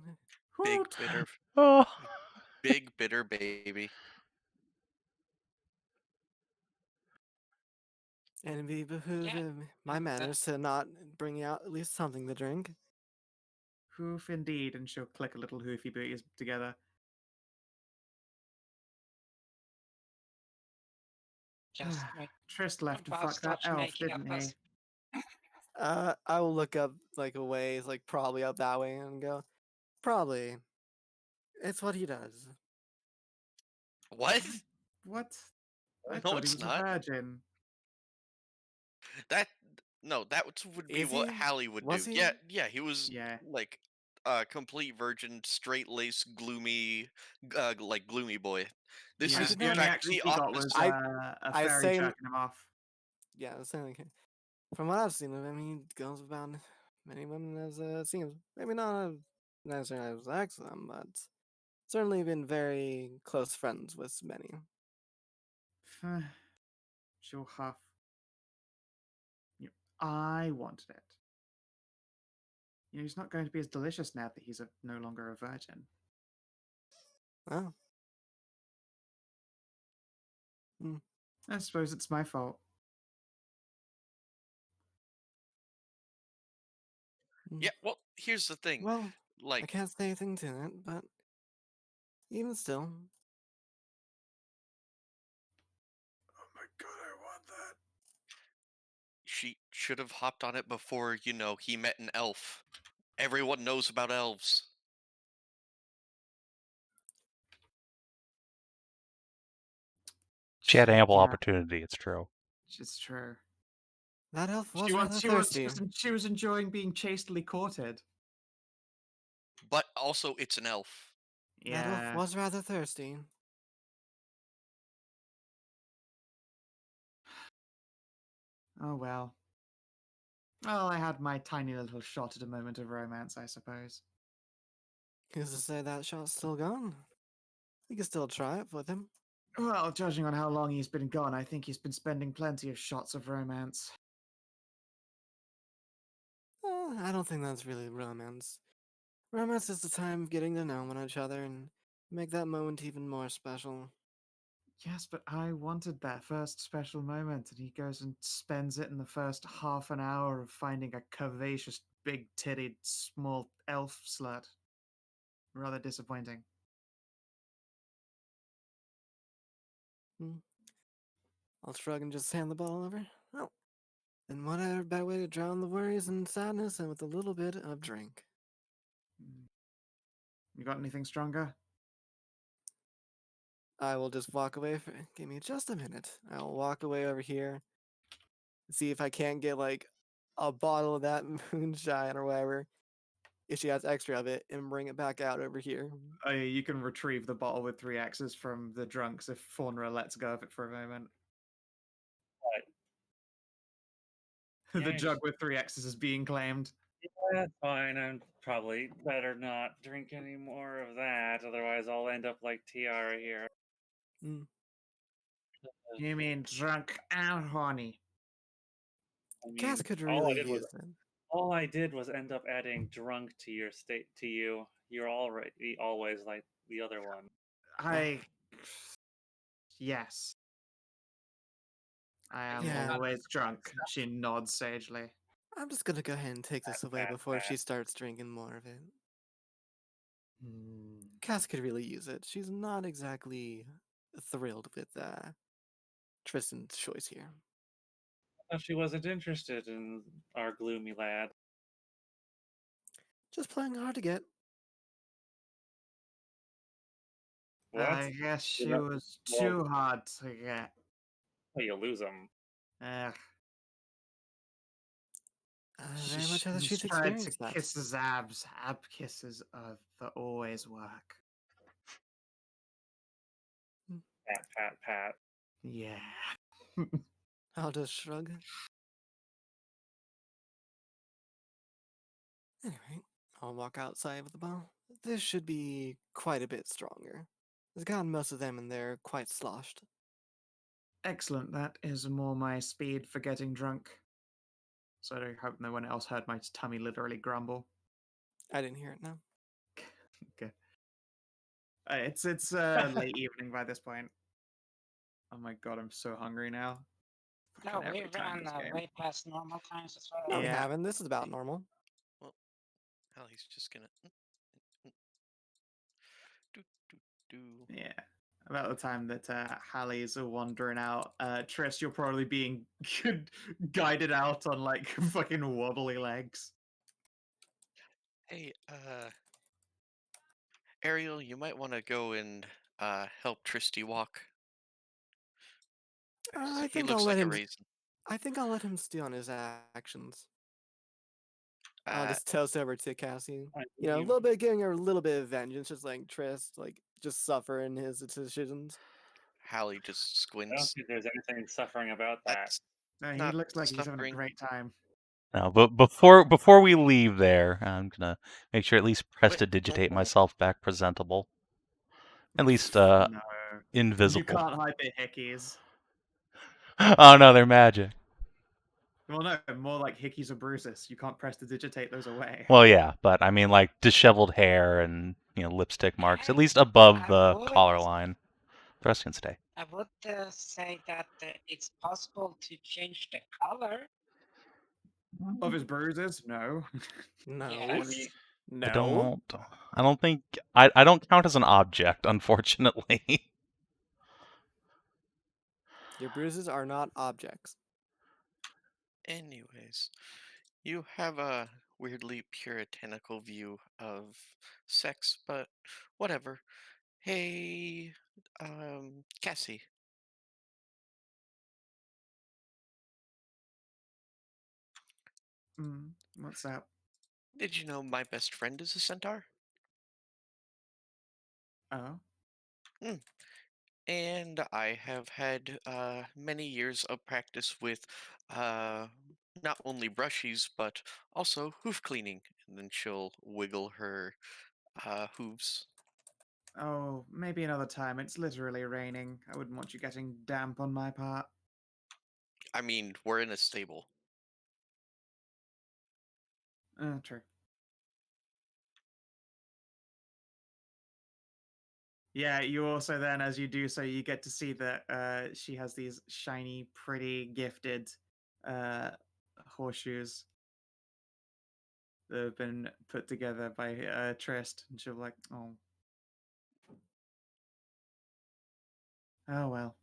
Big Hoot! bitter, Oh. big bitter baby. And it'd be behoove Yeah, my and, manners to not bring out at least something to drink. Hoof indeed, and she'll click a little hoofy booties together. just make Trist left to Bob fuck that starts elf, making didn't up he? us. I will look up like a ways, like probably up that way, and go, probably. It's what he does. What? What? I No, thought he it's was not. a virgin. That would be Is what he? Hallie would Was do. he? Yeah, he was Yeah. like complete virgin, straight lace, gloomy, like gloomy boy. This Yeah, is did the in not- only fact access the he got was opposite. a I fairy say- jerking him off. Yeah, the same. Like, from what I've seen of him, he goes about many women as seems. Maybe not necessarily as excellent, but certainly been very close friends with many. She'll huff. I wanted it. He's not going to be as delicious now that he's no longer a virgin. Oh. I suppose it's my fault. Yeah, well, here's the thing. Well, I Like, can't say anything to it, but even still, Oh my god, I want that. she should have hopped on it before, he met an elf. Everyone knows about elves. She had ample Yeah, opportunity, it's true. it's true. that elf was She rather thirsty. she was enjoying being chastely courted. But also, it's an elf. That elf Yeah. was rather thirsty. Oh well. Well, I had my tiny little shot at a moment of romance, I suppose. Who's to say that shot's still gone? You can still try it with him. Well, judging on how long he's been gone, I think he's been spending plenty of shots of romance. I don't think that's really romance. Romance is the time of getting to know each other and make that moment even more special. Yes, but I wanted that first special moment, and he goes and spends it in the first half an hour of finding a curvaceous, big-titted, small elf slut. Rather disappointing. I'll shrug and just hand the ball over. Oh, and what a better way to drown the worries and sadness and with a little bit of drink. You got anything stronger? I will just walk away. Give me just a minute. I'll walk away over here. See if I can't get like a bottle of that moonshine or whatever. If she has extra of it, and bring it back out over here. Oh, yeah, you can retrieve the bottle with 3 axes from the drunks if Faunra lets go of it for a moment. Right. The Yeah, jug with 3 axes is being claimed. That's fine. I'm probably better not drink any more of that. Otherwise, I'll end up like Tiara here. You mean drunk and horny? I mean, Cass could all I really did was use it. all I did was end up adding drunk to your state to you. You're already always like the other one. Yes. I am Yeah. always drunk. She nods sagely. I'm just gonna go ahead and take this away before she starts drinking more of it. Cass could really use it. She's not exactly thrilled with Tristan's choice here. I thought she wasn't interested in our gloomy lad. Just playing hard to get. I guess she was too hard to get. Well, you lose him. Ugh. Very much as she's tried to experienced that. kiss his abs. Ab kisses that always work. Pat, pat, pat. Yeah. I'll just shrug. Anyway, I'll walk outside with the ball. This should be quite a bit stronger. It's gotten most of them and they're quite sloshed. Excellent. That is more my speed for getting drunk. So I hope no one else heard my tummy literally grumble. I didn't hear it now. Good. It's late evening by this point. Oh my god, I'm so hungry now. No, Fucking we every time ran this game. way past normal times as well. No, we Yeah. haven't. This is about normal. Well, hell, he's just gonna. Do. Yeah. About the time that Hallie's wandering out, Triss, you're probably being guided out on like fucking wobbly legs. Hey, Ariel, you might want to go and help Tristy walk. I He think looks I'll let like a him. raisin. I think I'll let him stay on his actions. I'll Uh, just toast over to Cassie. I You know, a believe- little bit giving her a little bit of vengeance, just like Triss, like just suffering his decisions. Hallie just I don't squints. think there's anything suffering about that. That's No, he not looks like he's having a suffering. great time. Now, but before we leave there, I'm gonna make sure at least prestidigitate don't- myself back presentable. At least No. invisible. You can't hide the hickeys. Oh no, they're magic. Well, no, more like hickeys or bruises. You can't prestidigitate those away. Well, yeah, but I mean like disheveled hair and lipstick marks, at least above I the would- collar line. The rest can stay. I would say that it's possible to change the color. Of his bruises? No. No. Yes. No. I don't think I don't count as an object, unfortunately. Your bruises are not objects. Anyways, you have a weirdly puritanical view of sex, but whatever. Hey, Cassie. What's that? Did you know my best friend is a centaur? Oh. And I have had many years of practice with not only brushies, but also hoof cleaning. And then she'll wiggle her hooves. Oh, maybe another time. It's literally raining. I wouldn't want you getting damp on my part. I mean, we're in a stable. True. Yeah, you also then, as you do so, you get to see that she has these shiny, pretty, gifted horseshoes that have been put together by Trist, and she'll be like, oh, well.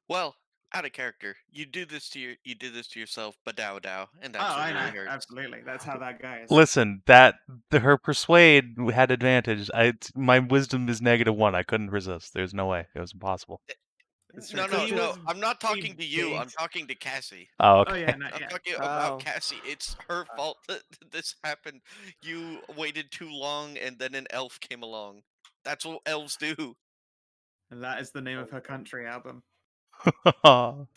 Well, out of character. You did this to yourself, badow dow, and Oh, that's what I really know, hurts. absolutely. That's how that goes. Listen, her persuade had advantage. My wisdom is -1. I couldn't resist. There's no way. It was impossible. It's true. No, 'Cause no, he no. was I'm not pretty talking to you. big. I'm talking to Cassie. Oh, Oh okay. yeah, no, I'm yeah. talking Oh. about Cassie. It's her fault that this happened. You waited too long, and then an elf came along. That's what elves do. And that is the name of her country album. Oh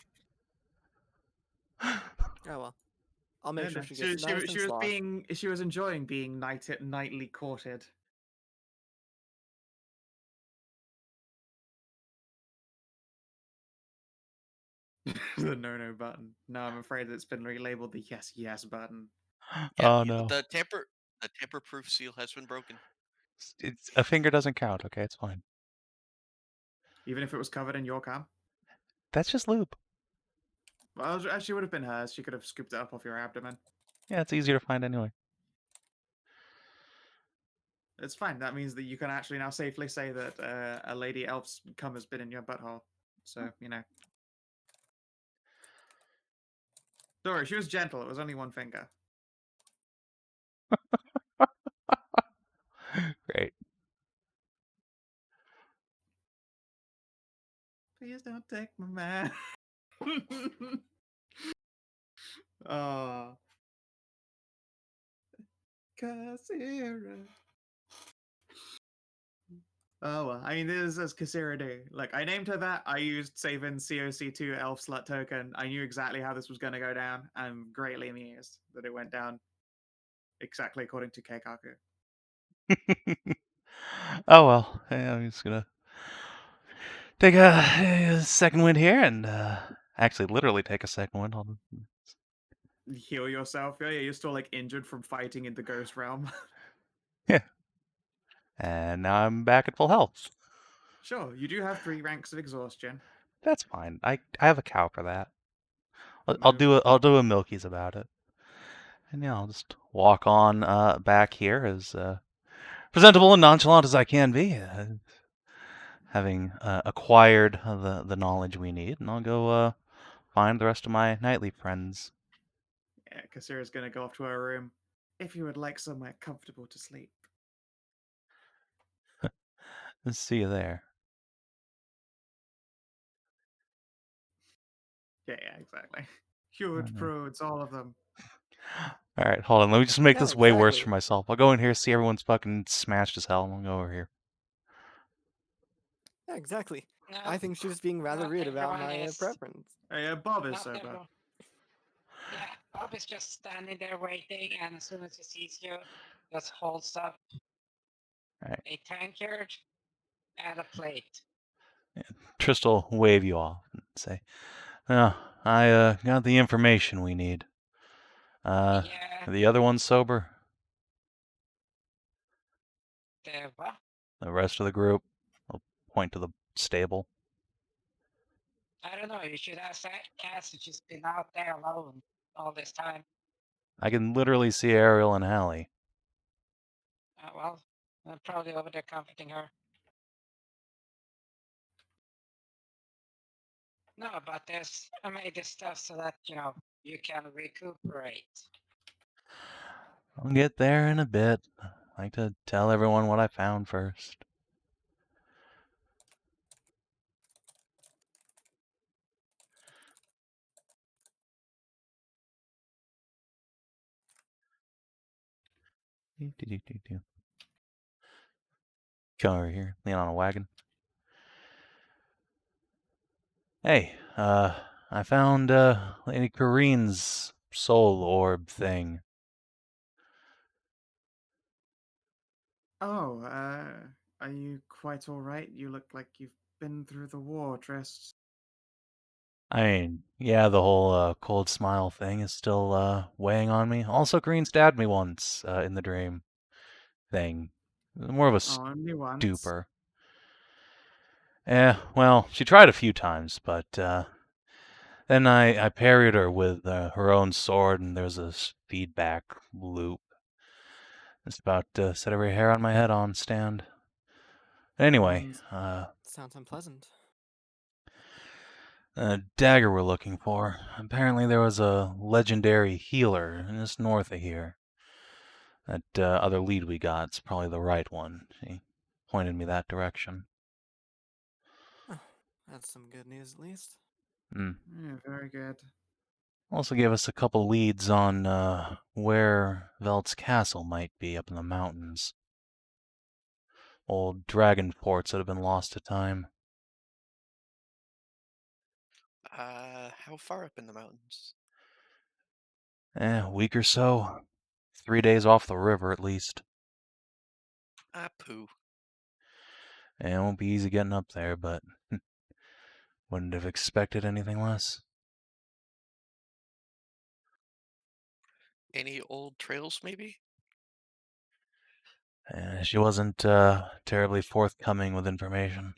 well. I'll make No, sure no. she gets nice and sloshed. She was enjoying being nightly courted. The no button. No, I'm afraid it's been relabeled the yes button. Yeah, Oh no. the tamper-proof seal has been broken. It's a finger doesn't count. Okay, it's fine. Even if it was covered in your cum? That's just lube. Well, she would have been hers. She could have scooped it up off your abdomen. Yeah, it's easier to find anyway. It's fine. That means that you can actually now safely say that a lady elf's cum has been in your butthole. So, you know. Don't worry, she was gentle. It was only one finger. Great. Please don't take my man. Oh. Kasira. Oh, well. I mean, this is Kasira. Like, I named her that. I used Savin COC2 Elf Slut token. I knew exactly how this was going to go down. I'm greatly amused that it went down exactly according to Keikaku. Oh well. Yeah, I'm just gonna take a second wind here and actually literally take a second wind. Hold on. Heal yourself. Yeah, you're still like injured from fighting in the ghost realm. Yeah. And now I'm back at full health. Sure, you do have 3 ranks of exhaustion. That's fine. I have a cow for that. I'll No. do a Milky's about it. And yeah, I'll just walk on back here as presentable and nonchalant as I can be, having acquired the knowledge we need, and I'll go find the rest of my nightly friends. Yeah, Kasira's gonna go off to her room. If you would like somewhere comfortable to sleep. See you there. Yeah, exactly. Huge prudes, all of them. All right, hold on. Let me just make Yeah, this way worse exactly. for myself. I'll go in here, see everyone's fucking smashed as hell, and I'll go over here. Yeah, exactly. No, I think she was being rather not rude about everyone my is. preference. Hey, Bob is Not sober. everyone. Yeah, Bob is just standing there waiting, and as soon as he sees you, just holds up Right. a tankard and a plate. Tristan will wave you off and say, "Oh, I got the information we need. Yeah, Are the other ones sober? the what? The rest of the group?" I'll point to the stable. I don't know. You should ask that Cass. She's been out there alone all this time. I can literally see Ariel and Hallie. Well, I'm probably over there comforting her. No, but I made this stuff so that you can recuperate. I'll get there in a bit. I like to tell everyone what I found first. Come over here, lean on a wagon. Hey, I found Lady Kareen's soul orb thing. Oh, are you quite all right? You look like you've been through the war, Trist. I mean, yeah, the whole cold smile thing is still weighing on me. Also, Kareen stabbed me once in the dream thing. More of a Oh, only once. stupor. Well, she tried a few times, but then I parried her with her own sword, and there's a feedback loop. It's about to set every hair on my head on stand. Anyway, Sounds unpleasant. a dagger we're looking for. Apparently there was a legendary healer just north of here. That other lead we got's probably the right one. She pointed me that direction. Oh, that's some good news at least. Yeah, very good. Also gave us a couple leads on where Velt's castle might be up in the mountains. Old dragon forts that have been lost to time. How far up in the mountains? A week or so. 3 days off the river at least. Pooh. And it won't be easy getting up there, but wouldn't have expected anything less. Any old trails, maybe? She wasn't terribly forthcoming with information.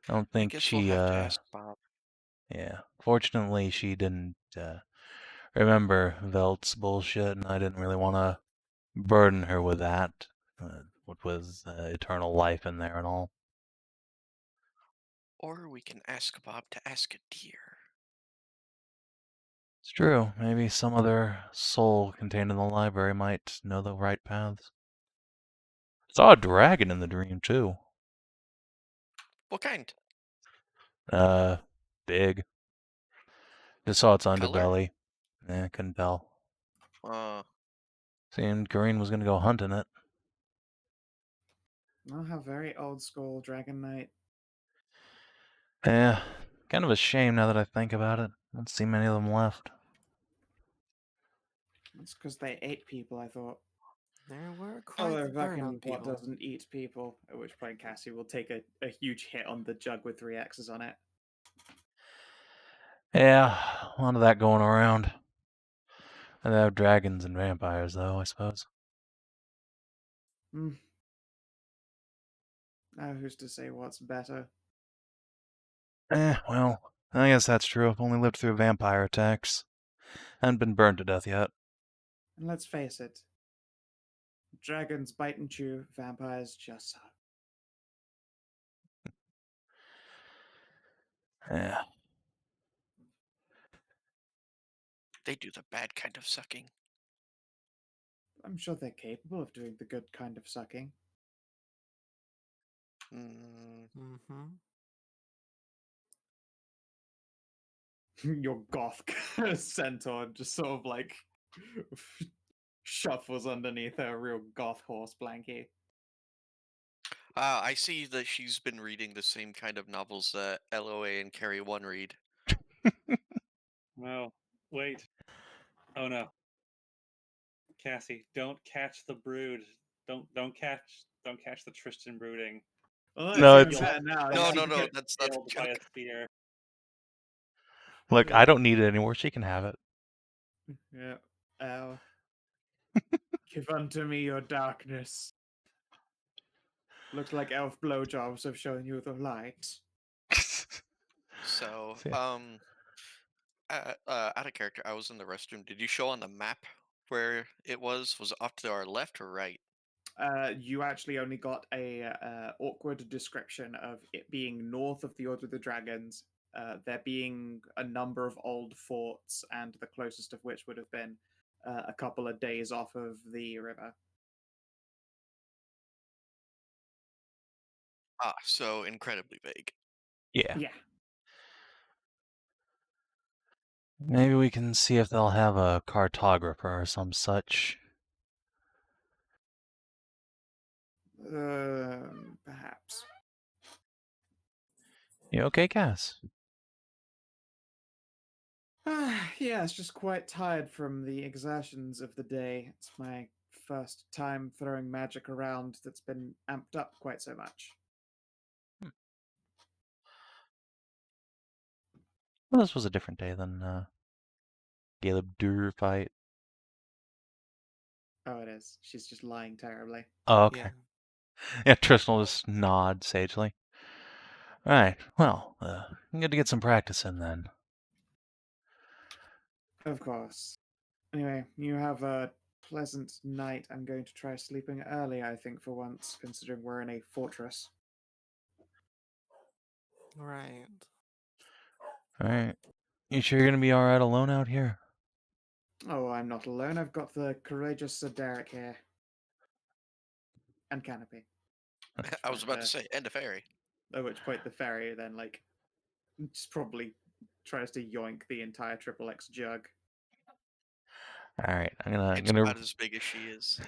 I don't I think guess she, we'll have to ask Bob. yeah. Fortunately, she didn't remember Velt's bullshit, and I didn't really want to burden her with that. What was eternal life in there and all. Or we can ask Bob to ask a deer. It's true. Maybe some other soul contained in the library might know the right paths. Saw a dragon in the dream, too. What kind? Big. Just saw its Color? underbelly. Couldn't tell. Seemed Green was gonna go hunting it. Oh, how very old school, Dragon Knight. Yeah, kind of a shame now that I think about it. Don't see many of them left. That's because they ate people, I thought. There were Oh, quite they're the burn fucking on what people. doesn't eat people. At which point Cassie will take a huge hit on the jug with 3 X's on it. Yeah, a lot of that going around. And they have dragons and vampires, though, I suppose. Hmm. Now who's to say what's better? Well, I guess that's true. I've only lived through vampire attacks. Haven't been burned to death yet. And let's face it, dragons bite and chew, vampires just suck. Yeah. They do the bad kind of sucking. I'm sure they're capable of doing the good kind of sucking. Mm-hmm. Your goth centaur just sort of like shuffles underneath a real goth horse blankie. I see that she's been reading the same kind of novels that LOA and Carry One read. No, wait. Oh no. Cassie, don't catch the brood. Don't catch the Tristan brooding. Oh, No, it's it's- even better now. No, You no, can no, get- that's a Killed by a joke. spear. Look, I don't need it anymore. She can have it. Yeah. Ow. Give unto me your darkness. Looks like elf blowjobs have shown you the light. So, Yeah. out of character, I was in the restroom. Did you show on the map where it was? Was it off to our left or right? You actually only got a awkward description of it being north of the Order of the Dragons, there being a number of old forts, and the closest of which would have been a couple of days off of the river. So incredibly vague. Yeah. Yeah. Maybe we can see if they'll have a cartographer or some such. Perhaps. You okay, Cass? Yeah, it's just quite tired from the exertions of the day. It's my first time throwing magic around that's been amped up quite so much. Well, this was a different day than Caleb Dur fight. Oh, it is. She's just lying terribly. Oh, okay. Yeah. Yeah, Tristan will just nod sagely. All right. Well, good to get some practice in then. Of course. Anyway, you have a pleasant night. I'm going to try sleeping early, I think, for once, considering we're in a fortress. Right. All right. You sure you're gonna be all right alone out here? Oh, I'm not alone. I've got the courageous Sir Derek here. And Canopy. I was about to say, and a fairy. At which point the fairy then, just probably tries to yoink the entire Triple X jug. All right. I'm It's gonna about as big as she is.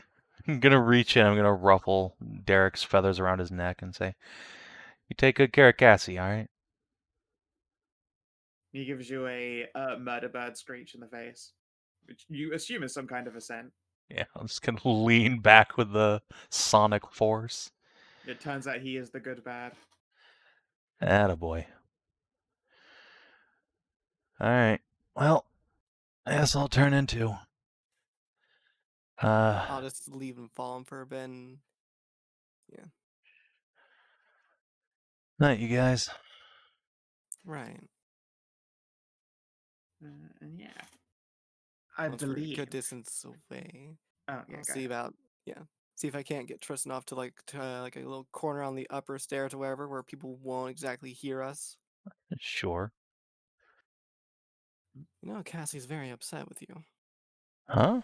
I'm gonna reach in. I'm gonna ruffle Derek's feathers around his neck and say, "You take good care of Cassie, all right?" He gives you a murder bird screech in the face, which you assume is some kind of assent. Yeah. I'm just gonna lean back with the sonic force. It turns out he is the good bad. Attaboy. All right. Well, I guess I'll turn into. I'll just leave and follow him for a bit. And... Yeah. Night, you guys. Right. And yeah, I Once we're a believe. good distance away, Oh yeah, I'll go see ahead. about see if I can't get Tristan off to like a little corner on the upper stairs or wherever where people won't exactly hear us. Sure. You know, Cassie's very upset with you. Huh?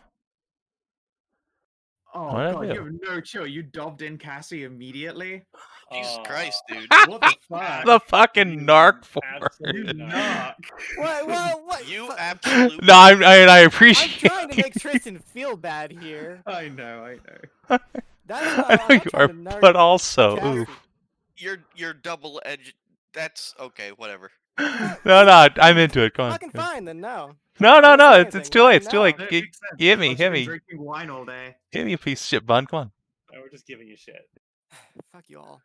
Oh What'd I god, you do? have no chill. You dobbed in Cassie immediately. Jesus Christ, dude. What the fuck? The fucking You narc for You absolute narc. What? You Fu- absolute. No, I I'm appreciate. trying to make Tristan feel bad here. I know. That's I not. know I'm not you trying are, to narc but also, Cassie. oof. You're double edged. That's okay. Whatever. No, I'm into it. Come on. Fucking fine then. No. No, I no, won't no. say It's anything. too late. It's No. too late. That Hit makes sense. me, Plus, hit you've been me, drinking wine all day. hit me, you piece of shit, bun. Come on. We're just giving you shit. Fuck you all.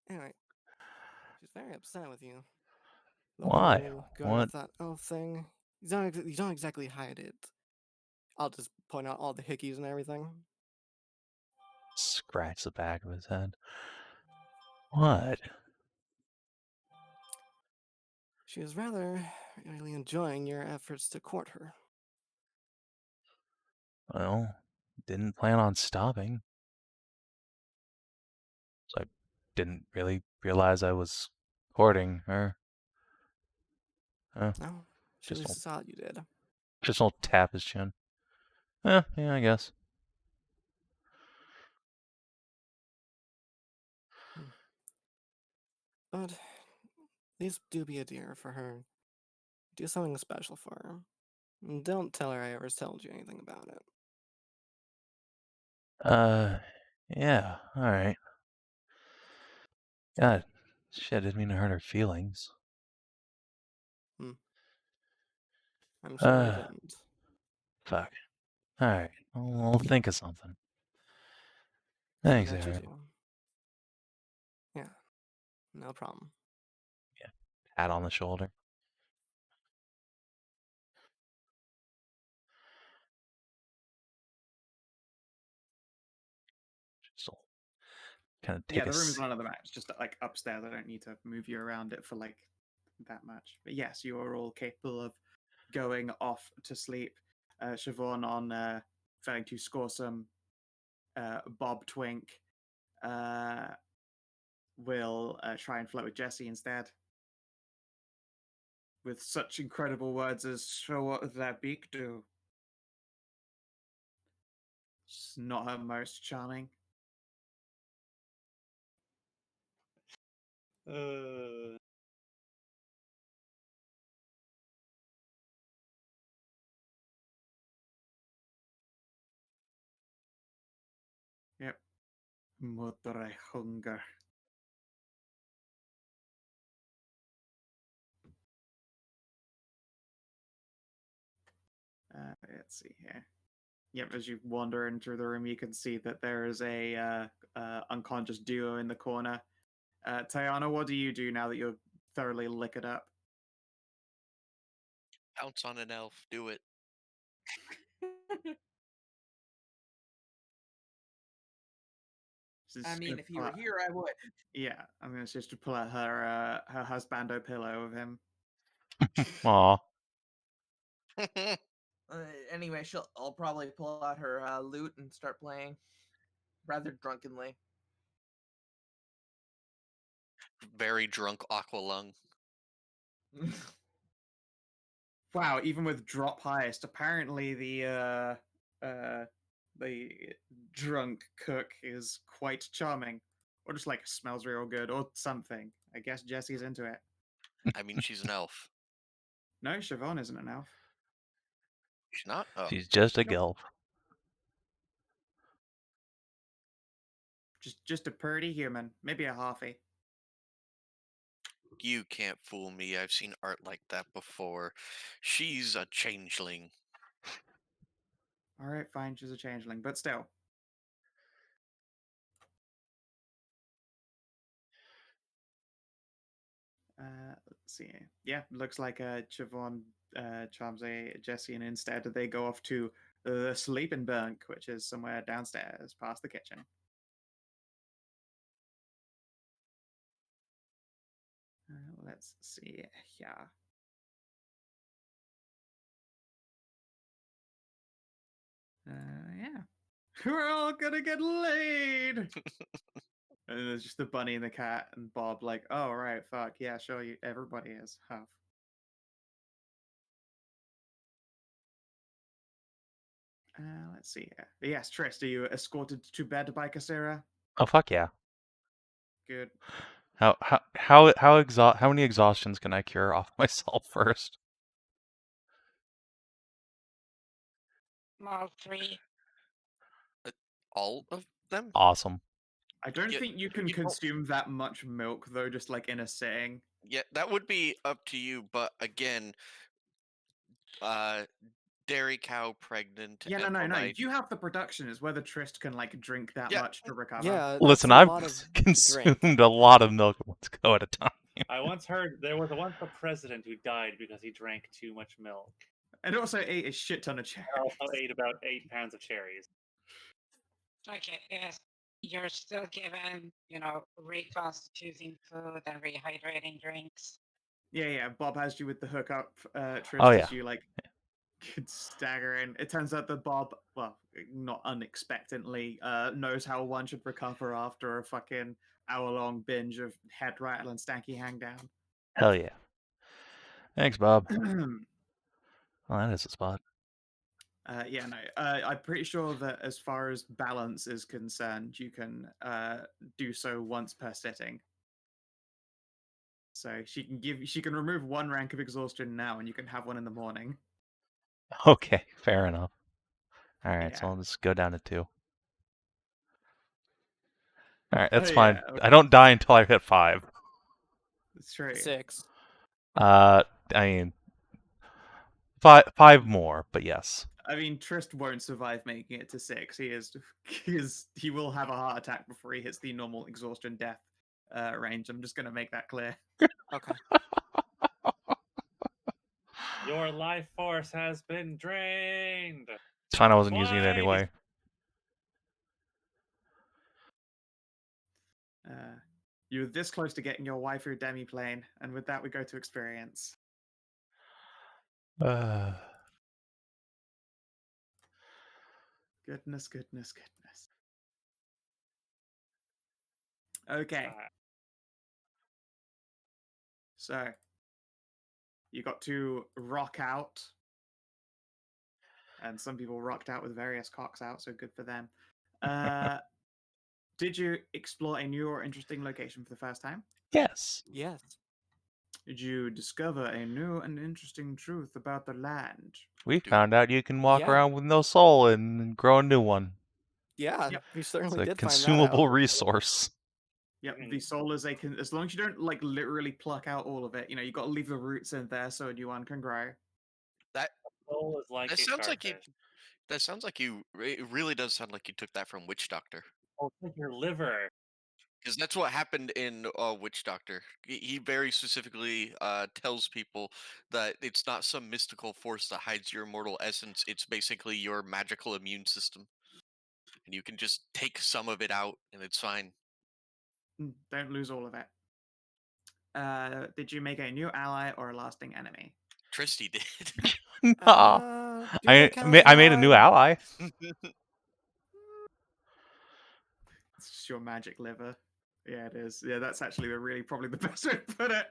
Anyway, she's very upset with you. The Why? whole going What? with that elf thing. You don't exactly hide it. I'll just point out all the hickeys and everything. Scratch the back of his head. What? She is rather really enjoying your efforts to court her. Well, didn't plan on stopping. So I didn't really realize I was courting her. No, she Just at don't- least thought you did. Just don't tap his chin. Yeah, I guess. But please do be a dear for her. Do something special for her. And don't tell her I ever told you anything about it. Yeah, alright. God, shit, I didn't mean to hurt her feelings. I'm sure you Uh, didn't. Fuck. Alright, I'll think of something. See Thanks, that you Ariel. do. Yeah, no problem. Pat on the shoulder. Just kind of take Yeah, the room is s- on another map. It's just like upstairs. I don't need to move you around it for like that much. But yes, you are all capable of going off to sleep. Siobhan on failing to score some Bob Twink will try and flirt with Jesse instead. With such incredible words as "show what that beak do." It's not her most charming. Uh, Yep. Mother hunger. Let's see here. Yep, as you wander into the room, you can see that there is a unconscious duo in the corner. Tajana, what do you do now that you're thoroughly liquored up? Pounce on an elf. Do it. I mean, if he were here, I would. Yeah, I'm gonna just pull out her husbando pillow of him. Aw. Anyway, I'll probably pull out her lute and start playing, rather drunkenly. Very drunk Aqualung. Wow, even with drop highest, apparently the drunk cook is quite charming, or just like smells real good, or something. I guess Jesse's into it. I mean, she's an elf. No, Siobhan isn't an elf. She's not? Oh. She's just a Nope. gilf. Just a pretty human, maybe a halfie. You can't fool me. I've seen art like that before. She's a changeling. All right, fine, she's a changeling, but still. Let's see. Yeah, looks like Siobhan charms a Jesse, and instead they go off to the sleeping bunk, which is somewhere downstairs past the kitchen. Let's see here. Yeah. We're all gonna get laid! And there's just the bunny and the cat and Bob like, oh, right, fuck, yeah, sure, everybody is. Huff. Let's see here. Yes, Trist, are you escorted to bed by Kasera? Oh fuck yeah. Good. How many exhaustions can I cure off myself first? All 3. All of them? Awesome. I don't Yeah, think you can you don't- consume that much milk, though, just like in a sitting. Yeah, that would be up to you, but again, dairy cow pregnant Yeah, and no. polite. You have the production. Is whether Trist can like drink that Yeah. much to recover. Yeah, Listen, that's a I've lot of to drink. consumed a lot of milk at once go at a time. I once heard there was once a president who died because he drank too much milk. And also ate a shit ton of cherries. I also ate about 8 pounds of cherries. Okay, yes. You're still given, reconstituting food and rehydrating drinks. Yeah. Bob has you with the hookup, Trist, Oh, yeah. as you like could stagger in. It turns out that Bob, well, not unexpectedly, knows how one should recover after a fucking hour-long binge of head rattle and stanky hangdown. Hell yeah. Thanks, Bob. Oh, that is a spot. Yeah, no. I'm pretty sure that as far as balance is concerned, you can do so once per sitting. So she can remove 1 rank of exhaustion now, and you can have one in the morning. Okay, fair enough. All right, so Yeah. I'll just go down to 2. All right, that's Oh, fine. yeah, I don't die until I hit 5. That's true. 6. I mean, 5 more, but yes. I mean, Trist won't survive making it to 6. He will have a heart attack before he hits the normal exhaustion death range. I'm just gonna make that clear. Okay. Your life force has been drained. It's fine, I wasn't using it Twice. anyway. You're this close to getting your waifu demi-plane, and with that we go to experience. Goodness. Okay. So, you got to rock out. And some people rocked out with various cocks out, so good for them. Did you explore a new or interesting location for the first time? Yes. Yes. Did you discover a new and interesting truth about the land? We found out you can walk around with no soul and grow a new one. Yeah, Yep. we It's certainly a did find that consumable out. resource. Yep, the soul is as long as you don't like literally pluck out all of it, you got to leave the roots in there so one can grow. That Soul is like that a sounds like you. starfish. That sounds like you. It really does sound like you took that from Witch Doctor. Oh, it's like your liver. Because that's what happened in Witch Doctor. He very specifically tells people that it's not some mystical force that hides your immortal essence. It's basically your magical immune system, and you can just take some of it out, and it's fine. Don't lose all of it. Did you make a new ally or a lasting enemy? Tristy did. No. Do that count as I an made a new ally. It's just your magic liver. Yeah, it is. Yeah, that's actually probably the best way to put it.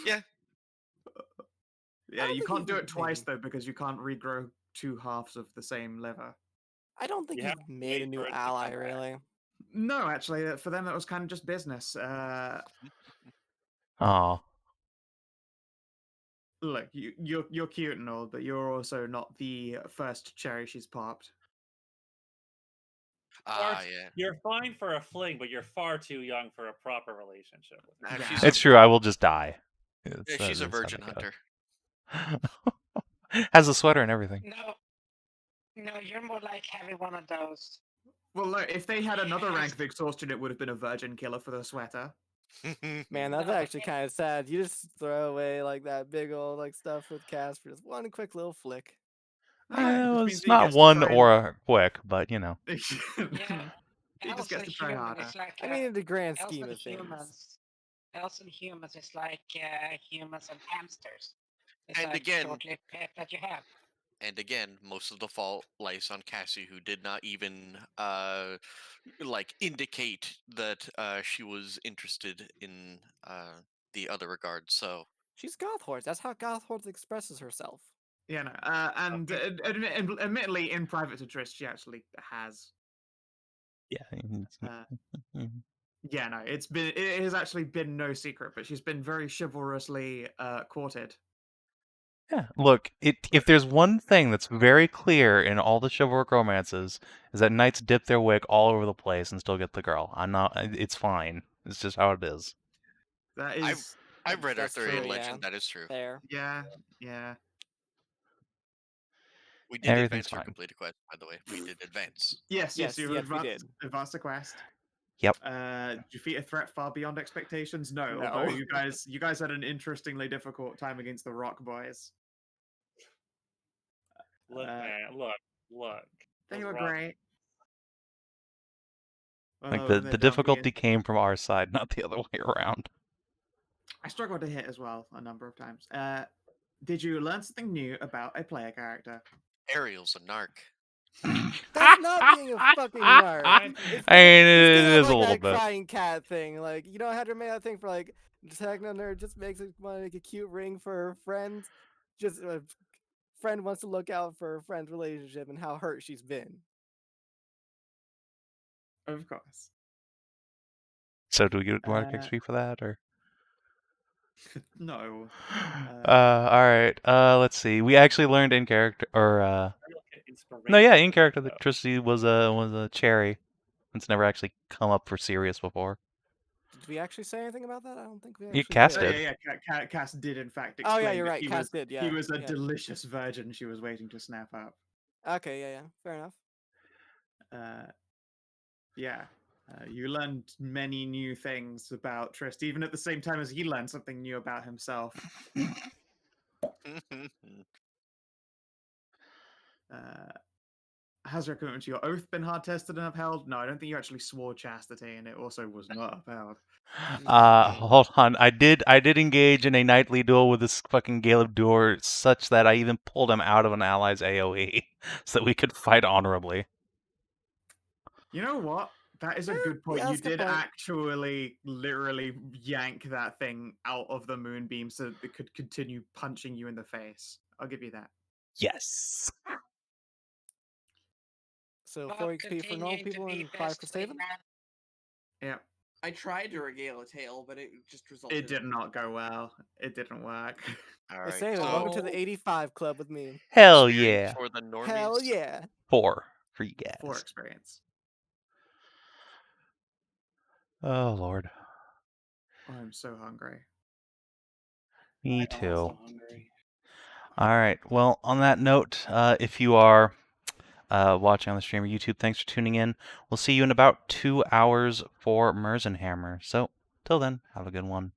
Yeah. Yeah, don't you think can't do you've it twice made- though because you can't regrow two halves of the same liver. I don't think You have you've to made a wait new for it to ally, come back. really. No, actually, for them that was kind of just business. Oh. Look, you're cute and all, but you're also not the first cherry she's popped. Yeah. You're fine for a fling, but you're far too young for a proper relationship with her. Yeah. She's It's true, I will just die. she's a virgin hunter. Has a sweater and everything. No, you're more like having one of those. Well, look, if they had another rank of exhaustion, it would have been a virgin killer for the sweater. Man, that's No, actually kind of sad. You just throw away like that big old like stuff with Cass for just one quick little flick. Yeah, It which was means he not gets to one try or a quick, but Yeah. he just gets to try harder. It's like, I mean, in the grand elves scheme and of things. Elves and humans is like humans and hamsters. It's And like again- short-lived pet that you have. And again, most of the fault lies on Cassie, who did not even indicate that she was interested in the other regard. So She's Gothhorde. That's how Gothhorde expresses herself. Yeah, no, and admittedly, in private to Trist, she actually has. Yeah. Yeah, no, it has actually been no secret, but she's been very chivalrously courted. Yeah, look, if there's one thing that's very clear in all the chivalric romances, is that knights dip their wick all over the place and still get the girl. It's fine. It's just how it is. That is. I've read That's Arthurian true, legend. yeah. That is true. There. Yeah. We did Everything's advance our fine. completed quest, by the way. We did advance. Yes, you we advanced, did. advanced the quest. Yep. Defeat a threat far beyond expectations. No, No. although you guys had an interestingly difficult time against the Rock Boys. Look, man, look. They Those were rock- great. Like Although the they're difficulty dumpy came from our side, not the other way around. I struggled to hit as well a number of times. Did you learn something new about a player character? Ariel's a narc. That's not being a fucking narc. I mean, It's it kind of is a like little that bit. crying cat thing. Like, Hedrah made that thing for like Techno Nerd just makes it want to make a cute ring for her friend. Just a friend wants to look out for her friend's relationship and how hurt she's been. Of course. So do we get Mark XP for that, or? No. All right. Let's see. We actually learned in character, or no, yeah, in character that Tristy was a cherry. It's never actually come up for serious before. Did we actually say anything about that? I don't think we Yeah, actually Cass did. did. Yeah. Cass did in fact Oh explain. yeah, you're that right. Cass did. Yeah. He was a yeah. delicious virgin she was waiting to snap up. Okay. Yeah. Fair enough. Yeah. You learned many new things about Trist, even at the same time as he learned something new about himself. Has your commitment to your oath been hard tested and upheld? No, I don't think you actually swore chastity, and it also was not upheld. Hold on. I did engage in a nightly duel with this fucking Gale of Dur, such that I even pulled him out of an ally's AoE, so that we could fight honorably. You know what? That is a good point. yeah, You that's a good did point. actually literally yank that thing out of the moonbeam so that it could continue punching you in the face. I'll give you that. Yes. So But 4 XP for normal continuing to people be and 5 for best Savin. wingman. Yeah. I tried to regale a tail, but it just resulted. It did not go well. It didn't work. All Hey, right. Savin, So welcome to the 85 club with me. Hell experience yeah. for the normies. Hell yeah. 4 for you guys. 4 experience. Oh, Lord. Oh, I'm so hungry. Me I'm too. also hungry. All right. Well, on that note, if you are watching on the stream or YouTube, thanks for tuning in. We'll see you in about 2 hours for Merzenhammer. So, till then, have a good one.